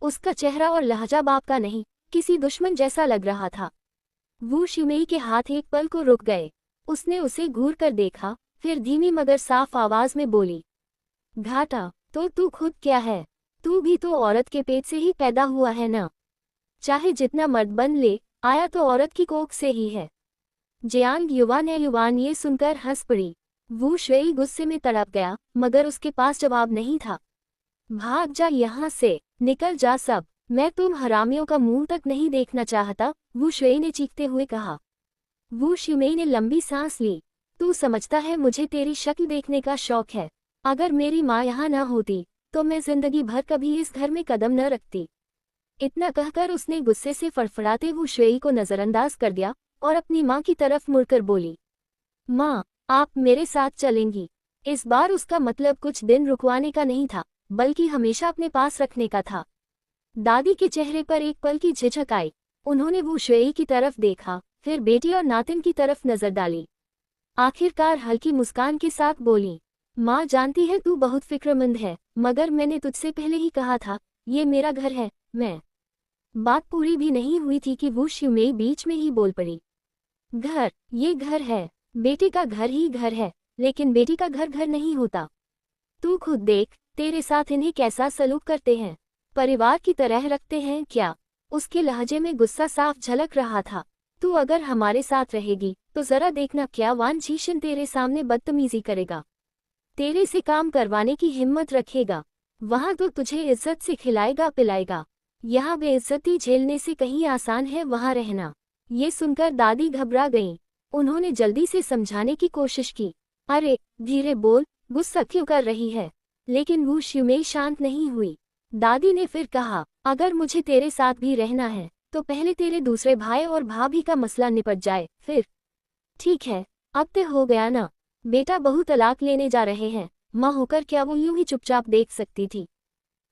Speaker 1: उसका चेहरा और लहजा बाप का नहीं, किसी दुश्मन जैसा लग रहा था। वू श्यूमेई के हाथ एक पल को रुक गए। उसने उसे घूर कर देखा, फिर धीमी मगर साफ आवाज में बोली, घाटा तो तू खुद क्या है? तू भी तो औरत के पेट से ही पैदा हुआ है ना? चाहे जितना मर्द बन ले, आया तो औरत की कोख से ही है। जियांग युवान ये सुनकर हंस पड़ी। वू शुई गुस्से में तड़प गया, मगर उसके पास जवाब नहीं था। भाग जा यहाँ से, निकल जा सब, मैं तुम हरामियों का मुंह तक नहीं देखना चाहता, वू शुई ने चीखते हुए कहा। वू श्यूमेई ने लंबी सांस ली। तू समझता है मुझे तेरी शक्ल देखने का शौक है? अगर मेरी माँ यहाँ न होती, तो मैं जिंदगी भर कभी इस घर में कदम न रखती। इतना कहकर उसने गुस्से से फड़फड़ाते वू शुई को नजरअंदाज कर दिया और अपनी माँ की तरफ मुड़कर बोली, माँ, आप मेरे साथ चलेंगी? इस बार उसका मतलब कुछ दिन रुकवाने का नहीं था, बल्कि हमेशा अपने पास रखने का था। दादी के चेहरे पर एक पल की झिझक आई। उन्होंने वू शुई की तरफ देखा, फिर बेटी और नातिन की तरफ नजर डाली। आखिरकार हल्की मुस्कान के साथ बोली, माँ जानती है तू बहुत फिक्रमंद है, मगर मैंने तुझसे पहले ही कहा था, ये मेरा घर है। मैं बात पूरी भी नहीं हुई थी कि वू श्यूमेई बीच में ही बोल पड़ी। घर, ये घर है, बेटे का घर ही घर है, लेकिन बेटी का घर घर नहीं होता। तू खुद देख, तेरे साथ इन्हें कैसा सलूक करते हैं, परिवार की तरह रखते हैं क्या? उसके लहजे में गुस्सा साफ झलक रहा था। तू अगर हमारे साथ रहेगी, तो जरा देखना क्या वान झीशन तेरे सामने बदतमीजी करेगा, तेरे से काम करवाने की हिम्मत रखेगा। वहां तो तुझे इज्जत से खिलाएगा पिलाएगा। यहाँ बेइज्जती झेलने से कहीं आसान है वहां रहना। ये सुनकर दादी घबरा गईं। उन्होंने जल्दी से समझाने की कोशिश की। अरे धीरे बोल, गुस्सा क्यों कर रही है? लेकिन वो शिवमेई शांत नहीं हुई। दादी ने फिर कहा, अगर मुझे तेरे साथ भी रहना है तो पहले तेरे दूसरे भाई और भाभी का मसला निपट जाए, फिर। ठीक है, अब तो हो गया ना। बेटा बहू तलाक लेने जा रहे हैं, माँ होकर क्या वो यूं ही चुपचाप देख सकती थी?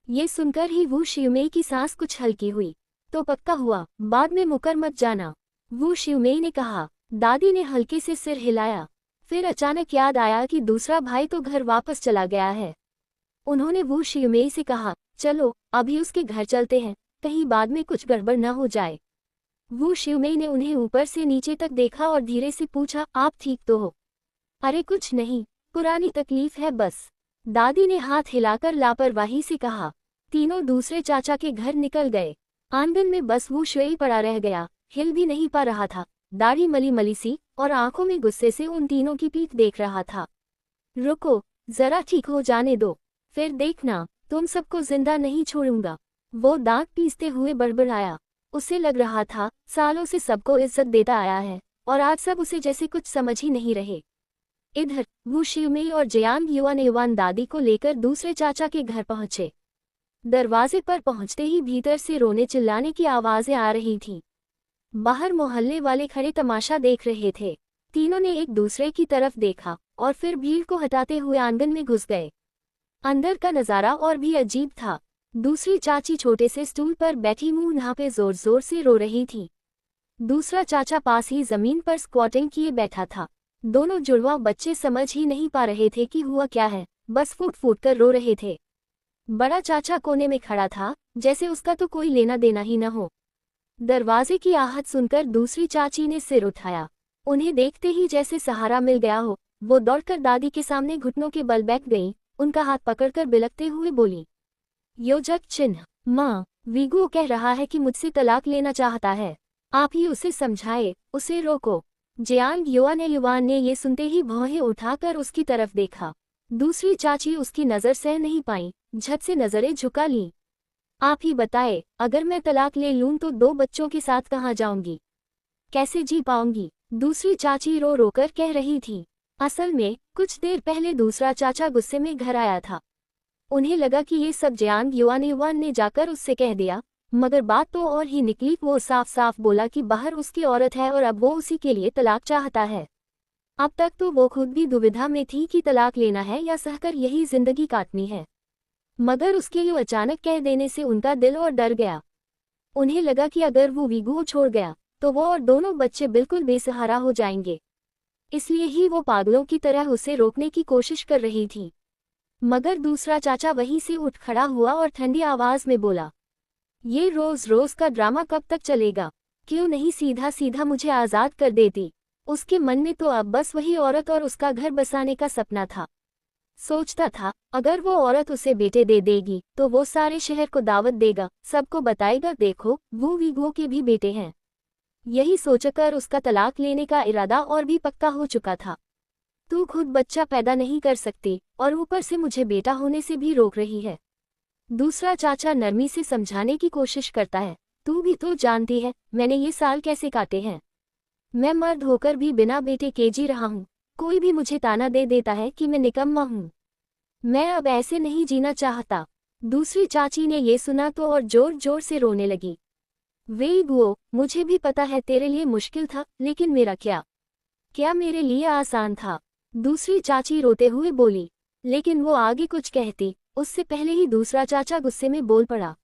Speaker 1: ये सुनकर ही वो शिवमेई की सांस कुछ हल्की हुई। तो पक्का हुआ, बाद में मुकर मत जाना, वो शिवमेई ने कहा। दादी ने हल्के से सिर हिलाया। फिर अचानक याद आया कि दूसरा भाई तो घर वापस चला गया है। उन्होंने वो शिवमेई से कहा, चलो अभी उसके घर चलते हैं, कहीं बाद में कुछ गड़बड़ न हो जाए। वो शिवमेई ने उन्हें ऊपर से नीचे तक देखा और धीरे से पूछा, आप ठीक तो हो? अरे कुछ नहीं, पुरानी तकलीफ है बस, दादी ने हाथ हिलाकर लापरवाही से कहा। तीनों दूसरे चाचा के घर निकल गए। आंगन में बस वो शुएई पड़ा रह गया, हिल भी नहीं पा रहा था, दाढ़ी मली मली सी, और आंखों में गुस्से से उन तीनों की पीठ देख रहा था। रुको, जरा ठीक हो जाने दो, फिर देखना, तुम सबको जिंदा नहीं छोड़ूंगा, वो दांत पीसते हुए बड़बड़ाया। उसे लग रहा था सालों से सबको इज्जत देता आया है और आज सब उसे जैसे कुछ समझ ही नहीं रहे। इधर वो शिवमेई और जियांग युआन दादी को लेकर दूसरे चाचा के घर पहुंचे। दरवाजे पर पहुंचते ही भीतर से रोने चिल्लाने की आवाजें आ रही थीं। बाहर मोहल्ले वाले खड़े तमाशा देख रहे थे। तीनों ने एक दूसरे की तरफ देखा और फिर भीड़ को हटाते हुए आंगन में घुस गए। अंदर का नजारा और भी अजीब था। दूसरी चाची छोटे से स्टूल पर बैठी मुंह नहापे जोर जोर से रो रही थी। दूसरा चाचा पास ही जमीन पर स्क्वाटिंग किए बैठा था। दोनों जुड़वा बच्चे समझ ही नहीं पा रहे थे कि हुआ क्या है, बस फूट फूट कर रो रहे थे। बड़ा चाचा कोने में खड़ा था, जैसे उसका तो कोई लेना देना ही न हो। दरवाजे की आहट सुनकर दूसरी चाची ने सिर उठाया। उन्हें देखते ही जैसे सहारा मिल गया हो, वो दौड़कर दादी के सामने घुटनों के बल बैठ गई, उनका हाथ पकड़कर बिलखते हुए बोली, योजक चिन्ह, माँ, वीगू कह रहा है कि मुझसे तलाक लेना चाहता है, आप ही उसे समझाए, उसे रोको। जियांग युआन ने ये सुनते ही भौहें उठाकर उसकी तरफ देखा। दूसरी चाची उसकी नज़र सह नहीं पाई, झट से नजरें झुका लीं। आप ही बताए, अगर मैं तलाक ले लूं तो 2 बच्चों के साथ कहाँ जाऊंगी, कैसे जी पाऊंगी? दूसरी चाची रो रोकर कह रही थी। असल में कुछ देर पहले दूसरा चाचा गुस्से में घर आया था। उन्हें लगा कि ये सब जियांग युआन ने जाकर उससे कह दिया, मगर बात तो और ही निकली। वो साफ साफ बोला कि बाहर उसकी औरत है और अब वो उसी के लिए तलाक चाहता है। अब तक तो वो खुद भी दुविधा में थी कि तलाक लेना है या सहकर यही जिंदगी काटनी है, मगर उसके यूं अचानक कह देने से उनका दिल और डर गया। उन्हें लगा कि अगर वो वीगू छोड़ गया तो वो और दोनों बच्चे बिल्कुल बेसहारा हो जाएंगे। इसलिए ही वो पागलों की तरह उसे रोकने की कोशिश कर रही थी। मगर दूसरा चाचा वहीं से उठ खड़ा हुआ और ठंडी आवाज में बोला, ये रोज रोज का ड्रामा कब तक चलेगा? क्यों नहीं सीधा सीधा मुझे आज़ाद कर देती? उसके मन में तो अब बस वही औरत और उसका घर बसाने का सपना था। सोचता था अगर वो औरत उसे बेटे दे देगी तो वो सारे शहर को दावत देगा, सबको बताएगा, देखो वो वीगो के भी बेटे हैं। यही सोचकर उसका तलाक लेने का इरादा और भी पक्का हो चुका था। तू खुद बच्चा पैदा नहीं कर सकती और ऊपर से मुझे बेटा होने से भी रोक रही है। दूसरा चाचा नरमी से समझाने की कोशिश करता है, तू भी तो जानती है मैंने ये साल कैसे काटे हैं। मैं मर्द होकर भी बिना बेटे के जी रहा हूँ। कोई भी मुझे ताना दे देता है कि मैं निकम्मा हूँ। मैं अब ऐसे नहीं जीना चाहता। दूसरी चाची ने ये सुना तो और जोर जोर से रोने लगी। वीगू, मुझे भी पता है तेरे लिए मुश्किल था, लेकिन मेरा क्या मेरे लिए आसान था? दूसरी चाची रोते हुए बोली। लेकिन वो आगे कुछ कहती उससे पहले ही दूसरा चाचा गुस्से में बोल पड़ा,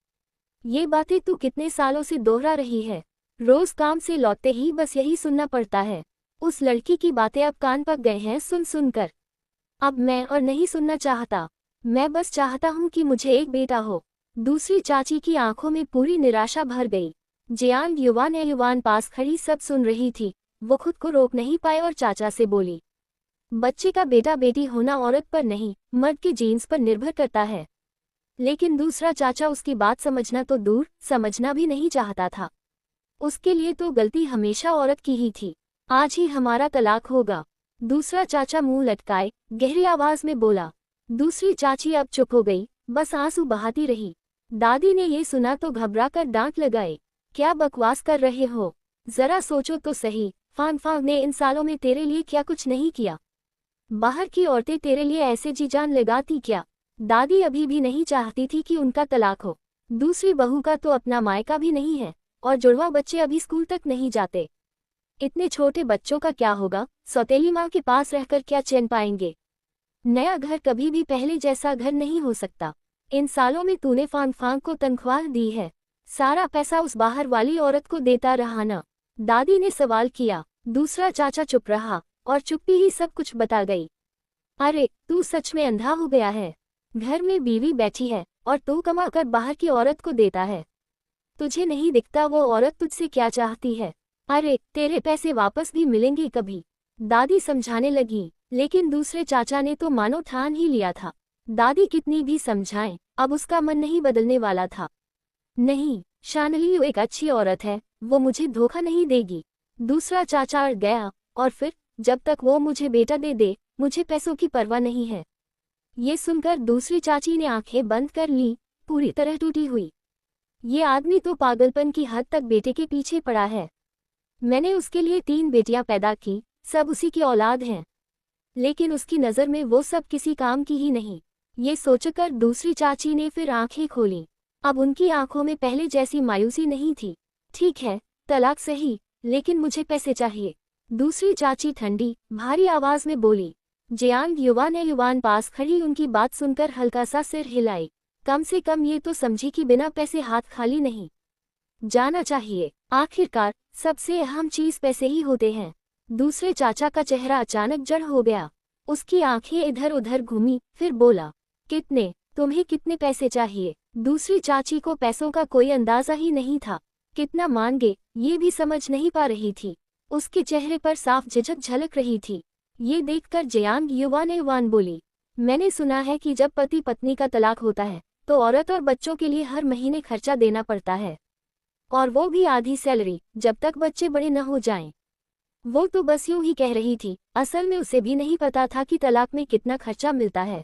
Speaker 1: ये बातें तू कितने सालों से दोहरा रही है? रोज काम से लौटते ही बस यही सुनना पड़ता है। उस लड़की की बातें अब कान पक गए हैं सुन सुनकर। अब मैं और नहीं सुनना चाहता। मैं बस चाहता हूँ कि मुझे एक बेटा हो। दूसरी चाची की आंखों में पूरी निराशा भर गई। जियांग युआन पास खड़ी सब सुन रही थी। वो खुद को रोक नहीं पाए और चाचा से बोली, बच्चे का बेटा बेटी होना औरत पर नहीं, मर्द के जीन्स पर निर्भर करता है। लेकिन दूसरा चाचा उसकी बात समझना तो दूर, समझना भी नहीं चाहता था। उसके लिए तो गलती हमेशा औरत की ही थी। आज ही हमारा तलाक होगा। दूसरा चाचा मुंह लटकाए गहरी आवाज में बोला। दूसरी चाची अब चुप हो गई, बस आंसू बहाती रही। दादी ने ये सुना तो घबराकर डांट लगाए, क्या बकवास कर रहे हो? जरा सोचो तो सही, फानफांग ने इन सालों में तेरे लिए क्या कुछ नहीं किया। बाहर की औरतें तेरे लिए ऐसे जी जान लगाती क्या। दादी अभी भी नहीं चाहती थी कि उनका तलाक हो। दूसरी बहू का तो अपना मायका भी नहीं है, और जुड़वा बच्चे अभी स्कूल तक नहीं जाते। इतने छोटे बच्चों का क्या होगा, सौतेली माँ के पास रहकर क्या चैन पाएंगे। नया घर कभी भी पहले जैसा घर नहीं हो सकता। इन सालों में तूने फांग को तनख्वाह दी है, सारा पैसा उस बाहर वाली औरत को देता रहा ना। दादी ने सवाल किया। दूसरा चाचा चुप रहा, और चुप्पी ही सब कुछ बता गई। अरे तू सच में अंधा हो गया है। घर में बीवी बैठी है और तू कमा कर बाहर की औरत को देता है। तुझे नहीं दिखता वो औरत तुझसे क्या चाहती है। अरे तेरे पैसे वापस भी मिलेंगे कभी, दादी समझाने लगी। लेकिन दूसरे चाचा ने तो मानो ठान ही लिया था। दादी कितनी भी समझाएं, अब उसका मन नहीं बदलने वाला था। नहीं, शानली एक अच्छी औरत है, वो मुझे धोखा नहीं देगी। दूसरा चाचा अड़ गया। और फिर, जब तक वो मुझे बेटा दे दे, मुझे पैसों की परवाह नहीं है। ये सुनकर दूसरी चाची ने आंखें बंद कर ली, पूरी तरह टूटी हुई। ये आदमी तो पागलपन की हद तक बेटे के पीछे पड़ा है। मैंने उसके लिए 3 बेटियां पैदा की, सब उसी की औलाद हैं। लेकिन उसकी नज़र में वो सब किसी काम की ही नहीं। ये सोचकर दूसरी चाची ने फिर आंखें खोलीं। अब उनकी आंखों में पहले जैसी मायूसी नहीं थी। ठीक है, तलाक सही, लेकिन मुझे पैसे चाहिए। दूसरी चाची ठंडी, भारी आवाज में बोली। जियांग युवान पास खड़ी उनकी बात सुनकर हल्का सा सिर हिलाई। कम से कम ये तो समझी कि बिना पैसे हाथ खाली नहीं जाना चाहिए। आखिरकार सबसे अहम चीज पैसे ही होते हैं। दूसरे चाचा का चेहरा अचानक जड़ हो गया। उसकी आंखें इधर उधर घूमी, फिर बोला, कितने? तुम्हें कितने पैसे चाहिए? दूसरी चाची को पैसों का कोई अंदाजा ही नहीं था। कितना मांगे, ये भी समझ नहीं पा रही थी। उसके चेहरे पर साफ झिझक झलक रही थी। ये देखकर जियांग युवान बोली, मैंने सुना है कि जब पति पत्नी का तलाक होता है तो औरत और बच्चों के लिए हर महीने खर्चा देना पड़ता है, और वो भी आधी सैलरी, जब तक बच्चे बड़े न हो जाएं। वो तो बस यूं ही कह रही थी, असल में उसे भी नहीं पता था कि तलाक में कितना खर्चा मिलता है।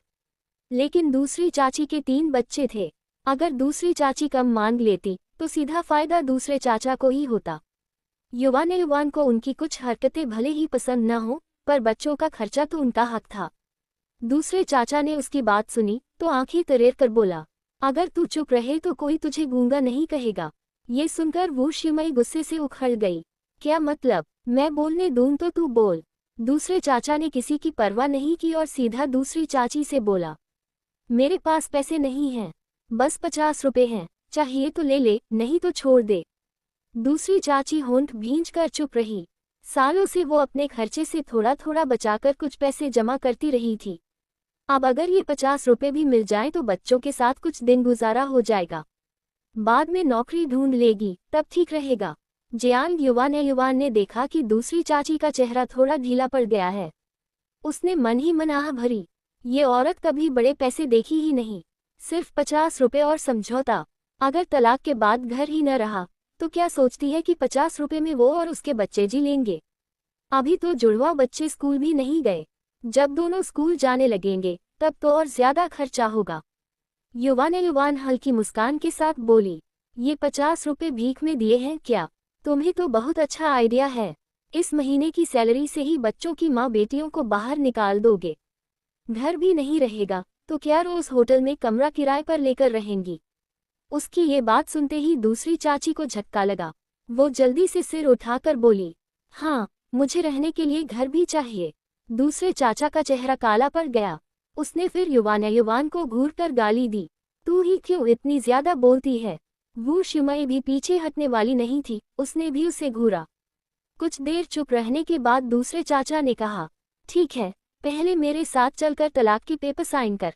Speaker 1: लेकिन दूसरी चाची के 3 बच्चे थे। अगर दूसरी चाची कम मांग लेती तो सीधा फायदा दूसरे चाचा को ही होता। युवान को उनकी कुछ हरकतें भले ही पसंद न हो, पर बच्चों का खर्चा तो उनका हक था। दूसरे चाचा ने उसकी बात सुनी तो आंखें तरेर कर बोला, अगर तू चुप रहे तो कोई तुझे गूंगा नहीं कहेगा। ये सुनकर वो शिमई गुस्से से उखड़ गई। क्या मतलब? मैं बोलने दूं तो तू बोल। दूसरे चाचा ने किसी की परवाह नहीं की और सीधा दूसरी चाची से बोला, मेरे पास पैसे नहीं हैं, बस 50 रुपए हैं, चाहिए तो ले ले, नहीं तो छोड़ दे। दूसरी चाची होंठ भींच कर चुप रही। सालों से वो अपने खर्चे से थोड़ा थोड़ा बचाकर कुछ पैसे जमा करती रही थी। अब अगर ये 50 रुपए भी मिल जाए तो बच्चों के साथ कुछ दिन गुजारा हो जाएगा। बाद में नौकरी ढूंढ लेगी, तब ठीक रहेगा। जियांग युवान ने देखा कि दूसरी चाची का चेहरा थोड़ा ढीला पड़ गया है। उसने मन ही मन आह भरी। ये औरत कभी बड़े पैसे देखी ही नहीं, सिर्फ 50 रुपए और समझौता। अगर तलाक के बाद घर ही न रहा तो क्या सोचती है कि 50 रुपए में वो और उसके बच्चे जी लेंगे। अभी तो जुड़वा बच्चे स्कूल भी नहीं गए, जब दोनों स्कूल जाने लगेंगे तब तो और ज्यादा खर्चा होगा। युवान हल्की मुस्कान के साथ बोली, ये 50 रुपए भीख में दिए हैं क्या? तुम्हें तो बहुत अच्छा आइडिया है। इस महीने की सैलरी से ही बच्चों की माँ बेटियों को बाहर निकाल दोगे। घर भी नहीं रहेगा तो क्या रोज होटल में कमरा किराए पर लेकर रहेंगी? उसकी ये बात सुनते ही दूसरी चाची को झटका लगा। वो जल्दी से सिर उठाकर बोली, हाँ, मुझे रहने के लिए घर भी चाहिए। दूसरे चाचा का चेहरा काला पड़ गया। उसने फिर युवान को घूर कर गाली दी, तू ही क्यों इतनी ज्यादा बोलती है? वो शिमई भी पीछे हटने वाली नहीं थी, उसने भी उसे घूरा। कुछ देर चुप रहने के बाद दूसरे चाचा ने कहा, ठीक है, पहले मेरे साथ चलकर तलाक के पेपर साइन कर।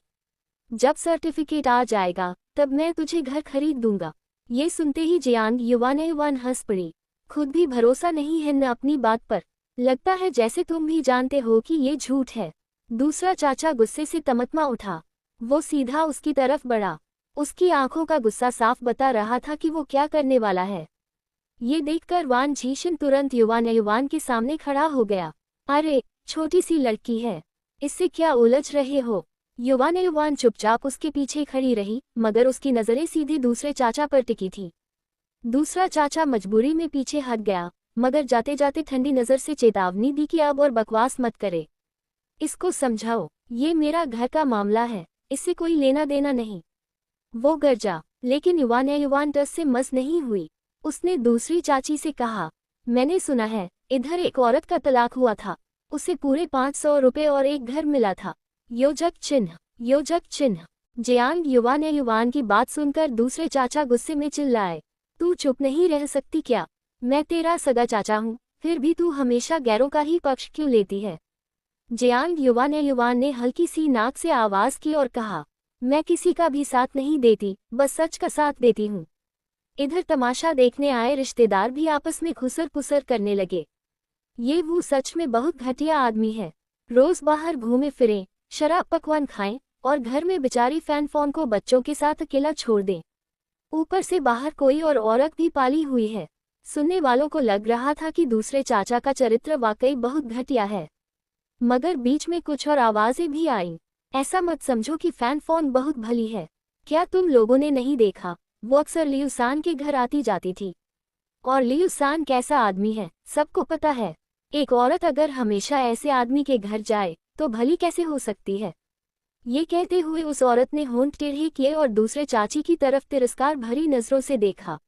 Speaker 1: जब सर्टिफिकेट आ जाएगा तब मैं तुझे घर खरीद दूंगा। ये सुनते ही जियांग युवान हंस पड़ी। खुद भी भरोसा नहीं है न अपनी बात पर। लगता है जैसे तुम भी जानते हो कि ये झूठ है। दूसरा चाचा गुस्से से तमतमा उठा। वो सीधा उसकी तरफ बढ़ा। उसकी आंखों का गुस्सा साफ बता रहा था कि वो क्या करने वाला है। ये देखकर वान झीशन तुरंत युवान के सामने खड़ा हो गया। अरे, छोटी सी लड़की है, इससे क्या उलझ रहे हो? युवान चुपचाप उसके पीछे खड़ी रही, मगर उसकी नजरें सीधे दूसरे चाचा पर टिकी थी। दूसरा चाचा मजबूरी में पीछे हट गया मगर जाते जाते ठंडी नजर से चेतावनी दी कि अब और बकवास मत करे। इसको समझाओ, ये मेरा घर का मामला है, इससे कोई लेना देना नहीं। वो गरजा, लेकिन युवान टस से मस नहीं हुई। उसने दूसरी चाची से कहा, मैंने सुना है इधर एक औरत का तलाक हुआ था, उसे पूरे 500 रुपए और एक घर मिला था। योजक चिन्ह, योजक चिन्ह। जियांग युवान की बात सुनकर दूसरे चाचा गुस्से में चिल्लाए, तू चुप नहीं रह सकती क्या? मैं तेरा सगा चाचा हूँ, फिर भी तू हमेशा गैरों का ही पक्ष क्यों लेती है? जियांग युवान ने हल्की सी नाक से आवाज की और कहा, मैं किसी का भी साथ नहीं देती, बस सच का साथ देती हूँ। इधर तमाशा देखने आए रिश्तेदार भी आपस में खुसर पुसर करने लगे। ये वो सच में बहुत घटिया आदमी है, रोज बाहर घूमे फिरें, शराब पकवान खाएं और घर में बेचारी फैन फोन को बच्चों के साथ अकेला छोड़ दें। ऊपर से बाहर कोई और औरत भी पाली हुई है। सुनने वालों को लग रहा था कि दूसरे चाचा का चरित्र वाकई बहुत घटिया है। मगर बीच में कुछ और आवाजें भी आईं। ऐसा मत समझो कि फैन फोन बहुत भली है। क्या तुम लोगों ने नहीं देखा, वो अक्सर लियूसान के घर आती जाती थी। और लियूसान कैसा आदमी है सबको पता है। एक औरत अगर हमेशा ऐसे आदमी के घर जाए तो भली कैसे हो सकती है? ये कहते हुए उस औरत ने होंठ टेढ़े किए और दूसरे चाची की तरफ तिरस्कार भरी नजरों से देखा।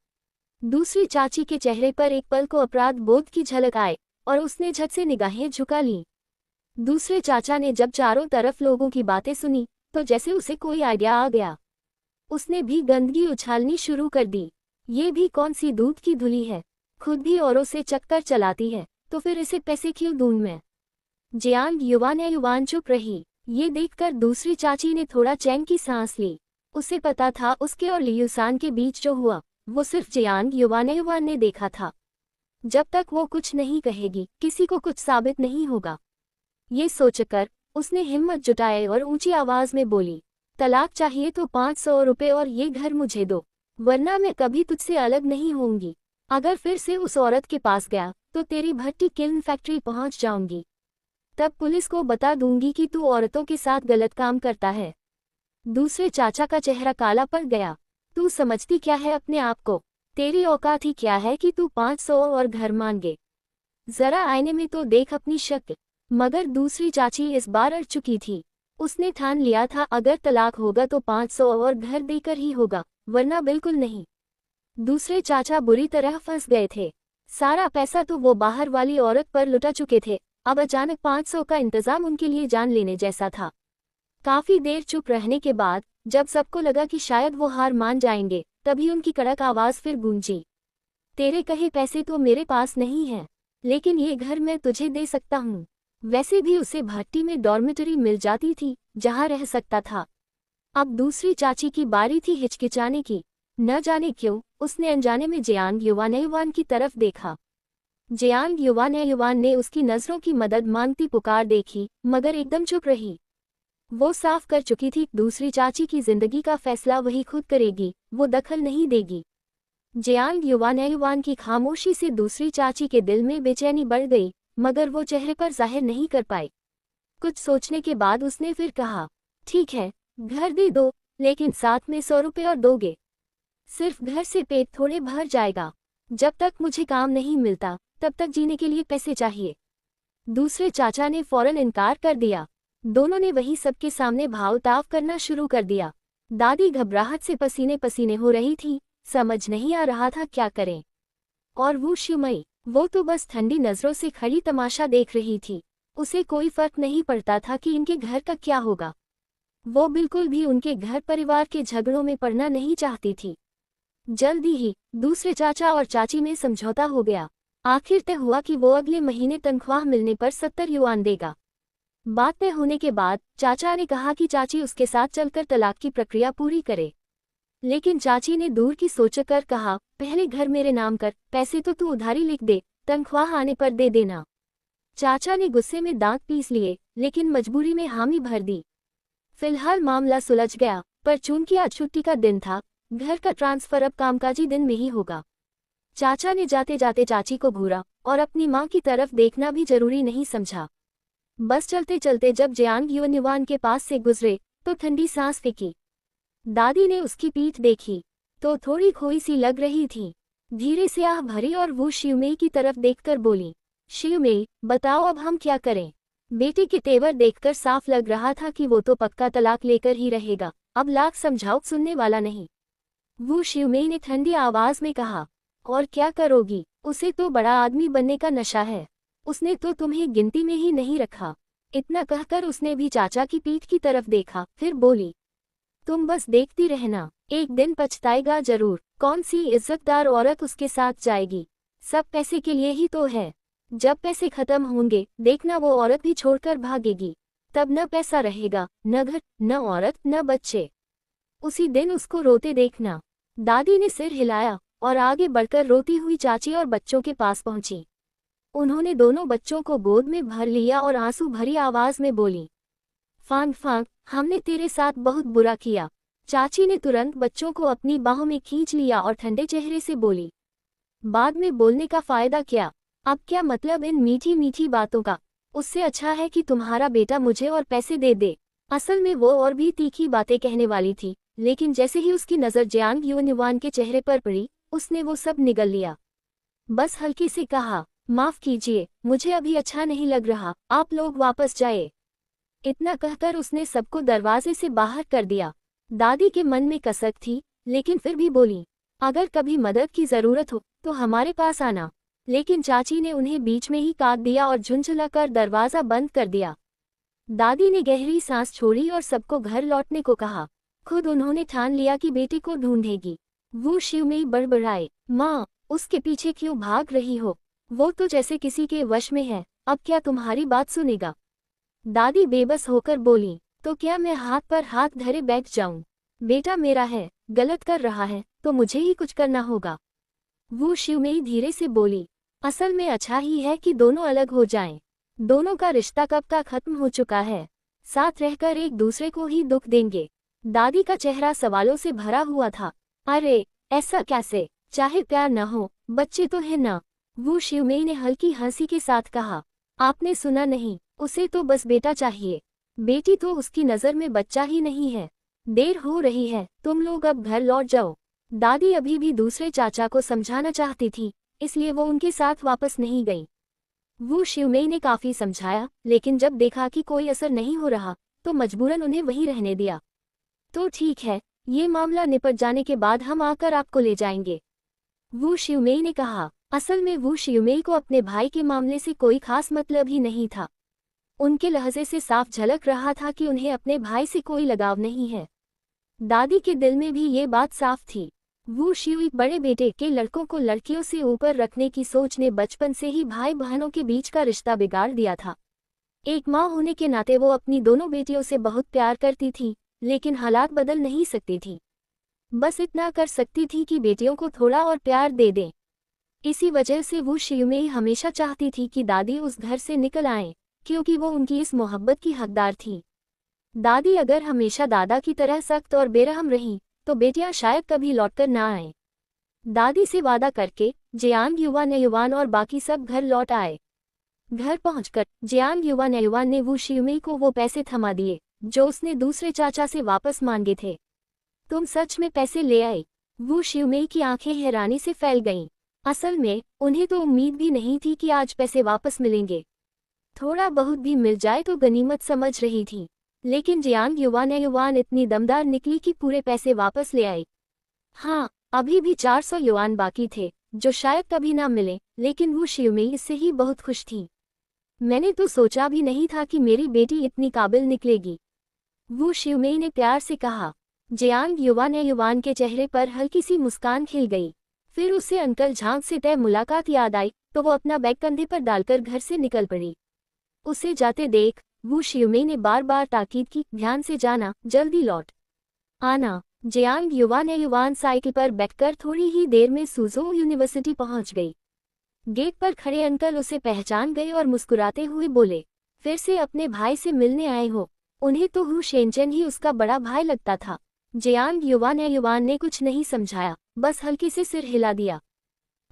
Speaker 1: दूसरी चाची के चेहरे पर एक पल को अपराध बोध की झलक आए और उसने झट से निगाहें झुका लीं। दूसरे चाचा ने जब चारों तरफ लोगों की बातें सुनी तो जैसे उसे कोई आइडिया आ गया। उसने भी गंदगी उछालनी शुरू कर दी। ये भी कौन सी दूध की धुली है, खुद भी औरों से चक्कर चलाती है, तो फिर इसे पैसे क्यों दूं मैं? जियांग युवान चुप रही। ये देखकर दूसरी चाची ने थोड़ा चैन की सांस ली। उसे पता था उसके और लियूसान के बीच जो हुआ वो सिर्फ जियांग युवान ने देखा था। जब तक वो कुछ नहीं कहेगी किसी को कुछ साबित नहीं होगा। ये सोचकर उसने हिम्मत जुटाई और ऊंची आवाज में बोली, तलाक चाहिए तो 500 रुपए और ये घर मुझे दो, वरना मैं कभी तुझसे अलग नहीं होंगी। अगर फिर से उस औरत के पास गया तो तेरी भट्टी किल्न फैक्ट्री पहुंच जाऊंगी। तब पुलिस को बता दूंगी कि तू औरतों के साथ गलत काम करता है। दूसरे चाचा का चेहरा काला पड़ गया। तू समझती क्या है अपने आप को? तेरी औकात ही क्या है कि तू 500 और घर मांगे? जरा आईने में तो देख अपनी शक्ल। मगर दूसरी चाची इस बार अड़ चुकी थी। उसने ठान लिया था अगर तलाक होगा तो 500 और घर देकर ही होगा, वरना बिल्कुल नहीं। दूसरे चाचा बुरी तरह फंस गए थे। सारा पैसा तो वो बाहर वाली औरत पर लुटा चुके थे। अब अचानक 500 का इंतजाम उनके लिए जान लेने जैसा था। काफी देर चुप रहने के बाद जब सबको लगा कि शायद वो हार मान जाएंगे, तभी उनकी कड़क आवाज फिर गूंजी, तेरे कहे पैसे तो मेरे पास नहीं है, लेकिन ये घर मैं तुझे दे सकता हूँ। वैसे भी उसे भट्टी में डॉर्मेटरी मिल जाती थी जहाँ रह सकता था। अब दूसरी चाची की बारी थी हिचकिचाने की। न जाने क्यों उसने अनजाने में जियांग युवान की तरफ देखा। जियांग युवान ने उसकी नजरों की मदद मांगती पुकार देखी, मगर एकदम चुप रही। वो साफ कर चुकी थी दूसरी चाची की जिंदगी का फैसला वही खुद करेगी, वो दखल नहीं देगी। जियांग युवान की खामोशी से दूसरी चाची के दिल में बेचैनी बढ़ गई, मगर वो चेहरे पर जाहिर नहीं कर पाई। कुछ सोचने के बाद उसने फिर कहा, ठीक है, घर दे दो, लेकिन साथ में 100 रुपए और दोगे? सिर्फ घर से पेट थोड़े भर जाएगा। जब तक मुझे काम नहीं मिलता तब तक जीने के लिए पैसे चाहिए। दूसरे चाचा ने फौरन इनकार कर दिया। दोनों ने वही सबके सामने भाव ताव करना शुरू कर दिया। दादी घबराहट से पसीने पसीने हो रही थी, समझ नहीं आ रहा था क्या करें। और वो शिवमई, वो तो बस ठंडी नजरों से खड़ी तमाशा देख रही थी। उसे कोई फर्क नहीं पड़ता था कि इनके घर का क्या होगा। वो बिल्कुल भी उनके घर परिवार के झगड़ों में पड़ना नहीं चाहती थी। जल्दी ही दूसरे चाचा और चाची में समझौता हो गया। आखिर तय हुआ कि वो अगले महीने तनख्वाह मिलने पर 70 युआन देगा। बात तय होने के बाद चाचा ने कहा कि चाची उसके साथ चलकर तलाक की प्रक्रिया पूरी करे। लेकिन चाची ने दूर की सोचकर कहा, पहले घर मेरे नाम कर, पैसे तो तू उधारी लिख दे, तनख्वाह आने पर दे देना। चाचा ने गुस्से में दांत पीस लिए, लेकिन मजबूरी में हामी भर दी। फिलहाल मामला सुलझ गया, पर चूंकि आज छुट्टी का दिन था, घर का ट्रांसफर अब कामकाजी दिन में ही होगा। चाचा ने जाते जाते चाची को घूरा और अपनी माँ की तरफ देखना भी जरूरी नहीं समझा। बस चलते चलते जब जियांग युवान के पास से गुजरे तो ठंडी सांस फेंकी। दादी ने उसकी पीठ देखी तो थोड़ी खोई सी लग रही थी। धीरे से आह भरी और वो शिवमेई की तरफ देखकर बोली, शिवमेई, बताओ अब हम क्या करें। बेटे के तेवर देखकर साफ लग रहा था कि वो तो पक्का तलाक लेकर ही रहेगा, अब लाख समझाओ सुनने वाला नहीं। वो शिवमेई ने ठंडी आवाज में कहा, और क्या करोगी, उसे तो बड़ा आदमी बनने का नशा है, उसने तो तुम्हें गिनती में ही नहीं रखा। इतना कहकर उसने भी चाचा की पीठ की तरफ देखा, फिर बोली, तुम बस देखती रहना, एक दिन पछताएगा जरूर। कौन सी इज्जतदार औरत उसके साथ जाएगी, सब पैसे के लिए ही तो है। जब पैसे खत्म होंगे देखना वो औरत भी छोड़कर भागेगी, तब न पैसा रहेगा, न घर, न औरत, न बच्चे। उसी दिन उसको रोते देखना। दादी ने सिर हिलाया और आगे बढ़कर रोती हुई चाची और बच्चों के पास पहुंची। उन्होंने दोनों बच्चों को गोद में भर लिया और आंसू भरी आवाज में बोली, फांग फांग, हमने तेरे साथ बहुत बुरा किया। चाची ने तुरंत बच्चों को अपनी बाहों में खींच लिया और ठंडे चेहरे से बोली, बाद में बोलने का फायदा क्या, अब क्या मतलब इन मीठी मीठी बातों का। उससे अच्छा है कि तुम्हारा बेटा मुझे और पैसे दे दे। असल में वो और भी तीखी बातें कहने वाली थी, लेकिन जैसे ही उसकी नज़र जियांग युवान के चेहरे पर पड़ी, उसने वो सब निगल लिया। बस हल्की से कहा, माफ कीजिए, मुझे अभी अच्छा नहीं लग रहा, आप लोग वापस जाए। इतना कहकर उसने सबको दरवाजे से बाहर कर दिया। दादी के मन में कसक थी, लेकिन फिर भी बोली, अगर कभी मदद की जरूरत हो तो हमारे पास आना। लेकिन चाची ने उन्हें बीच में ही काट दिया और झुंझुलाकर दरवाजा बंद कर दिया। दादी ने गहरी सांस छोड़ी और सबको घर लौटने को कहा। खुद उन्होंने ठान लिया कि बेटे को ढूंढेगी। वो शिवमेई बड़बड़ाए, माँ, उसके पीछे क्यों भाग रही हो, वो तो जैसे किसी के वश में है, अब क्या तुम्हारी बात सुनेगा। दादी बेबस होकर बोली, तो क्या मैं हाथ पर हाथ धरे बैठ जाऊं। बेटा मेरा है, गलत कर रहा है तो मुझे ही कुछ करना होगा। वो शिवमेई धीरे से बोली, असल में अच्छा ही है कि दोनों अलग हो जाएं। दोनों का रिश्ता कब का खत्म हो चुका है, साथ रहकर एक दूसरे को ही दुख देंगे। दादी का चेहरा सवालों से भरा हुआ था। अरे ऐसा कैसे, चाहे प्यार न हो, बच्चे तो है ना। वो शिवमेई ने हल्की हंसी के साथ कहा, आपने सुना नहीं, उसे तो बस बेटा चाहिए। बेटी तो उसकी नज़र में बच्चा ही नहीं है। देर हो रही है, तुम लोग अब घर लौट जाओ। दादी अभी भी दूसरे चाचा को समझाना चाहती थी, इसलिए वो उनके साथ वापस नहीं गई। वो शिवमेई ने काफी समझाया, लेकिन जब देखा कि कोई असर नहीं हो रहा तो मजबूरन उन्हें वहीं रहने दिया। तो ठीक है, ये मामला निपट जाने के बाद हम आकर आपको ले जाएंगे, वो शिवमेई ने कहा। असल में वो शिवमेई को अपने भाई के मामले से कोई खास मतलब ही नहीं था। उनके लहजे से साफ झलक रहा था कि उन्हें अपने भाई से कोई लगाव नहीं है। दादी के दिल में भी ये बात साफ थी। वो शिव बड़े बेटे के लड़कों को लड़कियों से ऊपर रखने की सोच ने बचपन से ही भाई बहनों के बीच का रिश्ता बिगाड़ दिया था। एक माँ होने के नाते वो अपनी दोनों बेटियों से बहुत प्यार करती थी, लेकिन हालात बदल नहीं सकती थी। बस इतना कर सकती थी कि बेटियों को थोड़ा और प्यार दे दें। इसी वजह से वो शिवमेई हमेशा चाहती थी कि दादी उस घर से निकल आए, क्योंकि वो उनकी इस मोहब्बत की हकदार थी। दादी अगर हमेशा दादा की तरह सख्त और बेरहम रही तो बेटियां शायद कभी लौटकर ना आए। दादी से वादा करके जियांग युवान और बाकी सब घर लौट आए। घर पहुंचकर जियांग युवान ने वो शिवमेई को वो पैसे थमा दिए जो उसने दूसरे चाचा से वापस मांगे थे। तुम सच में पैसे ले आए? वो शिवमेई की आंखें हैरानी से फैल गईं। असल में उन्हें तो उम्मीद भी नहीं थी कि आज पैसे वापस मिलेंगे। थोड़ा बहुत भी मिल जाए तो गनीमत समझ रही थी, लेकिन जियांग युवान इतनी दमदार निकली कि पूरे पैसे वापस ले आई। हाँ, अभी भी 400 युआन बाकी थे जो शायद कभी ना मिले, लेकिन वो शिवमेई इससे ही बहुत खुश थी। मैंने तो सोचा भी नहीं था कि मेरी बेटी इतनी काबिल निकलेगी, वो शिवमेई ने प्यार से कहा। जियांग युवान के चेहरे पर हल्की सी मुस्कान खिल गई। फिर उसे अंकल झांग से तय मुलाकात याद आई तो वो अपना बैग कंधे पर डालकर घर से निकल पड़ी। उसे जाते देख वो शिवमेई ने बार बार ताकीद की, ध्यान से जाना, जल्दी लौट आना। जियांग युवान साइकिल पर बैठकर थोड़ी ही देर में सुजो यूनिवर्सिटी पहुंच गई। गेट पर खड़े अंकल उसे पहचान गए और मुस्कुराते हुए बोले, फिर से अपने भाई से मिलने आए हो? उन्हें तो हु शेनचन ही उसका बड़ा भाई लगता था। जियांग युवान ने कुछ नहीं समझाया, बस हल्के से सिर हिला दिया।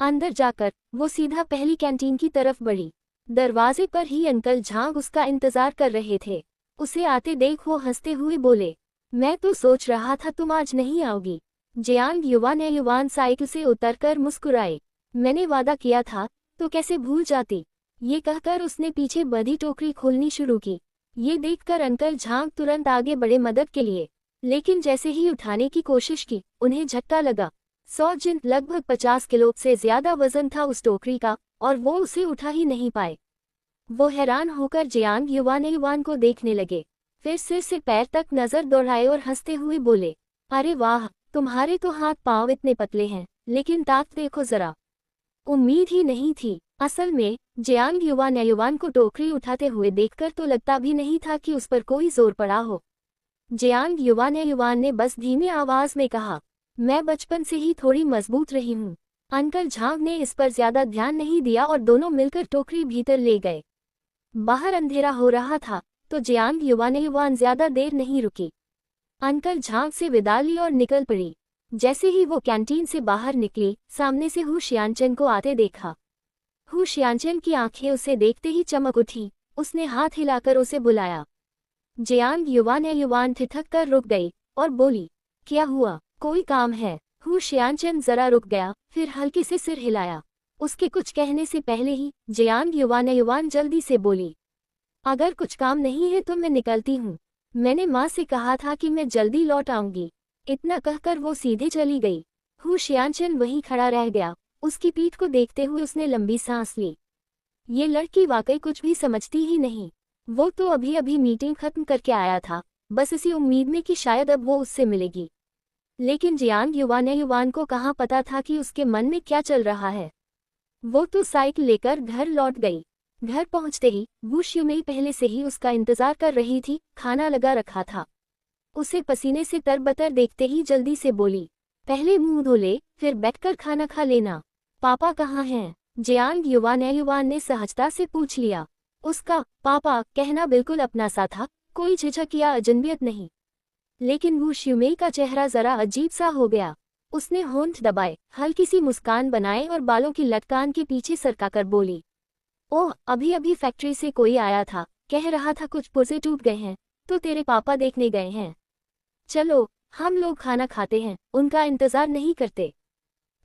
Speaker 1: अंदर जाकर वो सीधा पहली कैंटीन की तरफ बढ़ी। दरवाजे पर ही अंकल झांग उसका इंतजार कर रहे थे। उसे आते देख वो हंसते हुए बोले, मैं तो सोच रहा था तुम आज नहीं आओगी। जियांग युवान साइकिल से उतरकर मुस्कुराए। मैंने वादा किया था, तो कैसे भूल जाती। ये कहकर उसने पीछे बंधी टोकरी खोलनी शुरू की। ये देखकर अंकल झांग तुरंत आगे बढ़े मदद के लिए, लेकिन जैसे ही उठाने की कोशिश की, उन्हें झटका लगा। 100 जिन लगभग 50 किलो से ज्यादा वजन था उस टोकरी का, और वो उसे उठा ही नहीं पाए। वो हैरान होकर जियांग युवान को देखने लगे, फिर सिर से पैर तक नजर दौड़ाए और हंसते हुए बोले, अरे वाह, तुम्हारे तो हाथ पांव इतने पतले हैं, लेकिन ताकत देखो जरा। उम्मीद ही नहीं थी। असल में जियांग युवान को टोकरी उठाते हुए देखकर तो लगता भी नहीं था कि उस पर कोई जोर पड़ा हो। जियांग युवान ने बस धीमी आवाज में कहा, मैं बचपन से ही थोड़ी मजबूत रही हूँ। अंकल झांग ने इस पर ज्यादा ध्यान नहीं दिया और दोनों मिलकर टोकरी भीतर ले गए। बाहर अंधेरा हो रहा था, तो जियांग युवान ज्यादा देर नहीं रुकी। अंकल झांग से विदा ली और निकल पड़ी। जैसे ही वो कैंटीन से बाहर निकली, सामने से हु शियानचन को आते देखा। हु शियानचन की आंखें उसे देखते ही चमक उठी। उसने हाथ हिलाकर उसे बुलाया। जियांग युवान ठिठक कर रुक गई और बोली, क्या हुआ, कोई काम है? हु शियानचन जरा रुक गया, फिर हल्के से सिर हिलाया। उसके कुछ कहने से पहले ही जियांग युवान जल्दी से बोली, अगर कुछ काम नहीं है तो मैं निकलती हूँ। मैंने माँ से कहा था कि मैं जल्दी लौट आऊंगी। इतना कहकर वो सीधे चली गई। हु शियानचन वहीं खड़ा रह गया। उसकी पीठ को देखते हुए उसने लंबी सांस ली। ये लड़की वाकई कुछ भी समझती ही नहीं। वो तो अभी अभी मीटिंग खत्म करके आया था, बस इसी उम्मीद में कि शायद अब वो उससे मिलेगी। लेकिन जियांग युवान को कहाँ पता था कि उसके मन में क्या चल रहा है। वो तो साइकिल लेकर घर लौट गई। घर पहुंचते ही वू श्यूमेई पहले से ही उसका इंतजार कर रही थी। खाना लगा रखा था। उसे पसीने से तरबतर देखते ही जल्दी से बोली, पहले मुंह धो ले, फिर बैठकर खाना खा लेना। पापा कहाँ हैं? जियांग युवान ने सहजता से पूछ लिया। उसका पापा कहना बिल्कुल अपना सा था, कोई झिझक या अजनबियत नहीं। लेकिन वू श्यूमेई का चेहरा जरा अजीब सा हो गया। उसने होंठ दबाए, हल्की सी मुस्कान बनाए और बालों की लटकान के पीछे सरकाकर बोली, ओह, अभी अभी फैक्ट्री से कोई आया था, कह रहा था कुछ पुर्जे टूट गए हैं, तो तेरे पापा देखने गए हैं। चलो, हम लोग खाना खाते हैं, उनका इंतजार नहीं करते।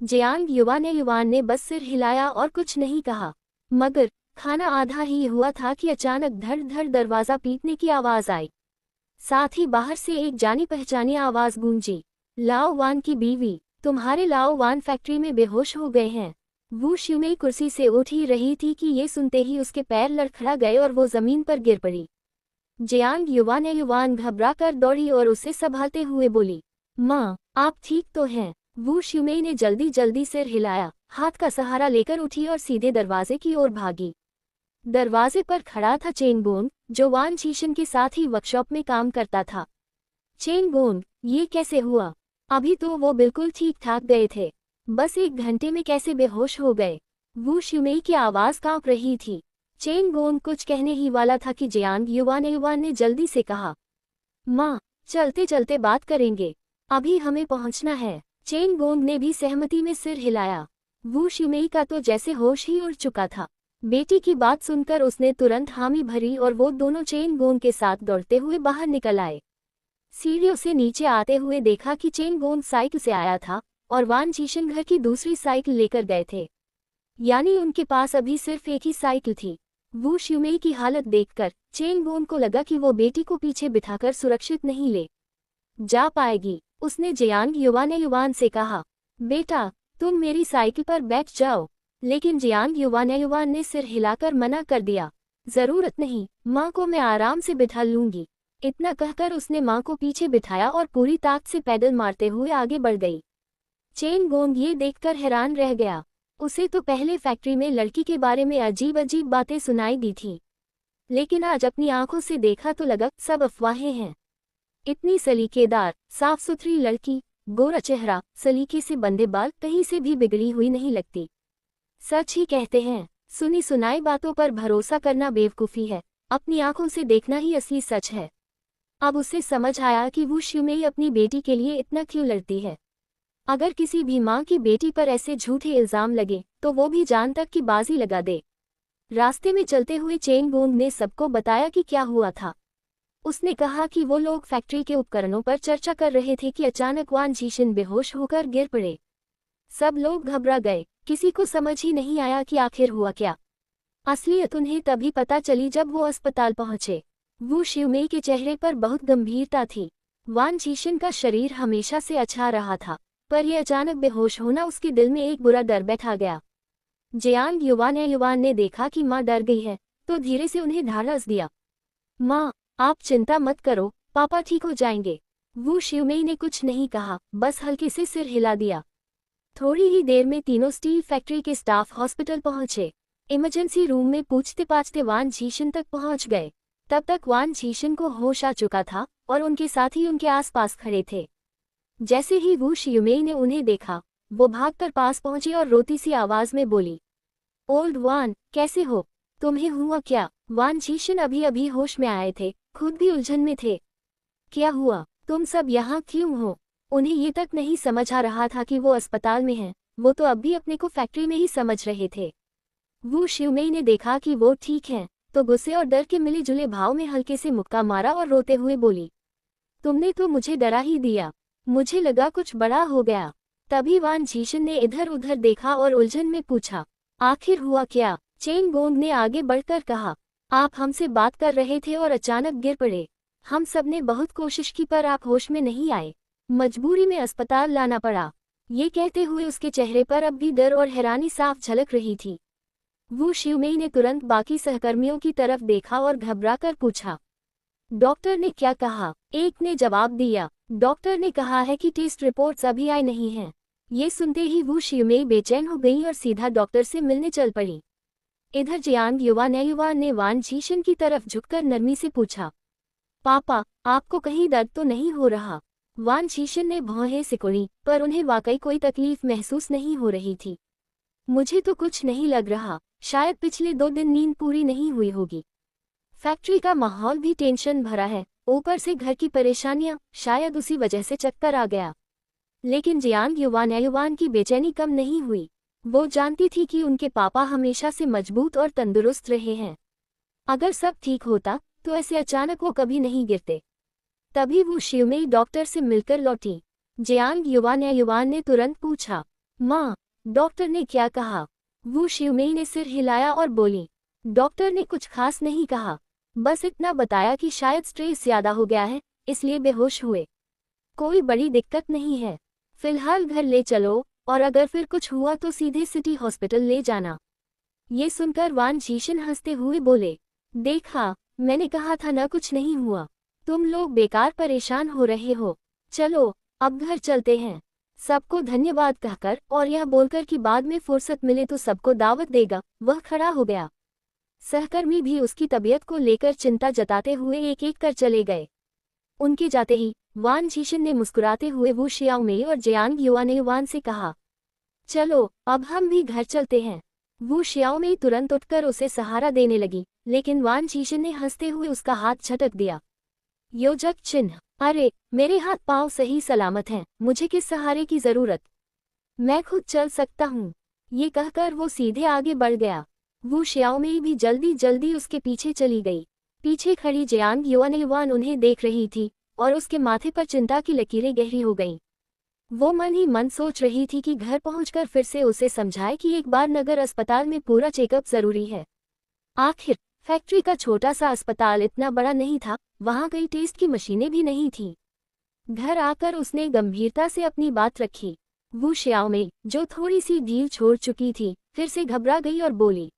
Speaker 1: जियांग युवान ने बस सिर हिलाया और कुछ नहीं कहा। मगर खाना आधा ही हुआ था कि अचानक धड़ धड़ दरवाजा पीटने की आवाज आई। साथ ही बाहर से एक जानी पहचानी आवाज गूंजी, लाओ वान की बीवी, तुम्हारे लाओ वान फैक्ट्री में बेहोश हो गए हैं। वू श्यूमेई कुर्सी से उठ ही रही थी कि ये सुनते ही उसके पैर लड़खड़ा गए और वो जमीन पर गिर पड़ी। जियांग युवान घबरा कर दौड़ी और उसे संभालते हुए बोली, माँ, आप ठीक तो हैं? वू श्यूमेई ने जल्दी जल्दी सिर हिलाया, हाथ का सहारा लेकर उठी और सीधे दरवाजे की ओर भागी। दरवाजे पर खड़ा था चेन गोंग, जो वान चीशन के साथ ही वर्कशॉप में काम करता था। चेन गोंग, ये कैसे हुआ? अभी तो वो बिल्कुल ठीक ठाक गए थे, बस 1 घंटे में कैसे बेहोश हो गए? वू श्यूमेई की आवाज कांप रही थी। चेन गोंग कुछ कहने ही वाला था कि जियांग युवान ने जल्दी से कहा, माँ, चलते चलते बात करेंगे, अभी हमें पहुंचना है। चेन गोंग ने भी सहमति में सिर हिलाया। वू श्यूमेई का तो जैसे होश ही उड़ चुका था। बेटी की बात सुनकर उसने तुरंत हामी भरी और वो दोनों चेन गोंग के साथ दौड़ते हुए बाहर निकल आए। सीढ़ियों से नीचे आते हुए देखा कि चेन गोंग साइकिल से आया था और वान चीशन घर की दूसरी साइकिल लेकर गए थे। यानी उनके पास अभी सिर्फ एक ही साइकिल थी। वू श्यूमेई की हालत देखकर चेन गोंग को लगा कि वो बेटी को पीछे बिठाकर सुरक्षित नहीं ले जा पाएगी। उसने जियांग युवान से कहा, बेटा, तुम मेरी साइकिल पर बैठ जाओ। लेकिन जियांग युवान ने सिर हिलाकर मना कर दिया, जरूरत नहीं, माँ को मैं आराम से बिठा लूंगी। इतना कहकर उसने माँ को पीछे बिठाया और पूरी ताकत से पैदल मारते हुए आगे बढ़ गई। चेन गोंग ये देखकर हैरान रह गया। उसे तो पहले फैक्ट्री में लड़की के बारे में अजीब अजीब बातें सुनाई दी थी, लेकिन आज अपनी आंखों से देखा तो लगा सब अफवाहें हैं। इतनी सलीकेदार, साफ सुथरी लड़की, गोरा चेहरा, सलीके से बंधे बाल, कहीं से भी बिगड़ी हुई नहीं लगती। सच ही कहते हैं, सुनी सुनाई बातों पर भरोसा करना बेवकूफ़ी है, अपनी आंखों से देखना ही असली सच है। अब उसे समझ आया कि वू श्यूमेई अपनी बेटी के लिए इतना क्यों लड़ती है। अगर किसी भी माँ की बेटी पर ऐसे झूठे इल्जाम लगे तो वो भी जान तक की बाजी लगा दे। रास्ते में चलते हुए चेन गोंग ने सबको बताया कि क्या हुआ था। उसने कहा कि वो लोग फैक्ट्री के उपकरणों पर चर्चा कर रहे थे कि अचानक वान झीशन बेहोश होकर गिर पड़े। सब लोग घबरा गए, किसी को समझ ही नहीं आया कि आखिर हुआ क्या। असलियत उन्हें तभी पता चली जब वो अस्पताल पहुंचे। वू शिवमेई के चेहरे पर बहुत गंभीरता थी। वान झीशन का शरीर हमेशा से अच्छा रहा था, पर यह अचानक बेहोश होना उसके दिल में एक बुरा डर बैठा गया। जियांग युवान ने देखा कि माँ डर गई है, तो धीरे से उन्हें ढाढ़स दिया। माँ, आप चिंता मत करो, पापा ठीक हो जाएंगे। वू शिवमेई ने कुछ नहीं कहा, बस हल्के से सिर हिला दिया। थोड़ी ही देर में तीनों स्टील फैक्ट्री के स्टाफ हॉस्पिटल पहुंचे। इमरजेंसी रूम में पूछते पाछते वान झीशन तक पहुंच गए। तब तक वान झीशन को होश आ चुका था और उनके साथी उनके आसपास खड़े थे। जैसे ही वू शिवमेई ने उन्हें देखा, वो भागकर पास पहुंची और रोती सी आवाज में बोली, ओल्ड वान, कैसे हो? तुम्हें हुआ क्या? वान झीशन अभी अभी होश में आए थे, खुद भी उलझन में थे। क्या हुआ? तुम सब यहाँ क्यों हो? उन्हें ये तक नहीं समझ आ रहा था कि वो अस्पताल में हैं, वो तो अब भी अपने को फैक्ट्री में ही समझ रहे थे। वू शिवमेई ने देखा कि वो ठीक हैं, तो गुस्से और डर के मिले जुले भाव में हल्के से मुक्का मारा और रोते हुए बोली, तुमने तो मुझे डरा ही दिया, मुझे लगा कुछ बड़ा हो गया। तभी वान झीशन ने इधर उधर देखा और उलझन में पूछा, आखिर हुआ क्या? चेन गोंग ने आगे बढ़कर कहा, आप हमसे बात कर रहे थे और अचानक गिर पड़े। हम सब ने बहुत कोशिश की पर आप होश में नहीं आए, मजबूरी में अस्पताल लाना पड़ा। ये कहते हुए उसके चेहरे पर अब भी डर और हैरानी साफ झलक रही थी। वू शिवमेई ने तुरंत बाकी सहकर्मियों की तरफ देखा और घबराकर पूछा, डॉक्टर ने क्या कहा? एक ने जवाब दिया, डॉक्टर ने कहा है कि टेस्ट रिपोर्ट्स अभी आई नहीं हैं। ये सुनते ही वू शिवमेई बेचैन हो गई और सीधा डॉक्टर से मिलने चल पड़ी। इधर जियांग युवान ने वान झीशन की तरफ झुककर नरमी से पूछा, पापा, आपको कहीं दर्द तो नहीं हो रहा? वान झीशन ने भौहें सिकुड़ी, पर उन्हें वाकई कोई तकलीफ महसूस नहीं हो रही थी। मुझे तो कुछ नहीं लग रहा, शायद पिछले 2 दिन नींद पूरी नहीं हुई होगी। फैक्ट्री का माहौल भी टेंशन भरा है, ऊपर से घर की परेशानियां, शायद उसी वजह से चक्कर आ गया। लेकिन जियांग युवान की बेचैनी कम नहीं हुई। वो जानती थी कि उनके पापा हमेशा से मजबूत और तंदुरुस्त रहे हैं। अगर सब ठीक होता तो ऐसे अचानक वो कभी नहीं गिरते। तभी वो शिवमेई डॉक्टर से मिलकर लौटी। जियांग युवान ने तुरंत पूछा, माँ, डॉक्टर ने क्या कहा? वो शिवमेई ने सिर हिलाया और बोली, डॉक्टर ने कुछ खास नहीं कहा, बस इतना बताया कि शायद स्ट्रेस ज्यादा हो गया है, इसलिए बेहोश हुए। कोई बड़ी दिक्कत नहीं है, फिलहाल घर ले चलो और अगर फिर कुछ हुआ तो सीधे सिटी हॉस्पिटल ले जाना। ये सुनकर वान झीशन हंसते हुए बोले, देखा, मैंने कहा था ना कुछ नहीं हुआ। तुम लोग बेकार परेशान हो रहे हो। चलो, अब घर चलते हैं। सबको धन्यवाद कहकर और यह बोलकर कि बाद में फुर्सत मिले तो सबको दावत देगा, वह खड़ा हो गया। सहकर्मी भी उसकी तबीयत को लेकर चिंता जताते हुए एक एक कर चले गए। उनके जाते ही वान झीशन ने मुस्कुराते हुए वू शियाओमेई और जियांग युवान से कहा, चलो, अब हम भी घर चलते हैं। वू शियाओमेई तुरंत उठकर उसे सहारा देने लगी, लेकिन वान झीशन ने हंसते हुए उसका हाथ झटक दिया। योजक चिन्ह, अरे, मेरे हाथ पांव सही सलामत हैं, मुझे किस सहारे की जरूरत? मैं खुद चल सकता हूँ। ये कहकर वो सीधे आगे बढ़ गया। वू शियाओमेई भी जल्दी जल्दी उसके पीछे चली गई। पीछे खड़ी जियांग युवान उन्हें देख रही थी और उसके माथे पर चिंता की लकीरें गहरी हो गईं। वो मन ही मन सोच रही थी कि घर पहुंचकर फिर से उसे समझाए कि एक बार नगर अस्पताल में पूरा चेकअप जरूरी है। आखिर फैक्ट्री का छोटा सा अस्पताल इतना बड़ा नहीं था, वहां कई टेस्ट की मशीनें भी नहीं थीं। घर आकर उसने गंभीरता से अपनी बात रखी। वू शियाओमेई, जो थोड़ी सी ढील छोड़ चुकी थी, फिर से घबरा गई और बोली,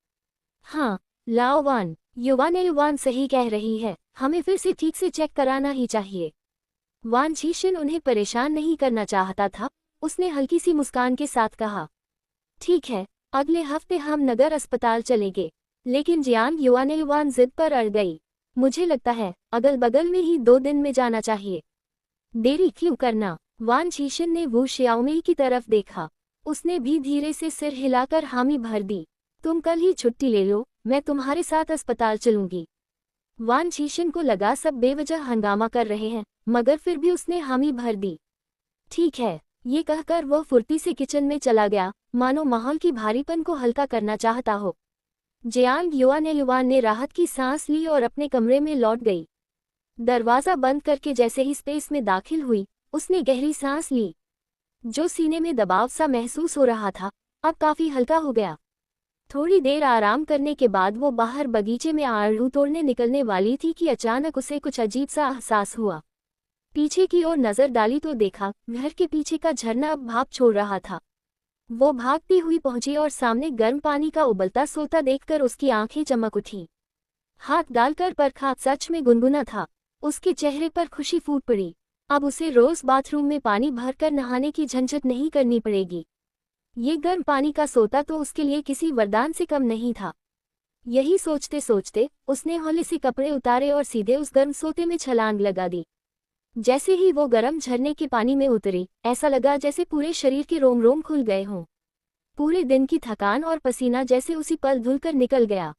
Speaker 1: हाँ, लाओ वान, युवान सही कह रही है, हमें फिर से ठीक से चेक कराना ही चाहिए। वान झीशन उन्हें परेशान नहीं करना चाहता था, उसने हल्की सी मुस्कान के साथ कहा, ठीक है, अगले हफ्ते हम नगर अस्पताल चलेंगे। लेकिन जियांग युवान जिद पर अड़ गई, मुझे लगता है अगल बगल में ही 2 दिन में जाना चाहिए। देरी क्यों करना? वान झीशन ने वू शियाओमेई की तरफ देखा। उसने भी धीरे से सिर हिलाकर हामी भर दी। तुम कल ही छुट्टी ले लो, मैं तुम्हारे साथ अस्पताल चलूंगी। वान झीशन को लगा सब बेवजह हंगामा कर रहे हैं, मगर फिर भी उसने हामी भर दी। ठीक है, ये कहकर वह फुर्ती से किचन में चला गया, मानो माहौल की भारीपन को हल्का करना चाहता हो। जियांग युवान ने राहत की सांस ली और अपने कमरे में लौट गई। दरवाजा बंद करके जैसे ही स्पेस में दाखिल हुई, उसने गहरी सांस ली। जो सीने में दबाव सा महसूस हो रहा था, अब काफी हल्का हो गया। थोड़ी देर आराम करने के बाद वो बाहर बगीचे में आड़ू तोड़ने निकलने वाली थी कि अचानक उसे कुछ अजीब सा एहसास हुआ। पीछे की ओर नजर डाली तो देखा घर के पीछे का झरना अब भाप छोड़ रहा था। वो भागती हुई पहुंची और सामने गर्म पानी का उबलता सोता देखकर उसकी आंखें चमक उठी। हाथ डालकर परखा, सच में गुनगुना था। उसके चेहरे पर खुशी फूट पड़ी। अब उसे रोज बाथरूम में पानी भरकर नहाने की झंझट नहीं करनी पड़ेगी। ये गर्म पानी का सोता तो उसके लिए किसी वरदान से कम नहीं था। यही सोचते सोचते उसने हौले से कपड़े उतारे और सीधे उस गर्म सोते में छलांग लगा दी। जैसे ही वो गर्म झरने के पानी में उतरी, ऐसा लगा जैसे पूरे शरीर के रोम रोम खुल गए हों। पूरे दिन की थकान और पसीना जैसे उसी पल धुलकर निकल गया।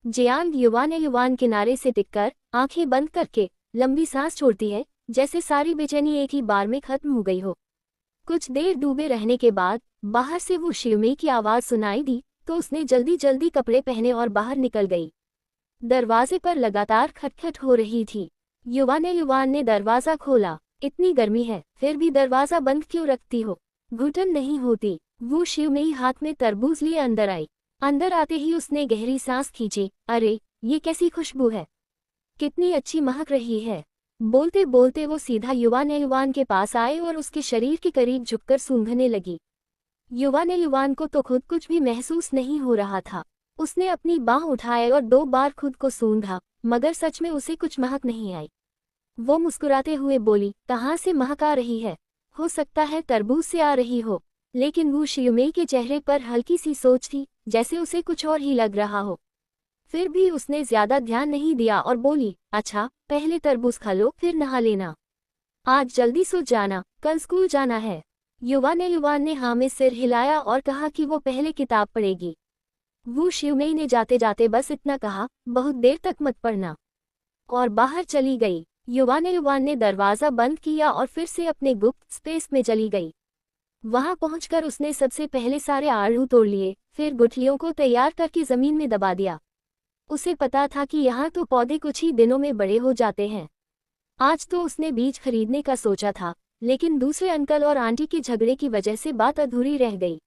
Speaker 1: जियांग युवान किनारे से टिककर आंखें बंद करके लंबी सांस छोड़ती है, जैसे सारी बेचैनी एक ही बार में खत्म हो गई हो। कुछ देर डूबे रहने के बाद बाहर से वो शिवमेई की आवाज सुनाई दी तो उसने जल्दी जल्दी कपड़े पहने और बाहर निकल गई। दरवाजे पर लगातार खटखट हो रही थी। युवान ने दरवाजा खोला। इतनी गर्मी है, फिर भी दरवाजा बंद क्यों रखती हो? घुटन नहीं होती? वो शिवमेई हाथ में तरबूज लिए अंदर आई। अंदर आते ही उसने गहरी सांस खींची। अरे, ये कैसी खुशबू है, कितनी अच्छी महक रही है। बोलते बोलते वो सीधा युवान के पास आए और उसके शरीर के करीब झुककर सूंघने लगी। युवान को तो खुद कुछ भी महसूस नहीं हो रहा था। उसने अपनी बांह उठाई और 2 बार खुद को सूंघा, मगर सच में उसे कुछ महक नहीं आई। वो मुस्कुराते हुए बोली, कहाँ से महक आ रही है? हो सकता है तरबूज से आ रही हो। लेकिन वो शिवमेई के चेहरे पर हल्की सी सोच थी, जैसे उसे कुछ और ही लग रहा हो। फिर भी उसने ज्यादा ध्यान नहीं दिया और बोली, अच्छा, पहले तरबूज खा लो, फिर नहा लेना। आज जल्दी सो जाना, कल स्कूल जाना है। युवान ने हाँ में सिर हिलाया और कहा कि वो पहले किताब पढ़ेगी। वो शिवमेई ने जाते जाते बस इतना कहा, बहुत देर तक मत पढ़ना, और बाहर चली गई। युवान ने दरवाजा बंद किया और फिर से अपने गुप्त स्पेस में चली गई। वहां पहुंचकर उसने सबसे पहले सारे आड़ू तोड़ लिए, फिर गुठलियों को तैयार करके जमीन में दबा दिया। उसे पता था कि यहाँ तो पौधे कुछ ही दिनों में बड़े हो जाते हैं। आज तो उसने बीज खरीदने का सोचा था, लेकिन दूसरे अंकल और आंटी के झगड़े की वजह से बात अधूरी रह गई।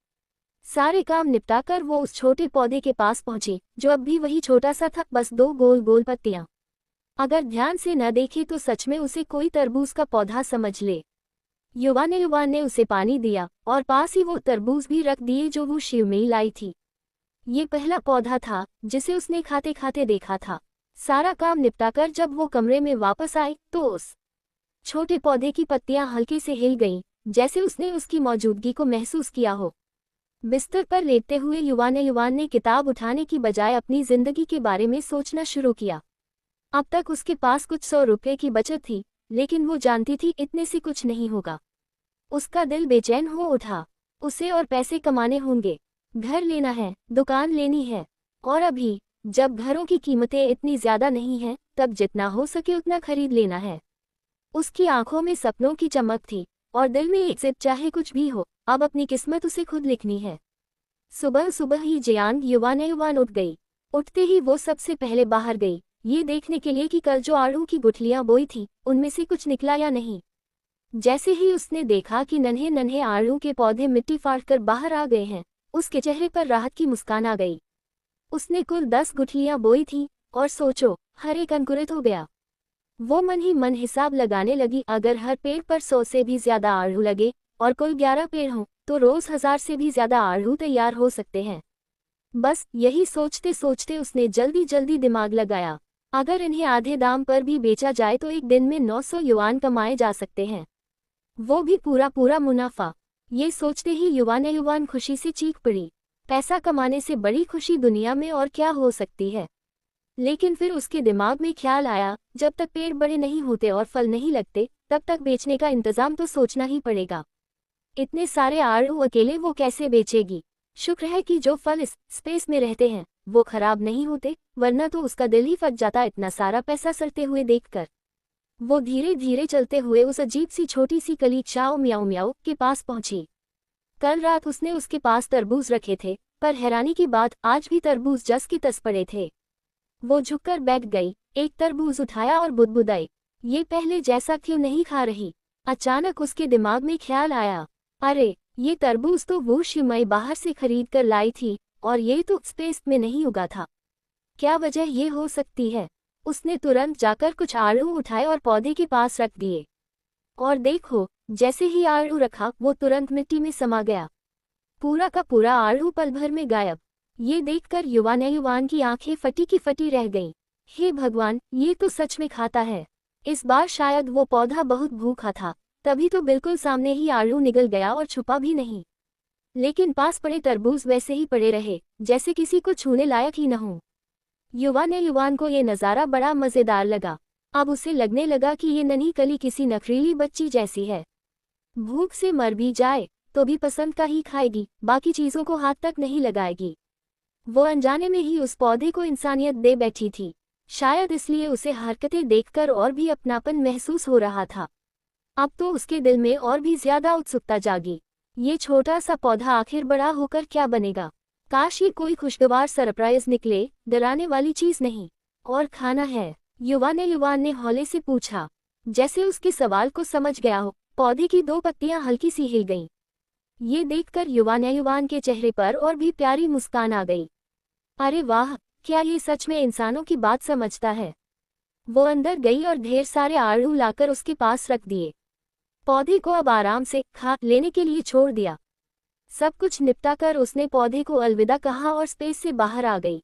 Speaker 1: सारे काम निपटाकर वो उस छोटे पौधे के पास पहुंची, जो अब भी वही छोटा सा था, बस 2 गोल गोल पत्तियां। अगर ध्यान से न देखे तो सच में उसे कोई तरबूज का पौधा समझ ले। युवान ने उसे पानी दिया और पास ही वो तरबूज भी रख दिए जो वो शिवमेई लाई थी। ये पहला पौधा था जिसे उसने खाते खाते देखा था। सारा काम निपटाकर जब वो कमरे में वापस आई तो उस छोटे पौधे की पत्तियां हल्के से हिल गईं, जैसे उसने उसकी मौजूदगी को महसूस किया हो। बिस्तर पर लेटते हुए युवान ने किताब उठाने की बजाय अपनी जिंदगी के बारे में सोचना शुरू किया। अब तक उसके पास कुछ 100 रुपये की बचत थी, लेकिन वो जानती थी इतने से कुछ नहीं होगा। उसका दिल बेचैन हो उठा। उसे और पैसे कमाने होंगे, घर लेना है, दुकान लेनी है, और अभी जब घरों की कीमतें इतनी ज्यादा नहीं हैं, तब जितना हो सके उतना खरीद लेना है। उसकी आंखों में सपनों की चमक थी और दिल में एक जिद, चाहे कुछ भी हो, अब अपनी किस्मत उसे खुद लिखनी है। सुबह सुबह ही जियांग युवान उठ गई। उठते ही वो सबसे पहले बाहर गई, ये देखने के लिए कि कल जो आड़ू की गुठलियां बोई थी उनमें से कुछ निकला या नहीं। जैसे ही उसने देखा कि नन्हे नन्हे आड़ू के पौधे मिट्टी फाड़कर बाहर आ गए हैं, उसके चेहरे पर राहत की मुस्कान आ गई। उसने कुल 10 गुठलियां बोई थी और सोचो, हर एक अंकुरित हो गया। वो मन ही मन हिसाब लगाने लगी, अगर हर पेड़ पर 100 से भी ज्यादा आड़ू लगे और कुल 11 पेड़ हों तो रोज 1000 से भी ज्यादा आड़ू तैयार हो सकते हैं। बस यही सोचते सोचते उसने जल्दी जल्दी दिमाग लगाया, अगर इन्हें आधे दाम पर भी बेचा जाए तो एक दिन में 900 युआन कमाए जा सकते हैं, वो भी पूरा पूरा मुनाफा। ये सोचते ही युवान खुशी से चीख पड़ी। पैसा कमाने से बड़ी खुशी दुनिया में और क्या हो सकती है। लेकिन फिर उसके दिमाग में ख्याल आया, जब तक पेड़ बड़े नहीं होते और फल नहीं लगते तब तक बेचने का इंतजाम तो सोचना ही पड़ेगा। इतने सारे आड़ू अकेले वो कैसे बेचेगी? शुक्र है कि जो फल इस स्पेस में रहते हैं वो खराब नहीं होते, वरना तो उसका दिल ही फट जाता इतना सारा पैसा सड़ते हुए देखकर। वो धीरे धीरे चलते हुए उस अजीब सी छोटी सी कली चाओ म्याओ म्याओ के पास पहुंची। कल रात उसने उसके पास तरबूज रखे थे, पर हैरानी की बात आज भी तरबूज जस के तस पड़े थे। वो झुककर बैठ गई, एक तरबूज उठाया और बुदबुदाई, ये पहले जैसा क्यों नहीं खा रही? अचानक उसके दिमाग में ख्याल आया, अरे ये तरबूज तो वो शिमई बाहर से खरीद कर लाई थी, और ये तो स्पेस में नहीं उगा था। क्या वजह ये हो सकती है? उसने तुरंत जाकर कुछ आड़ू उठाए और पौधे के पास रख दिए। और देखो, जैसे ही आड़ू रखा वो तुरंत मिट्टी में समा गया। पूरा का पूरा आड़ू पल भर में गायब। ये देखकर युवान की आंखें फटी की फटी रह गईं। हे भगवान, ये तो सच में खाता है। इस बार शायद वो पौधा बहुत भूखा था, तभी तो बिल्कुल सामने ही आड़ू निगल गया और छुपा भी नहीं। लेकिन पास पड़े तरबूज वैसे ही पड़े रहे, जैसे किसी को छूने लायक ही न हो। युवान को ये नज़ारा बड़ा मज़ेदार लगा। अब उसे लगने लगा कि ये नन्ही कली किसी नखरीली बच्ची जैसी है। भूख से मर भी जाए तो भी पसंद का ही खाएगी, बाकी चीज़ों को हाथ तक नहीं लगाएगी। वो अनजाने में ही उस पौधे को इंसानियत दे बैठी थी। शायद इसलिए उसे हरकतें देखकर और भी अपनापन महसूस हो रहा था। अब तो उसके दिल में और भी ज्यादा उत्सुकता जागी। ये छोटा सा पौधा आखिर बड़ा होकर क्या बनेगा? काश ये कोई खुशगवार सरप्राइज निकले, डराने वाली चीज नहीं। और खाना है? युवान ने हौले से पूछा, जैसे उसके सवाल को समझ गया हो। पौधे की 2 पत्तियां हल्की सी हिल गईं। ये देखकर युवान के चेहरे पर और भी प्यारी मुस्कान आ गई। अरे वाह, क्या ये सच में इंसानों की बात समझता है? वो अंदर गई और ढेर सारे आड़ू लाकर उसके पास रख दिए। पौधे को अब आराम से खा लेने के लिए छोड़ दिया। सब कुछ निपटा कर उसने पौधे को अलविदा कहा और स्पेस से बाहर आ गई।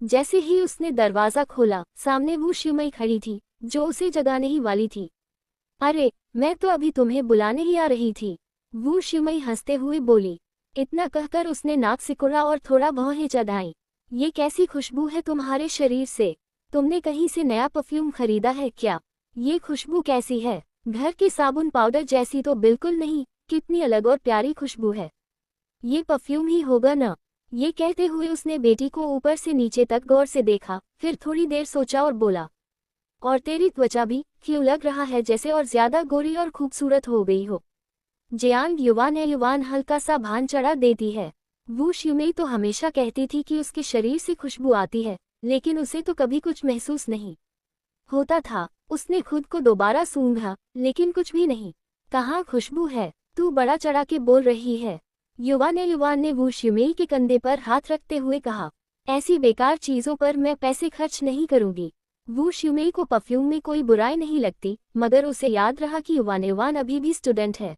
Speaker 1: जैसे ही उसने दरवाज़ा खोला, सामने वो शिवमई खड़ी थी, जो उसे जगाने ही वाली थी। अरे, मैं तो अभी तुम्हें बुलाने ही आ रही थी, वो शिवमई हंसते हुए बोली। इतना कहकर उसने नाक सिकुड़ा और थोड़ा भौहें चढ़ाईं। ये कैसी खुशबू है तुम्हारे शरीर से? तुमने कहीं से नया परफ्यूम खरीदा है क्या? ये खुशबू कैसी है? घर के साबुन पाउडर जैसी तो बिल्कुल नहीं, कितनी अलग और प्यारी खुशबू है। ये परफ्यूम ही होगा ना? ये कहते हुए उसने बेटी को ऊपर से नीचे तक गौर से देखा, फिर थोड़ी देर सोचा और बोला, और तेरी त्वचा भी क्यों लग रहा है जैसे और ज्यादा गोरी और खूबसूरत हो गई हो। जियांग युवान हल्का सा भान चढ़ा देती है। वो शिवमई तो हमेशा कहती थी कि उसके शरीर से खुशबू आती है, लेकिन उसे तो कभी कुछ महसूस नहीं होता था। उसने खुद को दोबारा सूंघा, लेकिन कुछ भी नहीं। कहाँ खुशबू है? तू बड़ा चढ़ा के बोल रही है। युवान ने वो शिवमई के कंधे पर हाथ रखते हुए कहा, ऐसी बेकार चीजों पर मैं पैसे खर्च नहीं करूंगी। वो शिवमई को परफ्यूम में कोई बुराई नहीं लगती, मगर उसे याद रहा कि युवान अभी भी स्टूडेंट है।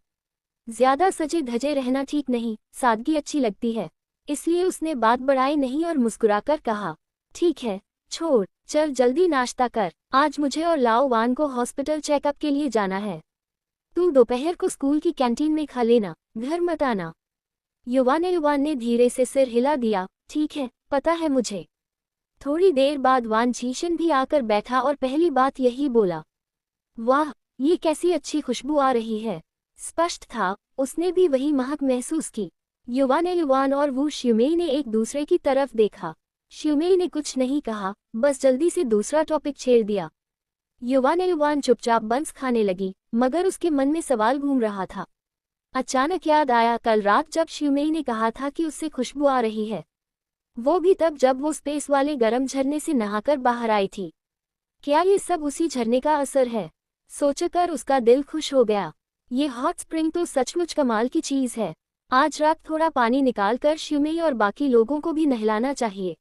Speaker 1: ज्यादा सजे धजे रहना ठीक नहीं, सादगी अच्छी लगती है। इसलिए उसने बात बढ़ाई नहीं और मुस्कुराकर कहा, ठीक है, छोड़, चल जल्दी नाश्ता कर। आज मुझे और लाओ वान को हॉस्पिटल चेकअप के लिए जाना है। तू दोपहर को स्कूल की कैंटीन में खा लेना, घर मत आना। युवान ने धीरे से सिर हिला दिया, ठीक है, पता है मुझे। थोड़ी देर बाद वान झीशन भी आकर बैठा और पहली बात यही बोला, वाह, ये कैसी अच्छी खुशबू आ रही है। स्पष्ट था, उसने भी वही महक महसूस की। युवान और वो शिवमई ने एक दूसरे की तरफ देखा। शिवमई ने कुछ नहीं कहा, बस जल्दी से दूसरा टॉपिक छेड़ दिया। युवान चुपचाप बंस खाने लगी, मगर उसके मन में सवाल घूम रहा था। अचानक याद आया कल रात जब शिवमई ने कहा था कि उससे खुशबू आ रही है। वो भी तब जब वो स्पेस वाले गर्म झरने से नहाकर बाहर आई थी। क्या ये सब उसी झरने का असर है? सोचकर उसका दिल खुश हो गया। ये हॉट स्प्रिंग तो सचमुच कमाल की चीज है। आज रात थोड़ा पानी निकालकर शिवमई और बाकी लोगों को भी नहलाना चाहिए।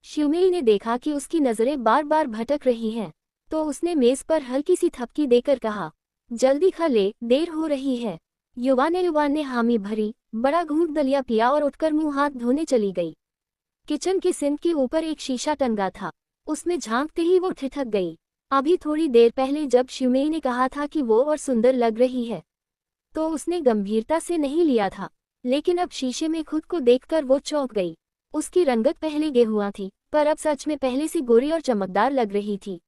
Speaker 1: शिवमई ने देखा कि उसकी नजरें बार बार भटक रही हैं, तो उसने मेज पर हल्की सी थपकी देकर कहा, जल्दी खा ले, देर हो रही है। युवान ने हामी भरी, बड़ा घूंट दलिया पिया और उठकर मुंह हाथ धोने चली गई। किचन के सिंक के ऊपर एक शीशा टंगा था, उसमें झांकते ही वो ठिठक गई। अभी थोड़ी देर पहले जब शिवमई ने कहा था कि वो और सुंदर लग रही है, तो उसने गंभीरता से नहीं लिया था, लेकिन अब शीशे में खुद को देखकर वो चौंक गई। उसकी रंगत पहले गेहुआ थी, पर अब सच में पहले से गोरी और चमकदार लग रही थी।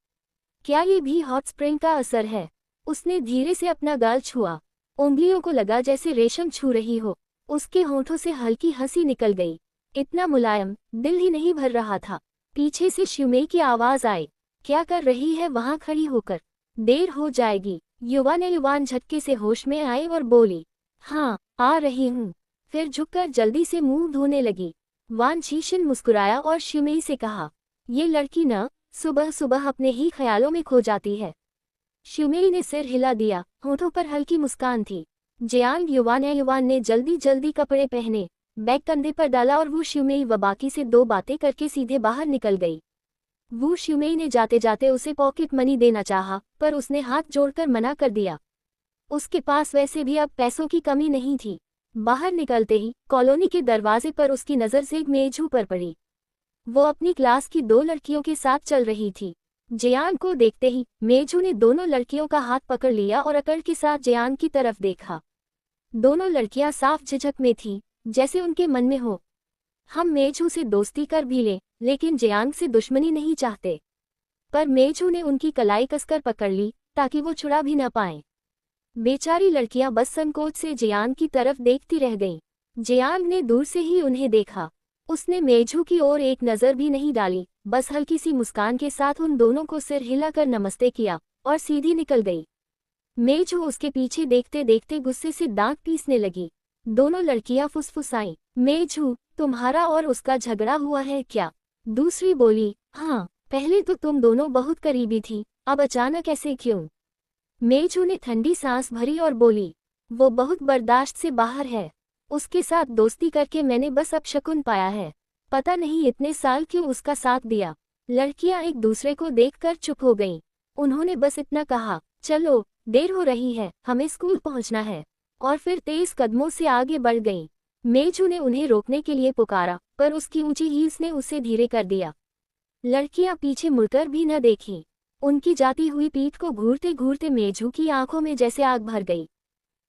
Speaker 1: क्या ये भी हॉट स्प्रिंग का असर है? उसने धीरे से अपना गाल छुआ, उंगलियों को लगा जैसे रेशम छू रही हो। उसके होठों से हल्की हंसी निकल गई, इतना मुलायम, दिल ही नहीं भर रहा था। पीछे से शिवमई की आवाज आई, क्या कर रही है वहां खड़ी होकर? देर हो जाएगी। युवान झटके से होश में आई और बोली, हाँ, आ रही हूँ। फिर झुककर जल्दी से मुंह धोने लगी। वान झीशन मुस्कुराया और शिवमई से कहा, ये लड़की न सुबह सुबह अपने ही ख्यालों में खो जाती है। शिवमेई ने सिर हिला दिया, होठों पर हल्की मुस्कान थी। जियांग युवान ने जल्दी जल्दी कपड़े पहने, बैग कंधे पर डाला और वो शिवमेई व बाकी से 2 बातें करके सीधे बाहर निकल गई। वो शिवमेई ने जाते जाते उसे पॉकेट मनी देना चाहा, पर उसने हाथ जोड़कर मना कर दिया। उसके पास वैसे भी अब पैसों की कमी नहीं थी। बाहर निकलते ही कॉलोनी के दरवाजे पर उसकी नज़र से मेजू पर पड़ी। वो अपनी क्लास की 2 लड़कियों के साथ चल रही थी। जियान को देखते ही मेजू ने दोनों लड़कियों का हाथ पकड़ लिया और अकड़ के साथ जियान की तरफ देखा। दोनों लड़कियां साफ झिझक में थीं, जैसे उनके मन में हो, हम मेजू से दोस्ती कर भी लें, लेकिन जियांग से दुश्मनी नहीं चाहते। पर मेजू ने उनकी कलाई कसकर पकड़ ली ताकि वो छुड़ा भी न पाएं। बेचारी लड़कियां बस संकोच से जियांग की तरफ देखती रह गईं। जियांग ने दूर से ही उन्हें देखा। उसने मेजू की ओर एक नज़र भी नहीं डाली, बस हल्की सी मुस्कान के साथ उन दोनों को सिर हिलाकर नमस्ते किया और सीधी निकल गई। मेजू उसके पीछे देखते देखते गुस्से से दांत पीसने लगी। दोनों लड़कियां फुसफुसाईं, मेजू, तुम्हारा और उसका झगड़ा हुआ है क्या? दूसरी बोली, हाँ, पहले तो तुम दोनों बहुत करीबी थी, अब अचानक ऐसे क्यों? मेजू ने ठंडी सांस भरी और बोली, वो बहुत बर्दाश्त से बाहर है। उसके साथ दोस्ती करके मैंने बस अपशकुन पाया है। पता नहीं इतने साल क्यों उसका साथ दिया। लड़कियां एक दूसरे को देखकर चुप हो गईं। उन्होंने बस इतना कहा, चलो, देर हो रही है, हमें स्कूल पहुंचना है, और फिर तेज कदमों से आगे बढ़ गईं। मेजू ने उन्हें रोकने के लिए पुकारा, पर उसकी ऊंची हील्स ने उसे धीरे कर दिया। लड़कियां पीछे मुड़कर भी न देखीं। उनकी जाती हुई पीठ को घूरते घूरते मेजू की आंखों में जैसे आग भर गई।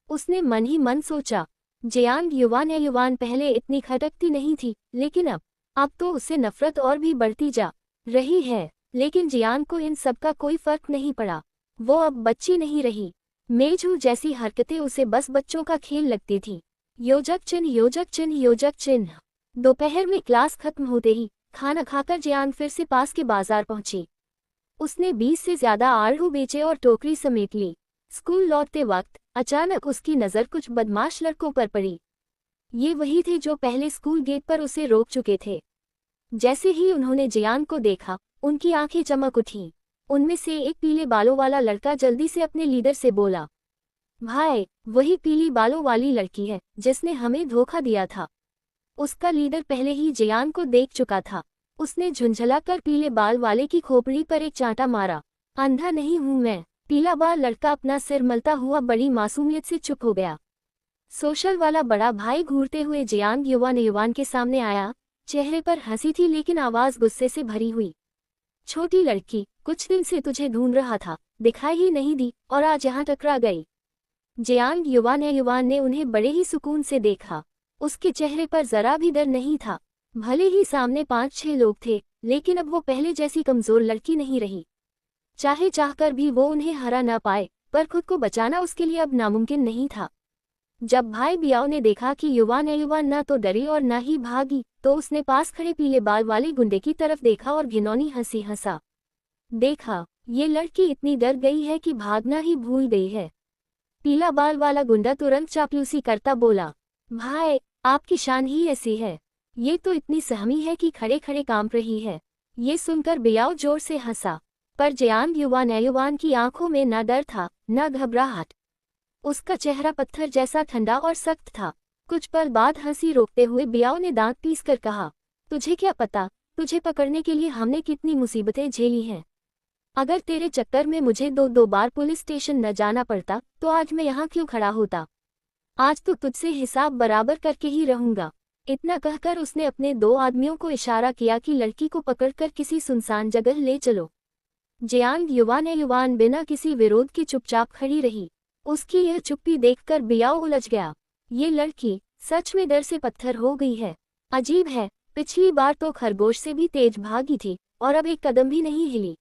Speaker 1: उसने मन ही मन सोचा, जियांग युवान पहले इतनी खटकती नहीं थी, लेकिन अब तो उससे नफरत और भी बढ़ती जा रही है। लेकिन जियांग को इन सब का कोई फर्क नहीं पड़ा। वो अब बच्ची नहीं रही। मेजू जैसी हरकतें उसे बस बच्चों का खेल लगती थी। योजक चिन्ह, योजक चिन्ह, योजक चिन्ह। दोपहर में क्लास खत्म होते ही खाना खाकर जियांग फिर से पास के बाजार पहुंची। उसने 20 से ज्यादा आड़ू बेचे और टोकरी समेट ली। स्कूल लौटते वक्त अचानक उसकी नज़र कुछ बदमाश लड़कों पर पड़ी। ये वही थे जो पहले स्कूल गेट पर उसे रोक चुके थे। जैसे ही उन्होंने जियांग को देखा, उनकी आंखें चमक उठीं। उनमें से एक पीले बालों वाला लड़का जल्दी से अपने लीडर से बोला, भाई, वही पीली बालों वाली लड़की है जिसने हमें धोखा दिया था। उसका लीडर पहले ही जियांग को देख चुका था। उसने झुंझलाकर पीले बाल वाले की खोपड़ी पर एक चांटा मारा। अंधा नहीं हूं मैं। पीला बाल लड़का अपना सिर मलता हुआ बड़ी मासूमियत से चुप हो गया। सोशल वाला बड़ा भाई घूरते हुए जियांग युवान के सामने आया। चेहरे पर हंसी थी, लेकिन आवाज गुस्से से भरी हुई। छोटी लड़की, कुछ दिन से तुझे ढूंढ रहा था, दिखाई ही नहीं दी और आज यहाँ टकरा गई। जियांग युवान ने उन्हें बड़े ही सुकून से देखा। उसके चेहरे पर जरा भी डर नहीं था। भले ही सामने 5-6 लोग थे, लेकिन अब वो पहले जैसी कमजोर लड़की नहीं रही। चाहे चाहकर भी वो उन्हें हरा ना पाए, पर खुद को बचाना उसके लिए अब नामुमकिन नहीं था। जब भाई बियाओ ने देखा कि युवान ना तो डरी और ना ही भागी, तो उसने पास खड़े पीले बाल वाले गुंडे की तरफ देखा और घिनौनी हंसी हंसा। देखा, ये लड़की इतनी डर गई है कि भागना ही भूल गई है। पीला बाल वाला गुंडा तुरंत चापलूसी करता बोला, भाई, आपकी शान ही ऐसी है। ये तो इतनी सहमी है कि खड़े खड़े कांप रही है। ये सुनकर बियाओ जोर से हंसा, पर जियांग युवान की आंखों में न डर था, न घबराहट। उसका चेहरा पत्थर जैसा ठंडा और सख्त था। कुछ पल बाद हंसी रोकते हुए बियाओ ने दांत पीसकर कहा, तुझे क्या पता, तुझे पकड़ने के लिए हमने कितनी मुसीबतें झेली हैं। अगर तेरे चक्कर में मुझे 2 बार पुलिस स्टेशन न जाना पड़ता तो आज मैं यहाँ क्यों खड़ा होता। आज तो तुझसे हिसाब बराबर करके ही रहूंगा। इतना कहकर उसने अपने 2 आदमियों को इशारा किया कि लड़की को पकड़कर किसी सुनसान जगह ले चलो। जियांग युवान बिना किसी विरोध के चुपचाप खड़ी रही। उसकी यह चुप्पी देखकर बियाओ उलझ गया। ये लड़की सच में डर से पत्थर हो गई है। अजीब है, पिछली बार तो खरगोश से भी तेज भागी थी और अब एक कदम भी नहीं हिली।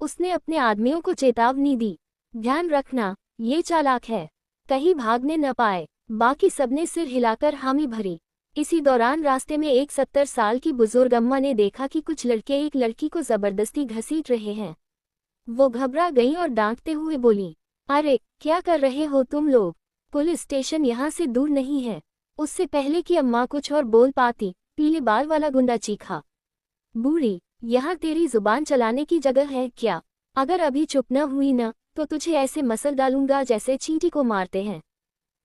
Speaker 1: उसने अपने आदमियों को चेतावनी दी, ध्यान रखना, ये चालाक है, कहीं भागने न पाए। बाकी सबने सिर हिलाकर हामी भरी। इसी दौरान रास्ते में एक 70 साल की बुजुर्ग अम्मा ने देखा कि कुछ लड़के एक लड़की को जबरदस्ती घसीट रहे हैं। वो घबरा गई और डांटते हुए बोली, अरे, क्या कर रहे हो तुम लोग? पुलिस स्टेशन यहाँ से दूर नहीं है। उससे पहले कि अम्मा कुछ और बोल पाती, पीले बाल वाला गुंडा चीखा, बूढ़ी, यहाँ तेरी जुबान चलाने की जगह है क्या? अगर अभी चुप न हुई न, तो तुझे ऐसे मसल डालूंगा जैसे चींटी को मारते हैं।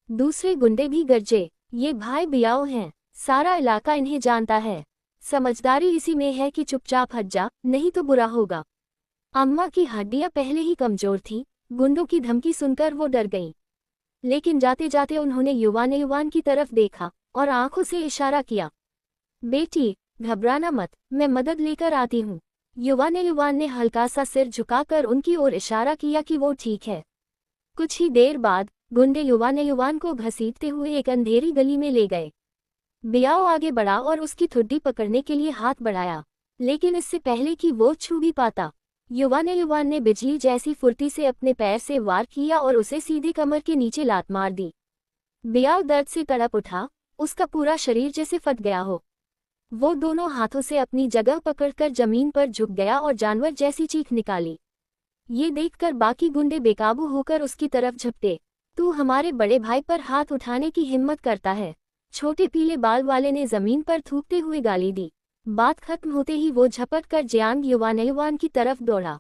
Speaker 1: दूसरे गुंडे भी गरजे, ये भाई बियाओ हैं, सारा इलाका इन्हें जानता है। समझदारी इसी में है कि चुपचाप हट जा, नहीं तो बुरा होगा। अम्मा की हड्डियां पहले ही कमजोर थीं, गुंडों की धमकी सुनकर वो डर गईं। लेकिन जाते जाते उन्होंने युवान की तरफ देखा और आंखों से इशारा किया, बेटी घबराना मत, मैं मदद लेकर आती हूँ। युवान ने हल्का सा सिर झुकाकर उनकी ओर इशारा किया कि वो ठीक है। कुछ ही देर बाद गुंडे युवान को घसीटते हुए एक अंधेरी गली में ले गए। बियाओ आगे बढ़ा और उसकी ठुड्डी पकड़ने के लिए हाथ बढ़ाया, लेकिन इससे पहले कि वो छू भी पाता, युवान ने बिजली जैसी फुर्ती से अपने पैर से वार किया और उसे सीधे कमर के नीचे लात मार दी। बियाओ दर्द से तड़प उठा, उसका पूरा शरीर जैसे फट गया हो। वो दोनों हाथों से अपनी जगह पकड़कर जमीन पर झुक गया और जानवर जैसी चीख निकाली। ये देखकर बाकी गुंडे बेकाबू होकर उसकी तरफ झपटे। तू हमारे बड़े भाई पर हाथ उठाने की हिम्मत करता है? छोटे पीले बाल वाले ने जमीन पर थूकते हुए गाली दी। बात खत्म होते ही वो झपट कर जियांग युवान की तरफ दौड़ा।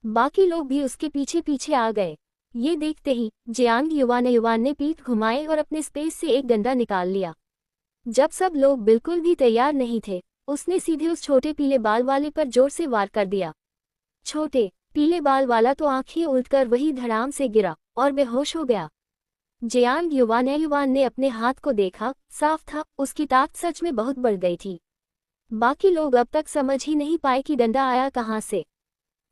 Speaker 1: बाकी लोग भी उसके पीछे पीछे आ गए। ये देखते ही जियांग युवान ने पीठ घुमाए और अपने स्पेस से एक डंडा निकाल लिया। जब सब लोग बिल्कुल भी तैयार नहीं थे, उसने सीधे उस छोटे पीले बाल वाले पर जोर से वार कर दिया। छोटे पीले बाल वाला तो आंखें उल्टकर वही धड़ाम से गिरा और बेहोश हो गया। जियांग युवान ने अपने हाथ को देखा, साफ था उसकी ताकत सच में बहुत बढ़ गई थी। बाकी लोग अब तक समझ ही नहीं पाए कि डंडा आया कहाँ से।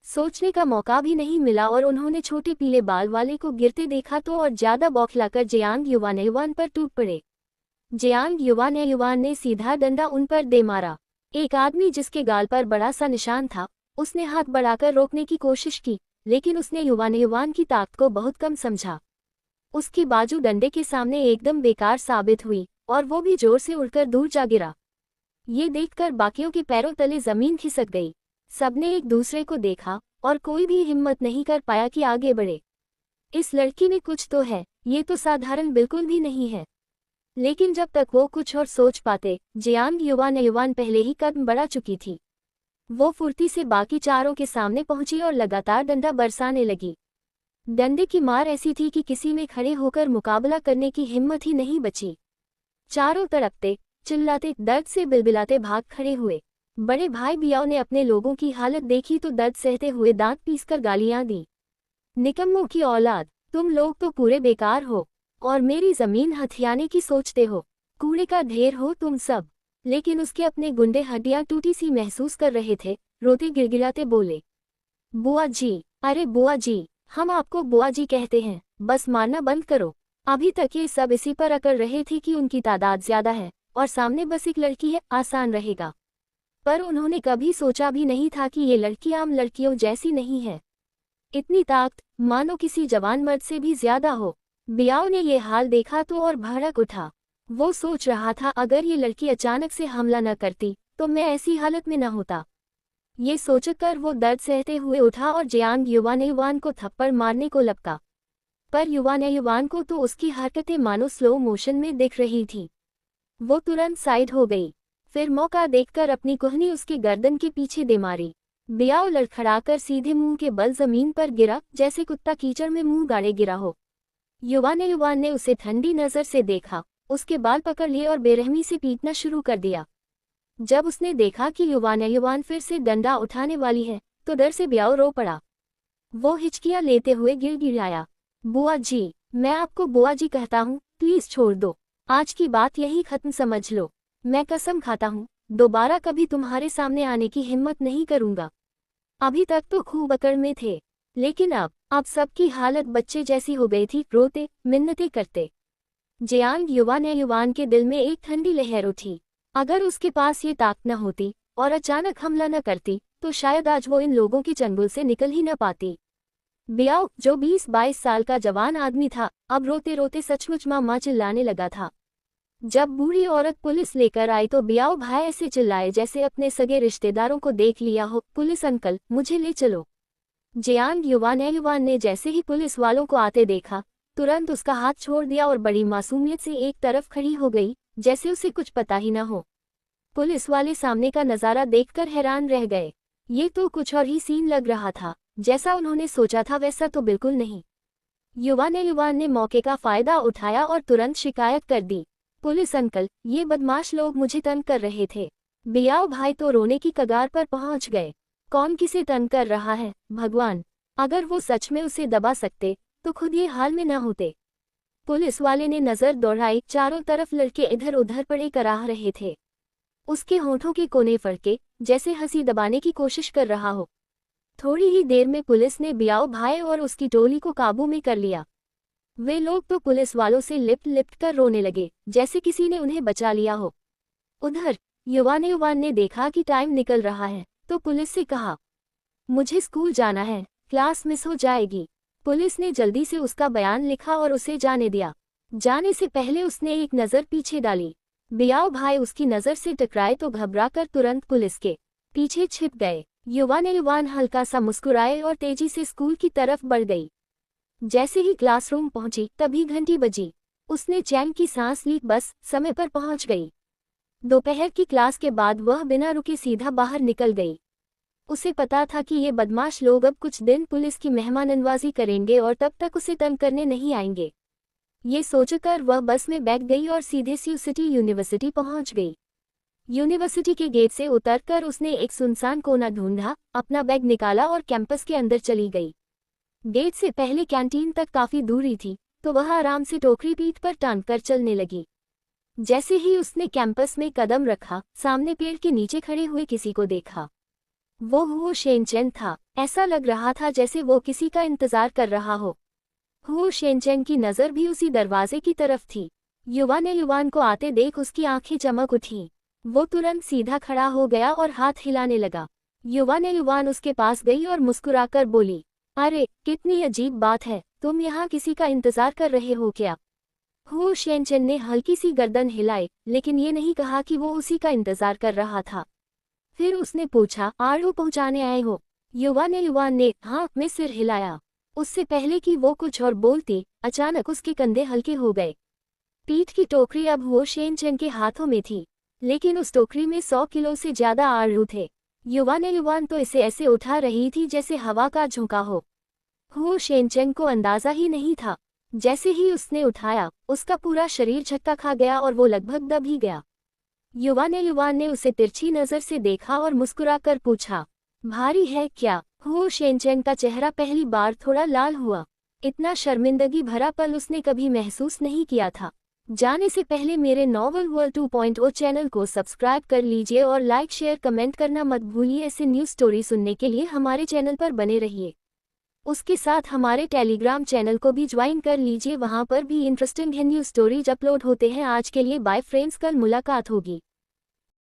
Speaker 1: सोचने का मौका भी नहीं मिला और उन्होंने छोटे पीले बाल वाले को गिरते देखा तो और ज्यादा बौखलाकर जियांग युवान पर टूट पड़े। जियांग युवान ने सीधा डंडा उन पर दे मारा। एक आदमी जिसके गाल पर बड़ा सा निशान था, उसने हाथ बढ़ाकर रोकने की कोशिश की, लेकिन उसने युवान की ताकत को बहुत कम समझा। उसकी बाजू डंडे के सामने एकदम बेकार साबित हुई और वो भी जोर से उड़कर दूर जा गिरा। ये देखकर बाकियों के पैरों तले जमीन खिसक गई। सबने एक दूसरे को देखा और कोई भी हिम्मत नहीं कर पाया कि आगे बढ़े। इस लड़की में कुछ तो है, ये तो साधारण बिल्कुल भी नहीं है। लेकिन जब तक वो कुछ और सोच पाते, जियांग युवान पहले ही कदम बढ़ा चुकी थी। वो फुर्ती से बाकी चारों के सामने पहुंची और लगातार डंडा बरसाने लगी। डंडे की मार ऐसी थी कि किसी में खड़े होकर मुकाबला करने की हिम्मत ही नहीं बची। चारों तड़पते, चिल्लाते, दर्द से बिलबिलाते भाग खड़े हुए। बड़े भाई बियाओ ने अपने लोगों की हालत देखी तो दर्द सहते हुए दांत पीसकर गालियां दी। निकम्मों की औलाद, तुम लोग तो पूरे बेकार हो और मेरी जमीन हथियाने की सोचते हो। कूड़े का ढेर हो तुम सब। लेकिन उसके अपने गुंडे हड्डियां टूटी सी महसूस कर रहे थे, रोते गिड़गिड़ाते बोले, बुआ जी, अरे बुआ जी, हम आपको बुआ जी कहते हैं, बस मारना बंद करो। अभी तक ये सब इसी पर अकड़ रहे थे कि उनकी तादाद ज्यादा है और सामने बस एक लड़की है, आसान रहेगा। पर उन्होंने कभी सोचा भी नहीं था कि ये लड़की आम लड़कियों जैसी नहीं है। इतनी ताकत मानो किसी जवान मर्द से भी ज्यादा हो। बियाओ ने ये हाल देखा तो और भड़क उठा। वो सोच रहा था अगर ये लड़की अचानक से हमला न करती तो मैं ऐसी हालत में न होता। ये सोचकर वो दर्द सहते हुए उठा और जियांग युवान को थप्पड़ मारने को लपका। पर युवान को तो उसकी हरकतें मानो स्लो मोशन में दिख रही थी। वो तुरंत साइड हो गई, फिर मौका देखकर अपनी कुहनी उसके गर्दन के पीछे दे मारी। बियाओ लड़खड़ाकर सीधे मुंह के बल जमीन पर गिरा, जैसे कुत्ता कीचड़ में मुंह गाड़े गिरा हो। युवान ने उसे ठंडी नजर से देखा, उसके बाल पकड़ लिए और बेरहमी से पीटना शुरू कर दिया। जब उसने देखा कि युवान फिर से डंडा उठाने वाली है तो डर से बियाओ रो पड़ा। वो हिचकियां लेते हुए गिड़गिड़ाया, बुआ जी, मैं आपको बुआ जी कहता हूँ, प्लीज छोड़ दो। आज की बात यही खत्म समझ लो। मैं कसम खाता हूँ दोबारा कभी तुम्हारे सामने आने की हिम्मत नहीं करूँगा। अभी तक तो खूब अकड़ में थे, लेकिन अब सबकी हालत बच्चे जैसी हो गई थी, रोते मिन्नतें करते। जियांग युवान के दिल में एक ठंडी लहर उठी। अगर उसके पास ये ताकत न होती और अचानक हमला न करती तो शायद आज वो इन लोगों की चंगुल से निकल ही न पाती। बियाओ, जो 20-22 साल का जवान आदमी था, अब रोते रोते सचमुच मां चिल्लाने लगा था। जब बूढ़ी औरत पुलिस लेकर आई तो बियाओ भाई ऐसे चिल्लाए जैसे अपने सगे रिश्तेदारों को देख लिया हो, पुलिस अंकल, मुझे ले चलो। जियांग युवान ने जैसे ही पुलिस वालों को आते देखा, तुरंत उसका हाथ छोड़ दिया और बड़ी मासूमियत से एक तरफ खड़ी हो गई, जैसे उसे कुछ पता ही न हो। पुलिस वाले सामने का नजारा देखकर हैरान रह गए। ये तो कुछ और ही सीन लग रहा था। जैसा उन्होंने सोचा था वैसा तो बिल्कुल नहीं। युवा ने मौके का फायदा उठाया और तुरंत शिकायत कर दी। पुलिस अंकल, ये बदमाश लोग मुझे तंग कर रहे थे। बियाओ भाई तो रोने की कगार पर पहुंच गए। कौन किसे तंग कर रहा है भगवान, अगर वो सच में उसे दबा सकते तो खुद ये हाल में न होते। पुलिस वाले ने नजर दौड़ाई, चारों तरफ लड़के इधर उधर पड़े कराह रहे थे। उसके होठों के कोने फड़के, जैसे हंसी दबाने की कोशिश कर रहा हो। थोड़ी ही देर में पुलिस ने बियाओ भाई और उसकी टोली को काबू में कर लिया। वे लोग तो पुलिस वालों से लिपट लिपट कर रोने लगे, जैसे किसी ने उन्हें बचा लिया हो। उधर युवान ने देखा कि टाइम निकल रहा है, तो पुलिस से कहा, मुझे स्कूल जाना है, क्लास मिस हो जाएगी। पुलिस ने जल्दी से उसका बयान लिखा और उसे जाने दिया। जाने से पहले उसने एक नज़र पीछे डाली। बियाओ भाई उसकी नज़र से टकराए तो घबराकर तुरंत पुलिस के पीछे छिप गए। युवान हल्का सा मुस्कुराए और तेजी से स्कूल की तरफ बढ़ गई। जैसे ही क्लासरूम पहुंची तभी घंटी बजी। उसने चैन की सांस ली, बस समय पर पहुंच गई। दोपहर की क्लास के बाद वह बिना रुके सीधा बाहर निकल गई। उसे पता था कि ये बदमाश लोग अब कुछ दिन पुलिस की मेहमाननवाजी करेंगे और तब तक उसे तंग करने नहीं आएंगे। ये सोचकर वह बस में बैठ गई और सीधे स्यू सिटी यूनिवर्सिटी पहुंच गई। यूनिवर्सिटी के गेट से उतरकर उसने एक सुनसान कोना ढूंढा, अपना बैग निकाला और कैंपस के अंदर चली गई। गेट से पहले कैंटीन तक काफी दूरी थी, तो वह आराम से टोकरी पीठ पर टांगकर चलने लगी। जैसे ही उसने कैंपस में कदम रखा, सामने पेड़ के नीचे खड़े हुए किसी को देखा। वो हुओ शेनचेन था। ऐसा लग रहा था जैसे वो किसी का इंतजार कर रहा हो। हुओ शेनचेन की नज़र भी उसी दरवाजे की तरफ थी। युवान को आते देख उसकी आंखें चमक उठीं। वो तुरंत सीधा खड़ा हो गया और हाथ हिलाने लगा। युवान उसके पास गई और मुस्कुराकर बोली, अरे कितनी अजीब बात है, तुम यहाँ किसी का इंतजार कर रहे हो क्या? हुओ शेनचेन ने हल्की सी गर्दन हिलाई, लेकिन ये नहीं कहा कि वो उसी का इंतजार कर रहा था। फिर उसने पूछा, आड़ू पहुँचाने आए हो? युवान ने हाँ में सिर हिलाया। उससे पहले कि वो कुछ और बोलती, अचानक उसके कंधे हल्के हो गए। पीठ की टोकरी अब हुओ शेनचेन के हाथों में थी, लेकिन उस टोकरी में 100 किलो से ज्यादा आड़ू थे। युवान तो इसे ऐसे उठा रही थी जैसे हवा का झोंका हो। हुओ शेनचेन को अंदाजा ही नहीं था। जैसे ही उसने उठाया, उसका पूरा शरीर झटका खा गया और वो लगभग दब ही गया। युवान ने उसे तिरछी नजर से देखा और मुस्कुराकर पूछा, भारी है क्या? हुओ शेनचेन का चेहरा पहली बार थोड़ा लाल हुआ। इतना शर्मिंदगी भरा पल उसने कभी महसूस नहीं किया था। जाने से पहले मेरे नॉवल वर्ल्ड 2.0 चैनल को सब्सक्राइब कर लीजिए और लाइक शेयर कमेंट करना मत भूलिए। ऐसे न्यूज़ स्टोरी सुनने के लिए हमारे चैनल पर बने रहिए। उसके साथ हमारे टेलीग्राम चैनल को भी ज्वाइन कर लीजिए, वहां पर भी इंटरेस्टिंग न्यूज़ स्टोरीज अपलोड होते हैं। आज के लिए बाय फ्रेंड्स, कल मुलाकात होगी।